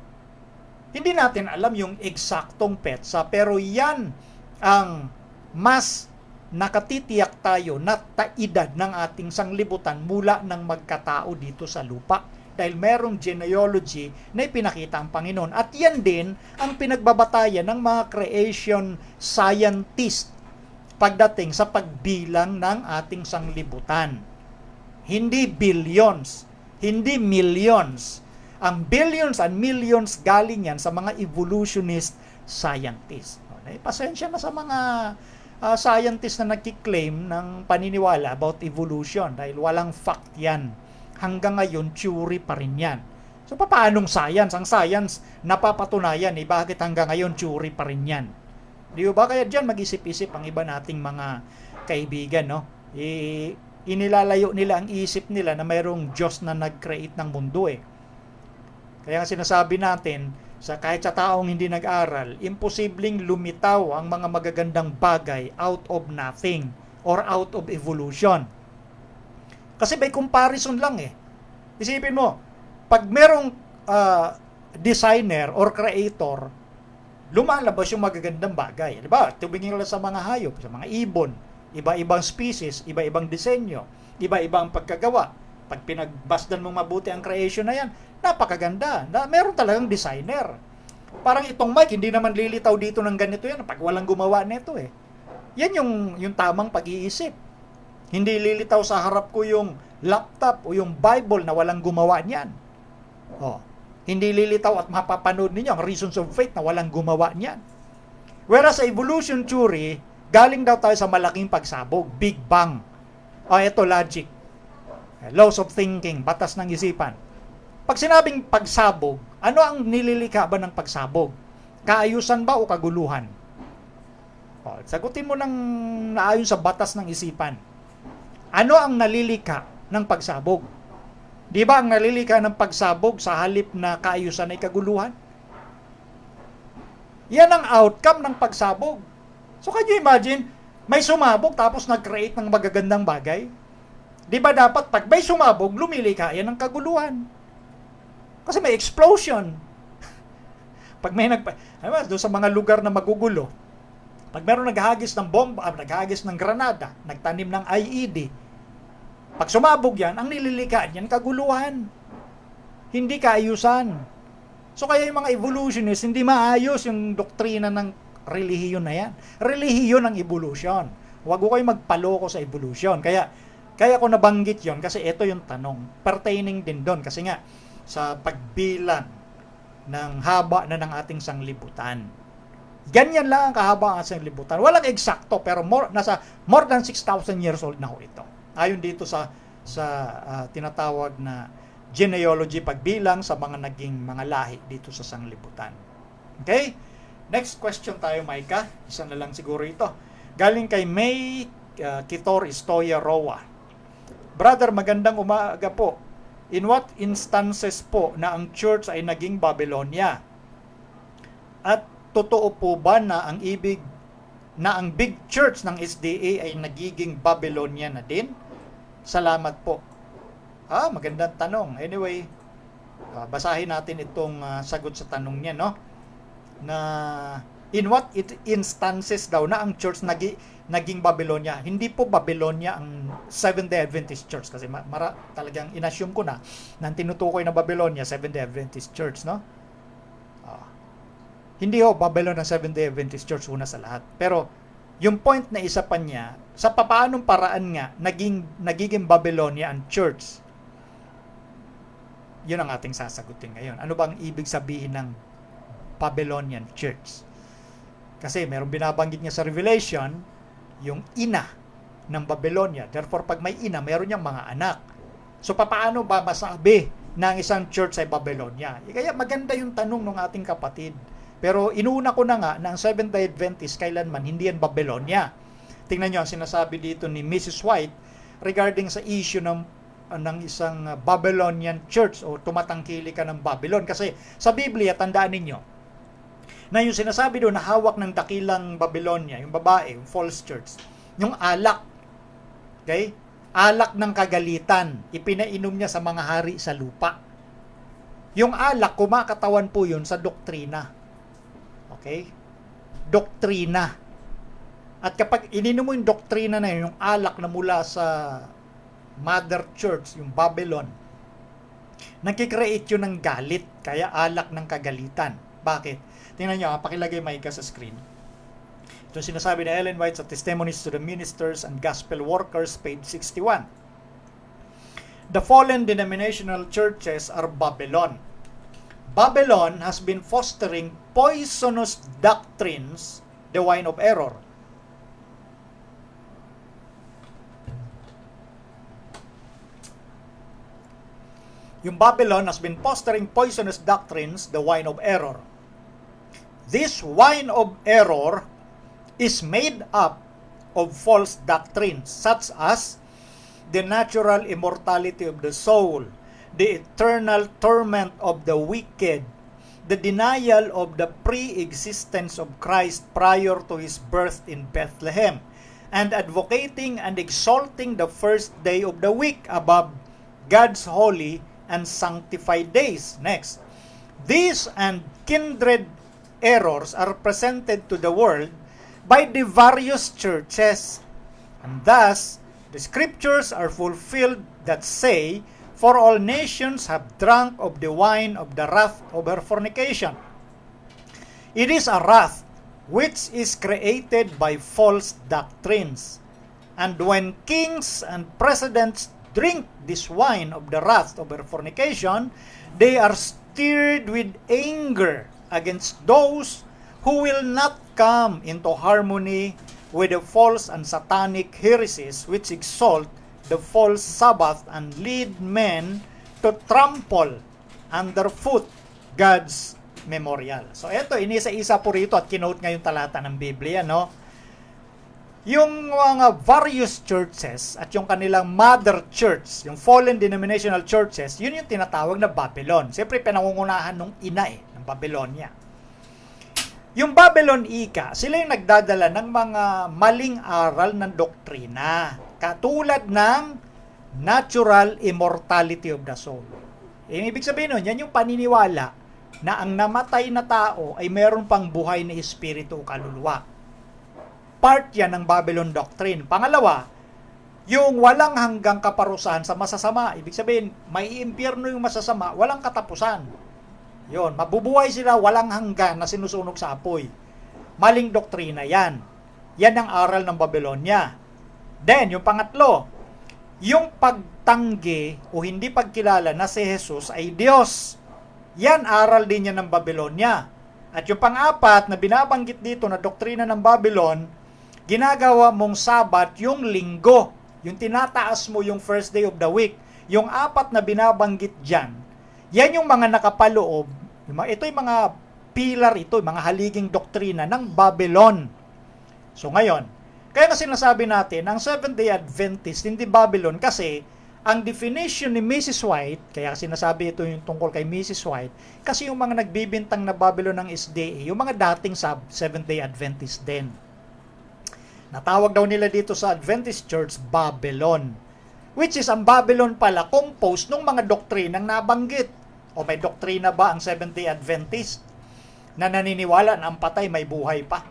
Hindi natin alam yung eksaktong petsa, pero yan ang mas nakatitiyak tayo na taedad ng ating sanglibutan mula ng magkatao dito sa lupa. Dahil merong genealogy na ipinakita ang Panginoon. At yan din ang pinagbabatayan ng mga creation scientist pagdating sa pagbilang ng ating sanglibutan. Hindi billions, hindi millions. Ang billions and millions galing yan sa mga evolutionist scientists. Pasensya na sa mga scientists na nagkiklaim ng paniniwala about evolution dahil walang fact yan. Hanggang ngayon, theory pa rin yan. So, paanong science? Ang science, napapatunayan, bakit hanggang ngayon, theory pa rin yan? Di ba? Kaya dyan, mag-isip-isip ang iba nating mga kaibigan, no? Inilalayo nila ang isip nila na mayroong Diyos na nag-create ng mundo, Kaya sinasabi natin, kahit sa taong hindi nag-aral, imposibleng lumitaw ang mga magagandang bagay out of nothing or out of evolution. Kasi by comparison lang Isipin mo, pag merong designer or creator, lumalabas yung magagandang bagay. Diba? Tumingin lang sa mga hayop, sa mga ibon, iba-ibang species, iba-ibang disenyo, iba-ibang pagkagawa. Pag pinagbasdan mong mabuti ang creation na yan, napakaganda. Meron talagang designer. Parang itong mic, hindi naman lilitaw dito ng ganito yan pag walang gumawa nito Yan yung tamang pag-iisip. Hindi lilitaw sa harap ko yung laptop o yung Bible na walang gumawa niyan. Hindi lilitaw at mapapanood ninyo ang reasons of faith na walang gumawa niyan. Whereas sa evolution theory, galing daw tayo sa malaking pagsabog, Big Bang. Ito logic. Laws of thinking, batas ng isipan. Pag sinabing pagsabog, ano ang nililikha ba ng pagsabog? Kaayusan ba o kaguluhan? Sagutin mo ng naayon sa batas ng isipan. Ano ang nalilikha ng pagsabog? Di ba ang nalilikha ng pagsabog sa halip na kaayusan ay kaguluhan? Yan ang outcome ng pagsabog. So can you imagine, may sumabog tapos nag-create ng magagandang bagay? Di ba dapat pag may sumabog, lumilikha yan ng kaguluhan? Kasi may explosion. Pag may doon sa mga lugar na magugulo, pag meron naghagis ng bomba, naghagis ng granada, nagtanim ng IED, pag sumabog yan, ang nililikha yan, kaguluhan. Hindi kaayusan. So kaya yung mga evolutionists, hindi maayos yung doktrina ng relihiyon na yan. Relihiyon ng evolution. Huwag ko kayo magpaloko sa evolution. Kaya ko nabanggit yon kasi ito yung tanong. Pertaining din doon. Kasi nga, sa pagbilang ng haba na ng ating sanglibutan. Ganyan lang ang kahaba ng sanglibutan. Walang eksakto, pero nasa more than 6,000 years old na ho ito. Ayon dito sa tinatawag na genealogy, pagbilang sa mga naging mga lahi dito sa sanglibutan. Okay? Next question tayo, Maika. Isa na lang siguro ito. Galing kay May Kitor Istoya Roa. Brother, magandang umaga po. In what instances po na ang church ay naging Babylonia? At totoo po ba na ang big church ng SDA ay nagiging Babylonia na din? Salamat po. Magandang tanong. Anyway, basahin natin itong sagot sa tanong niya, no? Na in what instances daw na ang church naging Babylonia? Hindi po Babylonia ang Seventh-day Adventist Church kasi talagang inassume ko na ang tinutukoy na Babylonia, Seventh-day Adventist Church, no? Hindi ho Babylon ang Seventh-day Adventist Church una sa lahat. Pero yung point na isa pa niya, sa papaanong paraan nga nagiging Babylonia ang church, yun ang ating sasagutin ngayon. Ano bang ibig sabihin ng Babylonian church? Kasi merong binabanggit niya sa Revelation, yung ina ng Babylonia. Therefore, pag may ina, meron niyang mga anak. So, paano ba masabi na ang isang church ay Babylonia? Kaya maganda yung tanong ng ating kapatid. Pero inuna ko na nga na ang Seventh-day Adventist kailanman hindi yan Babylonia. Tingnan nyo ang sinasabi dito ni Mrs. White regarding sa issue ng isang Babylonian church o tumatangkili ka ng Babylon. Kasi sa Biblia, tandaan ninyo, na yung sinasabi doon na hawak ng dakilang Babylonia, yung babae, yung false church, yung alak, okay? Alak ng kagalitan, ipinainom niya sa mga hari sa lupa. Yung alak, kumakatawan po yun sa doktrina. Okay? Doktrina. At kapag ininom mo yung doktrina na yun, yung alak na mula sa mother church, yung Babylon, nagkikreate yun ng galit, kaya alak ng kagalitan. Bakit? Tingnan nyo, pakilagay Maika sa screen. Ito sinasabi ni Ellen White sa Testimonies to the Ministers and Gospel Workers, page 61. The fallen denominational churches are Babylon. Babylon has been fostering poisonous doctrines, the wine of error. Yung Babylon has been fostering poisonous doctrines, the wine of error. This wine of error is made up of false doctrines such as the natural immortality of the soul, the eternal torment of the wicked, the denial of the pre-existence of Christ prior to His birth in Bethlehem, and advocating and exalting the first day of the week above God's holy and sanctified days. Next, these and kindred errors are presented to the world by the various churches, and thus the scriptures are fulfilled that say, for all nations have drunk of the wine of the wrath of her fornication. It is a wrath which is created by false doctrines. And when kings and presidents drink this wine of the wrath of her fornication, they are stirred with anger against those who will not come into harmony with the false and satanic heresies which exalt the false Sabbath and lead men to trample underfoot God's memorial. So ito, inisa-isa po rito at kinote ngayon talata ng Biblia, no? Yung mga various churches at yung kanilang mother church, yung fallen denominational churches, yun yung tinatawag na Babylon. Siyempre, pinangungunahan nung ina ng Babylonia. Yung Babylon Ika, sila yung nagdadala ng mga maling aral ng doktrina, katulad ng natural immortality of the soul. Ibig sabihin nun, yan yung paniniwala na ang namatay na tao ay meron pang buhay na espiritu o kaluluwa. Part yan ng Babylon Doctrine. Pangalawa, yung walang hanggang kaparusahan sa masasama. Ibig sabihin, may impyerno yung masasama, walang katapusan. Yon, mabubuhay sila walang hanggan na sinusunog sa apoy. Maling doktrina yan. Yan ang aral ng Babylonia. Then, yung pangatlo, yung pagtanggi o hindi pagkilala na si Jesus ay Diyos. Yan aral din yan ng Babylonia. At yung pang-apat na binabanggit dito na doktrina ng Babylon, ginagawa mong Sabat yung linggo. Yung tinataas mo yung first day of the week. Yung apat na binabanggit dyan, yan yung mga nakapaloob. Ito yung mga pilar ito, yung mga haliging doktrina ng Babylon. So ngayon, kaya kasi nasabi natin, ang Seventh-day Adventist, hindi Babylon, kasi ang definition ni Mrs. White, kaya kasi nasabi ito yung tungkol kay Mrs. White, kasi yung mga nagbibintang na Babylon ng SDA, yung mga dating Seventh-day Adventist din. Natawag daw nila dito sa Adventist Church, Babylon. Which is, ang Babylon pala, composed ng mga doktrinang nabanggit. O may doktrina ba ang Seventh-day Adventist na naniniwala na ang patay may buhay pa?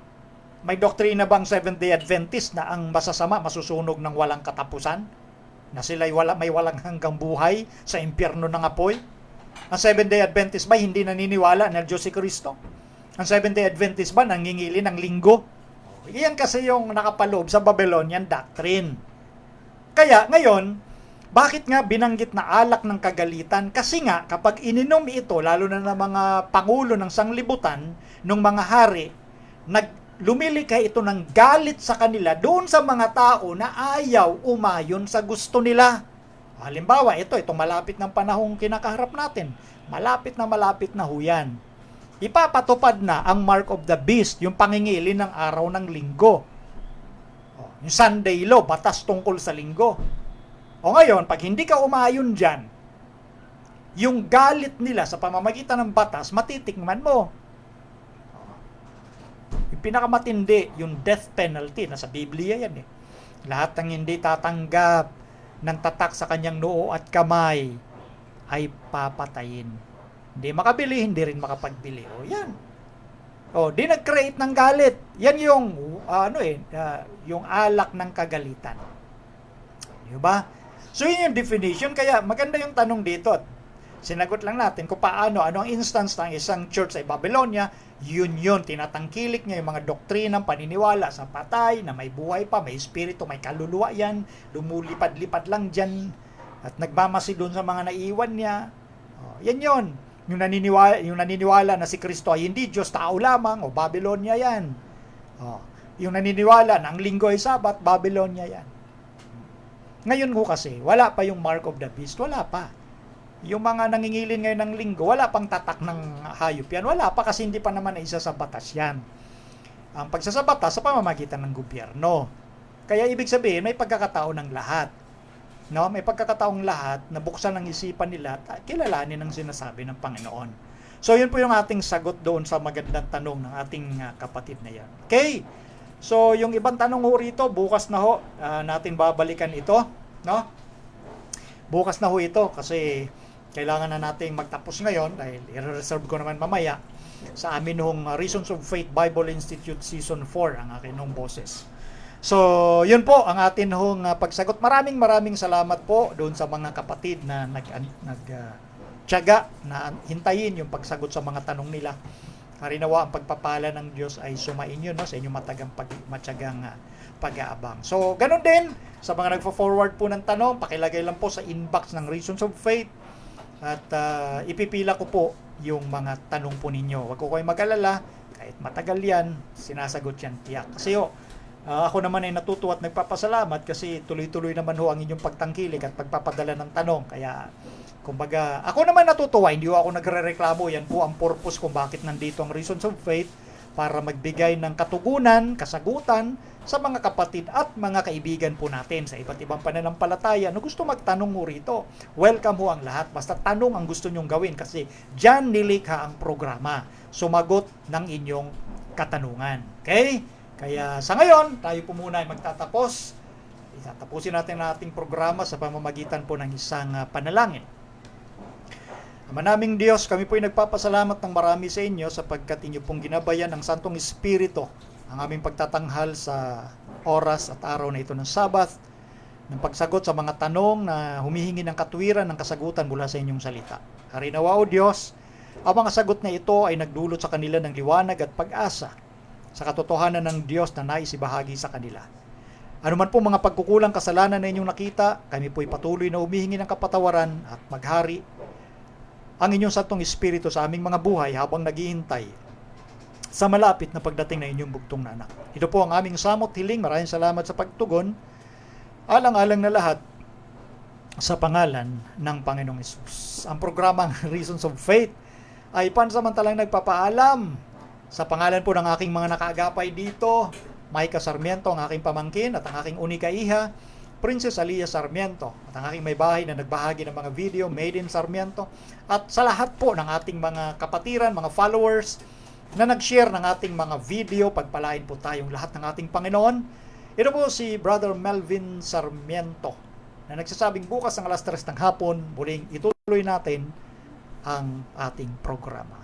May doktrina ba ang Seventh-day Adventist na ang masasama masusunog ng walang katapusan? Na sila'y may walang hanggang buhay sa impyerno ng apoy? Ang Seventh-day Adventist ba hindi naniniwala na Diyos si Kristo? Ang Seventh-day Adventist ba nangingili ng linggo? Iyan kasi yung nakapaloob sa Babylonian doctrine. Kaya ngayon, bakit nga binanggit na alak ng kagalitan? Kasi nga, kapag ininom ito, lalo na ng mga pangulo ng sanglibutan, ng mga hari, lumilikha ito ng galit sa kanila doon sa mga tao na ayaw umayon sa gusto nila. Halimbawa, itong malapit ng panahong kinakaharap natin. Malapit na huyan. Ipapatupad na ang mark of the beast, yung pangingili ng araw ng linggo. Yung Sunday law, batas tungkol sa linggo. O ngayon, pag hindi ka umayon dyan, yung galit nila sa pamamagitan ng batas, matitikman mo. Yung pinakamatindi, yung death penalty, nasa Biblia yan eh. Lahat ng hindi tatanggap ng tatak sa kanyang noo at kamay ay papatayin. Hindi makabili, hindi rin makapagbili. O yan. O, di nag-create ng galit. Yan yung, yung alak ng kagalitan. Di ba? So, yun yung definition. Kaya, maganda yung tanong dito. At sinagot lang natin kung paano, ano ang instance ng isang church sa Babylonia, yun, tinatangkilik niya yung mga doktrinang paniniwala sa patay, na may buhay pa, may espiritu, may kaluluwa yan, lumulipad-lipad lang dyan, at nagmamasi doon sa mga naiwan niya. O, yan yun. Yung naniniwala na si Kristo ay hindi Diyos, tao lamang, o Babylonia yan. O, yung naniniwala na ang linggo ay Sabat, Babylonia yan. Ngayon ko kasi, wala pa yung mark of the beast, wala pa. Yung mga nangingilin ngayon ng linggo, wala pang tatak ng hayop yan, wala pa kasi hindi pa naman isa sa batas yan. Ang pagsasabatas sa pamamagitan ng gobyerno. Kaya ibig sabihin, may pagkakataon ng lahat. No, may pagkakataong lahat na buksan ang isipan nila at kilalanin ang sinasabi ng Panginoon. So, yun po yung ating sagot doon sa magandang tanong ng ating kapatid na yan. Okay? So, yung ibang tanong ho rito, bukas na ho natin babalikan ito. No? Bukas na ho ito kasi kailangan na nating magtapos ngayon dahil i-reserve ko naman mamaya sa amin hong Reasons of Faith Bible Institute Season 4 ang akin hong boses. So, yun po ang atin hong pagsagot. Maraming salamat po doon sa mga kapatid na nagtiyaga na hintayin yung pagsagot sa mga tanong nila. Harinawa ang pagpapala ng Diyos ay sumainyo sa inyong matyagang pag-aabang. So, ganun din sa mga nagfo-forward po ng tanong, pakilagay lang po sa inbox ng Reasons of Faith at ipipila ko po yung mga tanong po ninyo. Huwag ko kayong mag-alala, kahit matagal yan, sinasagot yan tiyak. Kasi ako naman ay natutuwa at nagpapasalamat kasi tuloy-tuloy naman ho ang inyong pagtangkilik at pagpapadala ng tanong. Kaya, kumbaga, ako naman natutuwa, hindi ho ako nagre-reklamo. Yan po ang purpose kung bakit nandito ang Reasons of Faith, para magbigay ng katugunan, kasagutan sa mga kapatid at mga kaibigan po natin sa iba't ibang pananampalataya na gusto magtanong mo rito. Welcome ho ang lahat. Basta tanong ang gusto nyong gawin kasi dyan nilikha ang programa. Sumagot ng inyong katanungan. Okay? Kaya sa ngayon, tayo po muna ay magtatapos. Itatapusin natin ang ating programa sa pamamagitan po ng isang panalangin. Ama naming Diyos, kami po ay nagpapasalamat ng marami sa inyo sapagkat inyo pong ginabayan ng Santong Espiritu ang aming pagtatanghal sa oras at araw na ito ng Sabath, ng pagsagot sa mga tanong na humihingi ng katwiran ng kasagutan mula sa inyong salita. Harinawa o Diyos, ang mga sagot na ito ay nagdulot sa kanila ng liwanag at pag-asa sa katotohanan ng Diyos na nais ibahagi sa kanila. Ano man po mga pagkukulang kasalanan na inyong nakita, kami po ay patuloy na humihingi ng kapatawaran at maghari ang inyong Santong Espiritu sa aming mga buhay habang naghihintay sa malapit na pagdating na inyong bugtong na anak. Ito po ang aming samot hiling. Maraming salamat sa pagtugon. Alang-alang na lahat sa pangalan ng Panginoong Hesus. Ang programang Reasons of Faith ay pansamantalang nagpapaalam sa pangalan po ng aking mga nakaagapay dito, Micah Sarmiento, ang aking pamangkin, at ang aking unika iha, Princess Alia Sarmiento, at ang aking may bahay na nagbahagi ng mga video, Made in Sarmiento, at sa lahat po ng ating mga kapatiran, mga followers na nag-share ng ating mga video, pagpalain po tayong lahat ng ating Panginoon. Ito po si Brother Melvin Sarmiento na nagsasabing bukas ng alas 3 ng hapon, muling ituloy natin ang ating programa.